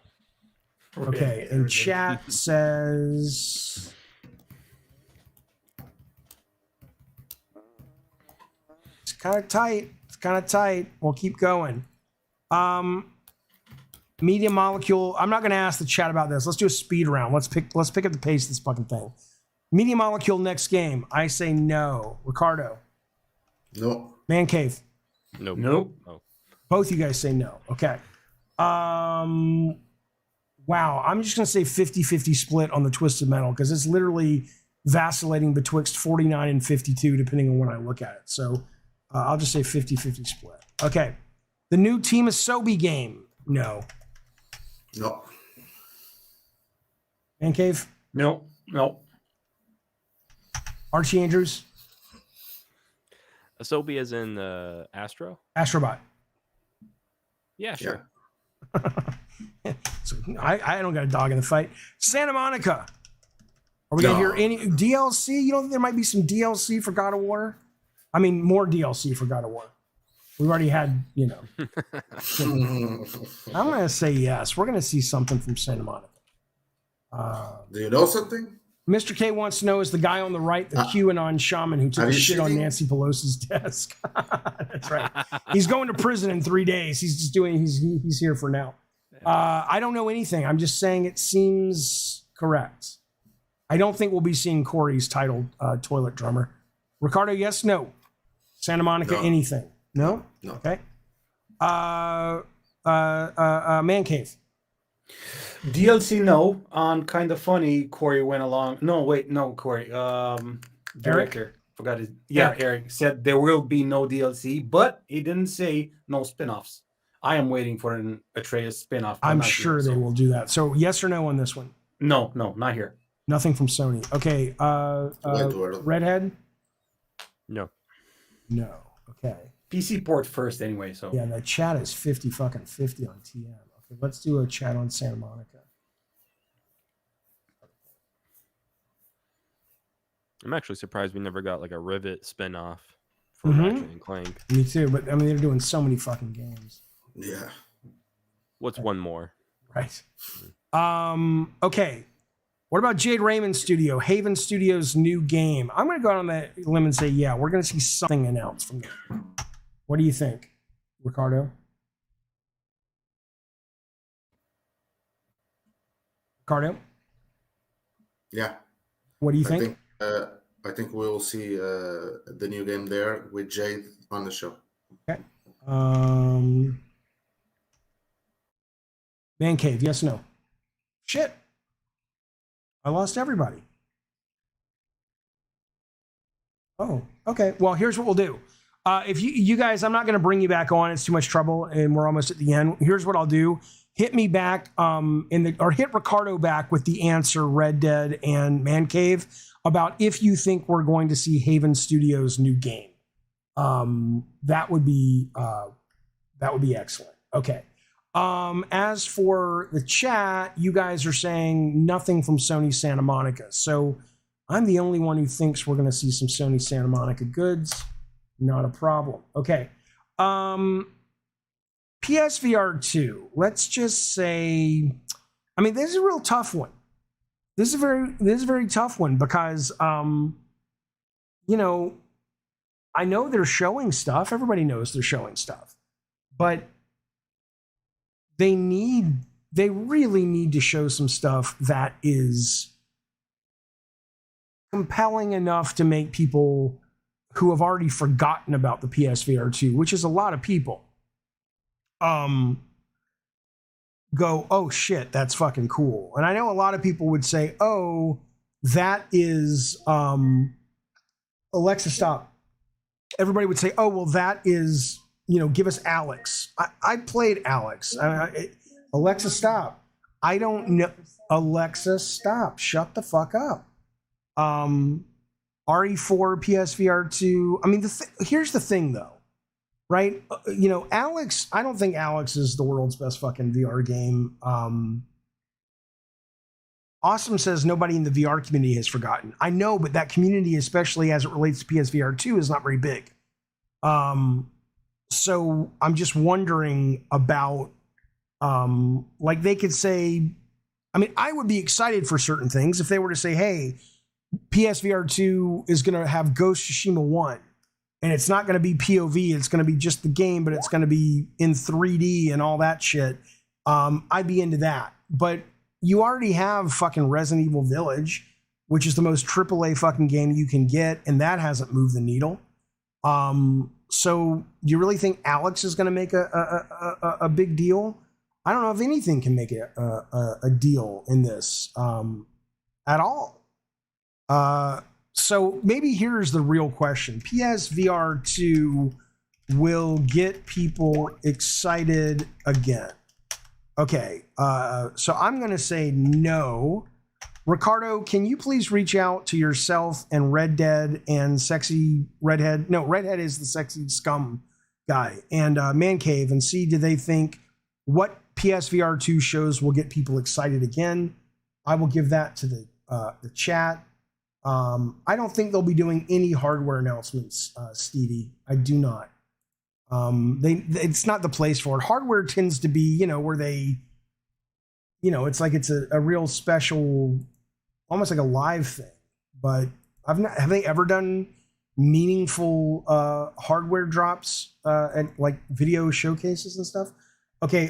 Okay, and chat says... It's kind of tight. We'll keep going. Media Molecule. I'm not going to ask the chat about this. Let's do a speed round. Let's pick up the pace of this fucking thing. Media Molecule next game. I say no. Ricardo. No. Man Cave. Nope. Oh. Both you guys say no. Okay. Wow. I'm just going to say 50-50 split on the Twisted Metal because it's literally vacillating betwixt 49 and 52 depending on when I look at it. So I'll just say 50-50 split. Okay. The new Team Asobi game. No. No. Man Cave? No. Archie Andrews? Asobi as in Astro? Astrobot. Yeah, sure. So I don't got a dog in the fight. Santa Monica. Are we going to hear any DLC? You don't think there might be some DLC for God of War? I mean, more DLC for God of War. We've already had, I'm going to say yes. We're going to see something from Santa Monica. Do you know something? Mr. K wants to know, is the guy on the right the QAnon shaman who took a shit on Nancy Pelosi's desk? That's right. He's going to prison in 3 days. He's just doing, he's here for now. I don't know anything. I'm just saying it seems correct. I don't think we'll be seeing Corey's titled Toilet Drummer. Ricardo, yes, no. Santa Monica, No. anything? No? No. Okay. Man Cave. DLC, no. On Kind of Funny, Corey went along. No, wait, no, Corey. Director. Forgot his. Yeah, Eric said there will be no DLC, but he didn't say no spin-offs. I am waiting for an Atreus spin-off. I'm sure they will do that. So yes or no on this one? No, not here. Nothing from Sony. Okay. Redhead? No. No. Okay. PC port first anyway, so. Yeah, the chat is 50 on TM. Okay, let's do a chat on Santa Monica. I'm actually surprised we never got like a Rivet spin-off for Ratchet and Clank. Me too, but I mean they're doing so many fucking games. Yeah. What's one more? Right. Okay. What about Jade Raymond Studio, Haven Studios' new game? I'm going to go out on that limb and say, yeah, we're going to see something announced from them. What do you think, Ricardo? Ricardo? Yeah. What do you think? I think we'll see the new game there with Jade on the show. Okay. Man Cave, yes, no? Shit. I lost everybody. Oh, okay. Well, here's what we'll do. If you guys, I'm not going to bring you back on. It's too much trouble, and we're almost at the end. Here's what I'll do. Hit me back or hit Ricardo back with the answer, Red Dead and Man Cave, about if you think we're going to see Haven Studios' new game. That would be excellent. Okay. As for the chat, you guys are saying nothing from Sony Santa Monica. So I'm the only one who thinks we're going to see some Sony Santa Monica goods. Not a problem. Okay. PSVR 2. Let's just say, I mean, this is a real tough one. This is a very tough one because, you know, I know they're showing stuff. Everybody knows they're showing stuff, but they really need to show some stuff that is compelling enough to make people who have already forgotten about the PSVR 2, which is a lot of people, go, oh shit, that's fucking cool. And I know a lot of people would say, oh, that is Alexa, stop. Everybody would say, oh, well, that is, you know, give us Alex. I played Alex. Alexa, stop. I don't know. Alexa, stop. Shut the fuck up. RE4, PSVR 2. I mean, here's the thing, though, right? You know, Alex, I don't think Alex is the world's best fucking VR game. Awesome says nobody in the VR community has forgotten. I know, but that community, especially as it relates to PSVR 2, is not very big. So I'm just wondering about, like they could say, I mean, I would be excited for certain things if they were to say, hey, PSVR 2 is going to have Ghost of Tsushima 1, and it's not going to be POV, it's going to be just the game, but it's going to be in 3D and all that shit. I'd be into that. But you already have fucking Resident Evil Village, which is the most AAA fucking game you can get, and that hasn't moved the needle. So do you really think Alex is going to make a big deal? I don't know if anything can make a deal in this at all. So maybe here's the real question. PSVR 2 will get people excited again. Okay, so I'm going to say no. Ricardo, can you please reach out to yourself and Red Dead and Sexy Redhead? No, Redhead is the Sexy Scum guy. And Man Cave, and see, do they think what PSVR 2 shows will get people excited again? I will give that to the chat. I don't think they'll be doing any hardware announcements, Stevie. I do not. It's not the place for it. Hardware tends to be, you know, where they, you know, it's like it's a real special, almost like a live thing. But have they ever done meaningful hardware drops at like video showcases and stuff? Okay,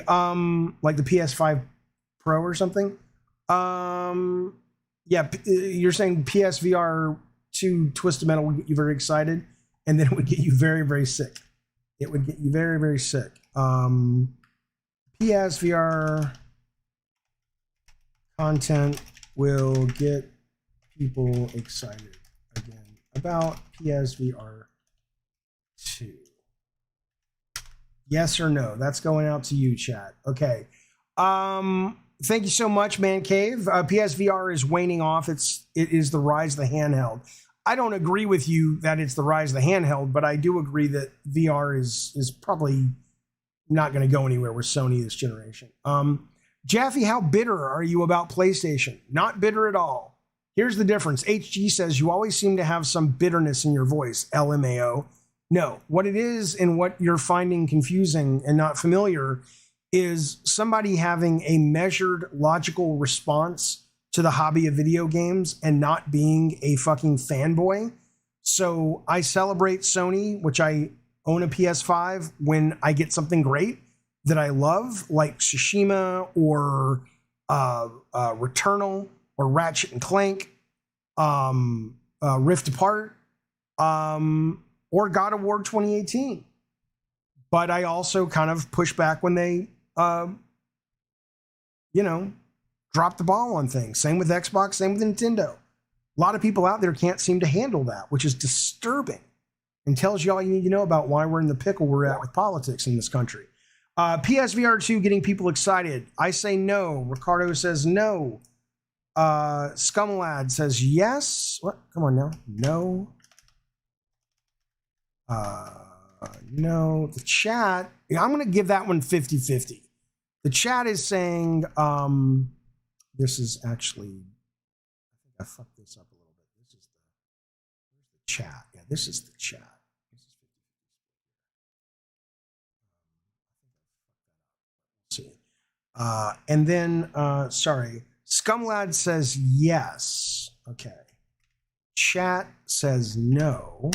like the PS5 Pro or something. Yeah, you're saying PSVR 2 Twisted Metal would get you very excited, and then it would get you very, very sick. It would get you very, very sick. PSVR content will get people excited again about PSVR 2. Yes or no? That's going out to you, chat. Okay. Thank you so much, Man Cave. PSVR is waning off. It is the rise of the handheld. I don't agree with you that it's the rise of the handheld, but I do agree that VR is probably not going to go anywhere with Sony this generation. Jaffe, how bitter are you about PlayStation? Not bitter at all. Here's the difference. HG says you always seem to have some bitterness in your voice. LMAO. No, what it is and what you're finding confusing and not familiar is somebody having a measured, logical response to the hobby of video games and not being a fucking fanboy. So I celebrate Sony, which I own a PS5, when I get something great that I love, like Tsushima or Returnal or Ratchet and Clank, Rift Apart, or God of War 2018. But I also kind of push back when they, drop the ball on things. Same with Xbox, same with Nintendo. A lot of people out there can't seem to handle that, which is disturbing and tells you all you need to know about why we're in the pickle we're at with politics in this country. PSVR 2 getting people excited. I say no. Ricardo says no. Scumlad says yes. What? Come on now. No. No. The chat, I'm going to give that one 50-50. The chat is saying, this is actually, I think I fucked this up a little bit. This is the chat. Yeah, this is the chat. See. And then, sorry, Scumlad says yes. Okay. Chat says no.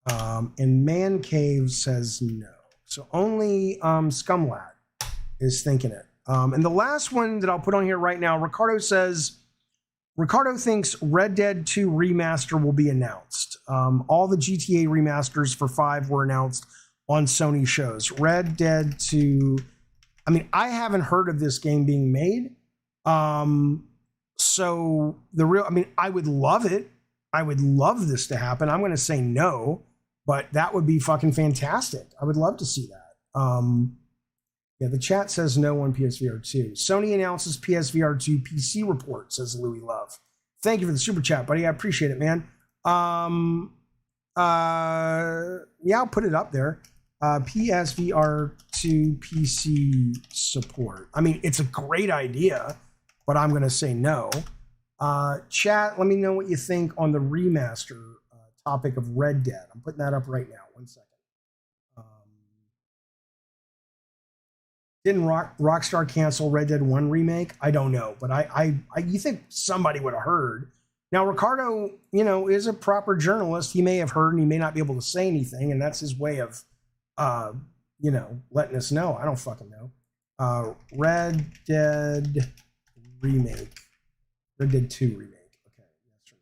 And Man Cave says no. So only Scumlad is thinking it. And the last one that I'll put on here right now, Ricardo thinks Red Dead 2 Remaster will be announced. All the GTA remasters for 5 were announced on Sony shows. Red Dead 2, I mean, I haven't heard of this game being made. So I would love it. I would love this to happen. I'm going to say no, but that would be fucking fantastic. I would love to see that. Yeah, the chat says no on PSVR 2. Sony announces PSVR 2 PC report, says Louis Love. Thank you for the super chat, buddy. I appreciate it, man. Yeah, I'll put it up there. PSVR 2 PC support. I mean, it's a great idea, but I'm going to say no. Chat, let me know what you think on the remaster topic of Red Dead. I'm putting that up right now. 1 second. Didn't Rockstar cancel Red Dead 1 remake? I don't know, but you think somebody would have heard. Now, Ricardo, is a proper journalist. He may have heard and he may not be able to say anything, and that's his way of, letting us know. I don't fucking know. Red Dead remake. Red Dead 2 remake. Okay, yes or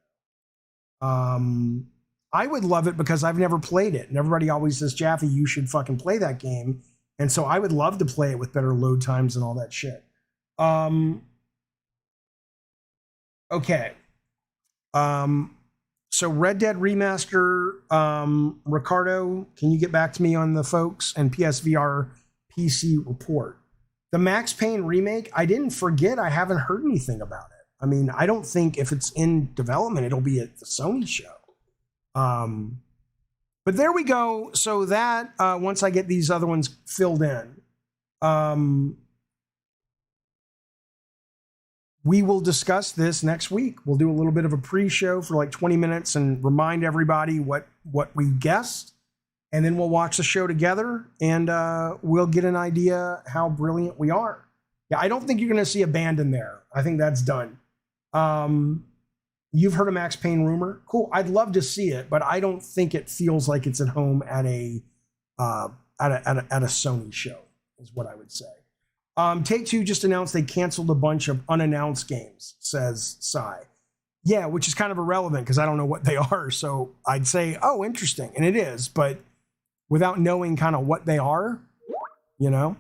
no. I would love it because I've never played it, and everybody always says, Jaffe, you should fucking play that game. And so I would love to play it with better load times and all that shit. Okay. So Red Dead Remaster, Ricardo, can you get back to me on the folks and PSVR PC report? The Max Payne remake, I didn't forget. I haven't heard anything about it. I mean, I don't think if it's in development, it'll be at the Sony show. But there we go. So that, once I get these other ones filled in, we will discuss this next week. We'll do a little bit of a pre-show for like 20 minutes and remind everybody what we guessed. And then we'll watch the show together and we'll get an idea how brilliant we are. Yeah, I don't think you're going to see Abandon there. I think that's done. You've heard of Max Payne rumor? Cool. I'd love to see it, but I don't think it feels like it's at home at a Sony show. is what I would say. Take-Two just announced they canceled a bunch of unannounced games, says Sai. Yeah, which is kind of irrelevant because I don't know what they are. So I'd say, oh, interesting. And it is, but without knowing kind of what they are, you know?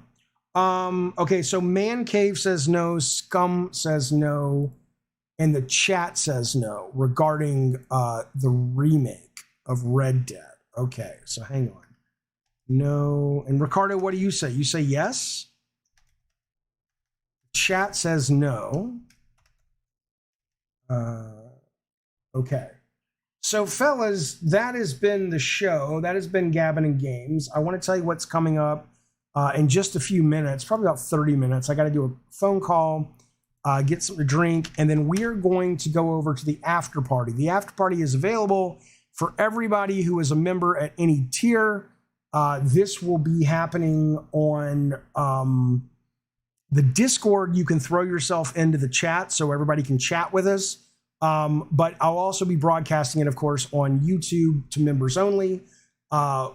Okay, so Man Cave says no, Scum says no, and the chat says no regarding the remake of Red Dead. Okay, so hang on. No. And Ricardo, what do you say? You say yes? Chat says no. Okay. So, fellas, that has been the show. That has been Gabbin' and Games. I want to tell you what's coming up in just a few minutes, probably about 30 minutes. I got to do a phone call, get something to drink, and then we're going to go over to the after party. The after party is available for everybody who is a member at any tier. This will be happening on the Discord. You can throw yourself into the chat so everybody can chat with us. But I'll also be broadcasting it, of course, on YouTube to members only.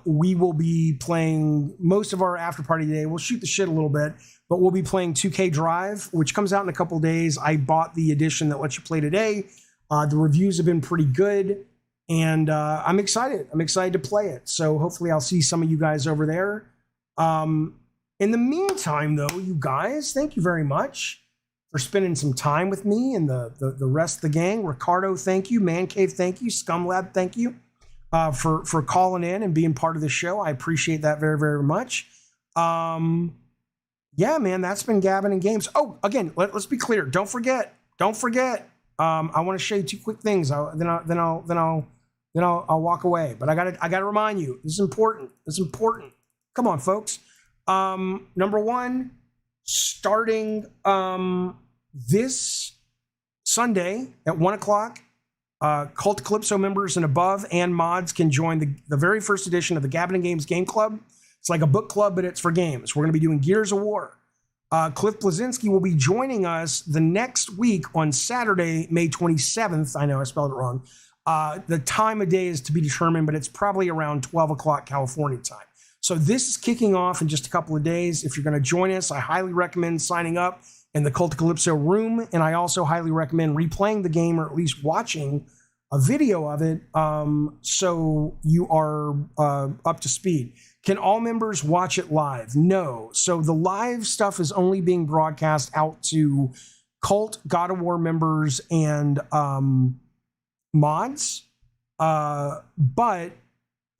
We will be playing most of our after party today. We'll shoot the shit a little bit, but we'll be playing 2K Drive, which comes out in a couple of days. I bought the edition that lets you play today. The reviews have been pretty good, and I'm excited. I'm excited to play it. So hopefully I'll see some of you guys over there. In the meantime, though, you guys, thank you very much for spending some time with me and the rest of the gang. Ricardo, thank you. Man Cave, thank you. Scumlab, thank you for calling in and being part of the show. I appreciate that very, very much. Yeah, man, that's been Gabbin' and Games. Oh, again, let's be clear. Don't forget. I want to show you two quick things. Then I'll walk away. But I gotta remind you. This is important. Come on, folks. Number one, starting this Sunday at 1 o'clock, Cult Calypso members and above and mods can join the very first edition of the Gabbin' and Games Game Club. It's like a book club, but it's for games. We're going to be doing Gears of War. Cliff Blazinski will be joining us the next week on Saturday, May 27th. I know I spelled it wrong. The time of day is to be determined, but it's probably around 12 o'clock California time. So this is kicking off in just a couple of days. If you're going to join us, I highly recommend signing up in the Cult of Calypso room. And I also highly recommend replaying the game or at least watching a video of it so you are up to speed. Can all members watch it live? No. So the live stuff is only being broadcast out to Cult, God of War members, and mods. But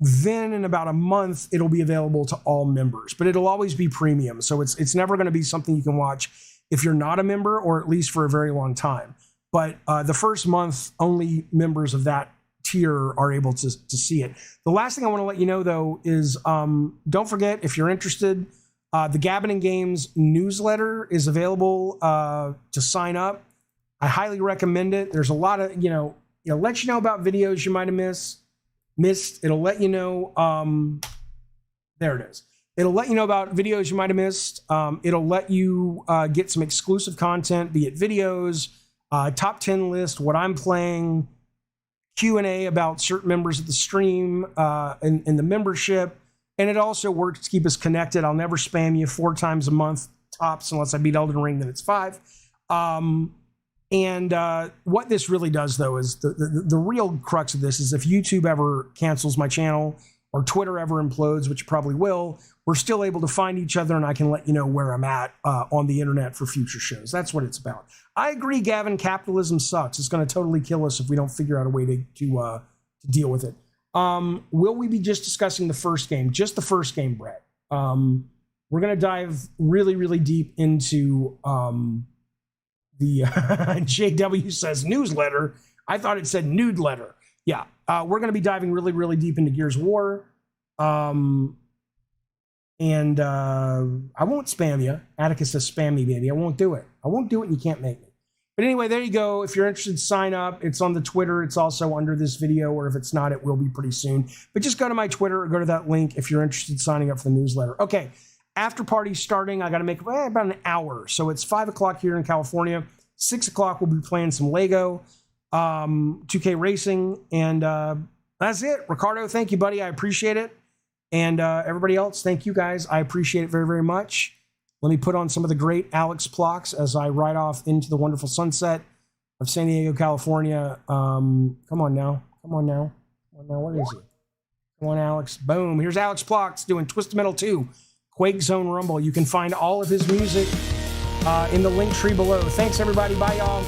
then in about a month, it'll be available to all members, but it'll always be premium. So it's never going to be something you can watch if you're not a member, or at least for a very long time. But the first month, only members of that tier are able to see it. The last thing I want to let you know, though, is don't forget, if you're interested, the Gabbin' and Games newsletter is available to sign up. I highly recommend it. There's a lot of, it'll let you know about videos you might have missed. It'll let you know, there it is. It'll let you know about videos you might have missed. It'll let you get some exclusive content, be it videos, top 10 list, what I'm playing, Q&A about certain members of the stream and the membership. And it also works to keep us connected. I'll never spam you 4 times a month tops, unless I beat Elden Ring, then it's 5. And what this really does, though, is the real crux of this is if YouTube ever cancels my channel or Twitter ever implodes, which it probably will, we're still able to find each other and I can let you know where I'm at on the internet for future shows. That's what it's about. I agree, Gavin, capitalism sucks. It's going to totally kill us if we don't figure out a way to deal with it. Will we be just discussing the first game? Just the first game, Brett. We're going to dive really, really deep into... The JW says newsletter. I thought it said nude letter. Yeah, we're going to be diving really, really deep into Gears of War. And I won't spam you. Atticus says spam me, baby. I won't do it. And you can't make me. But anyway, there you go. If you're interested, sign up. It's on the Twitter. It's also under this video, or if it's not, it will be pretty soon. But just go to my Twitter or go to that link if you're interested in signing up for the newsletter. Okay. After party starting, I got to make about an hour. So it's 5 o'clock here in California. 6 o'clock, we'll be playing some Lego, 2K Racing, and that's it. Ricardo, thank you, buddy. I appreciate it. And everybody else, thank you, guys. I appreciate it very, very much. Let me put on some of the great ALXPLOX as I ride off into the wonderful sunset of San Diego, California. Come on now. What is it? Come on, Alex. Boom. Here's ALXPLOX doing Twisted Metal 2, Quake Zone Rumble. You can find all of his music in the link tree below. Thanks, everybody. Bye, y'all.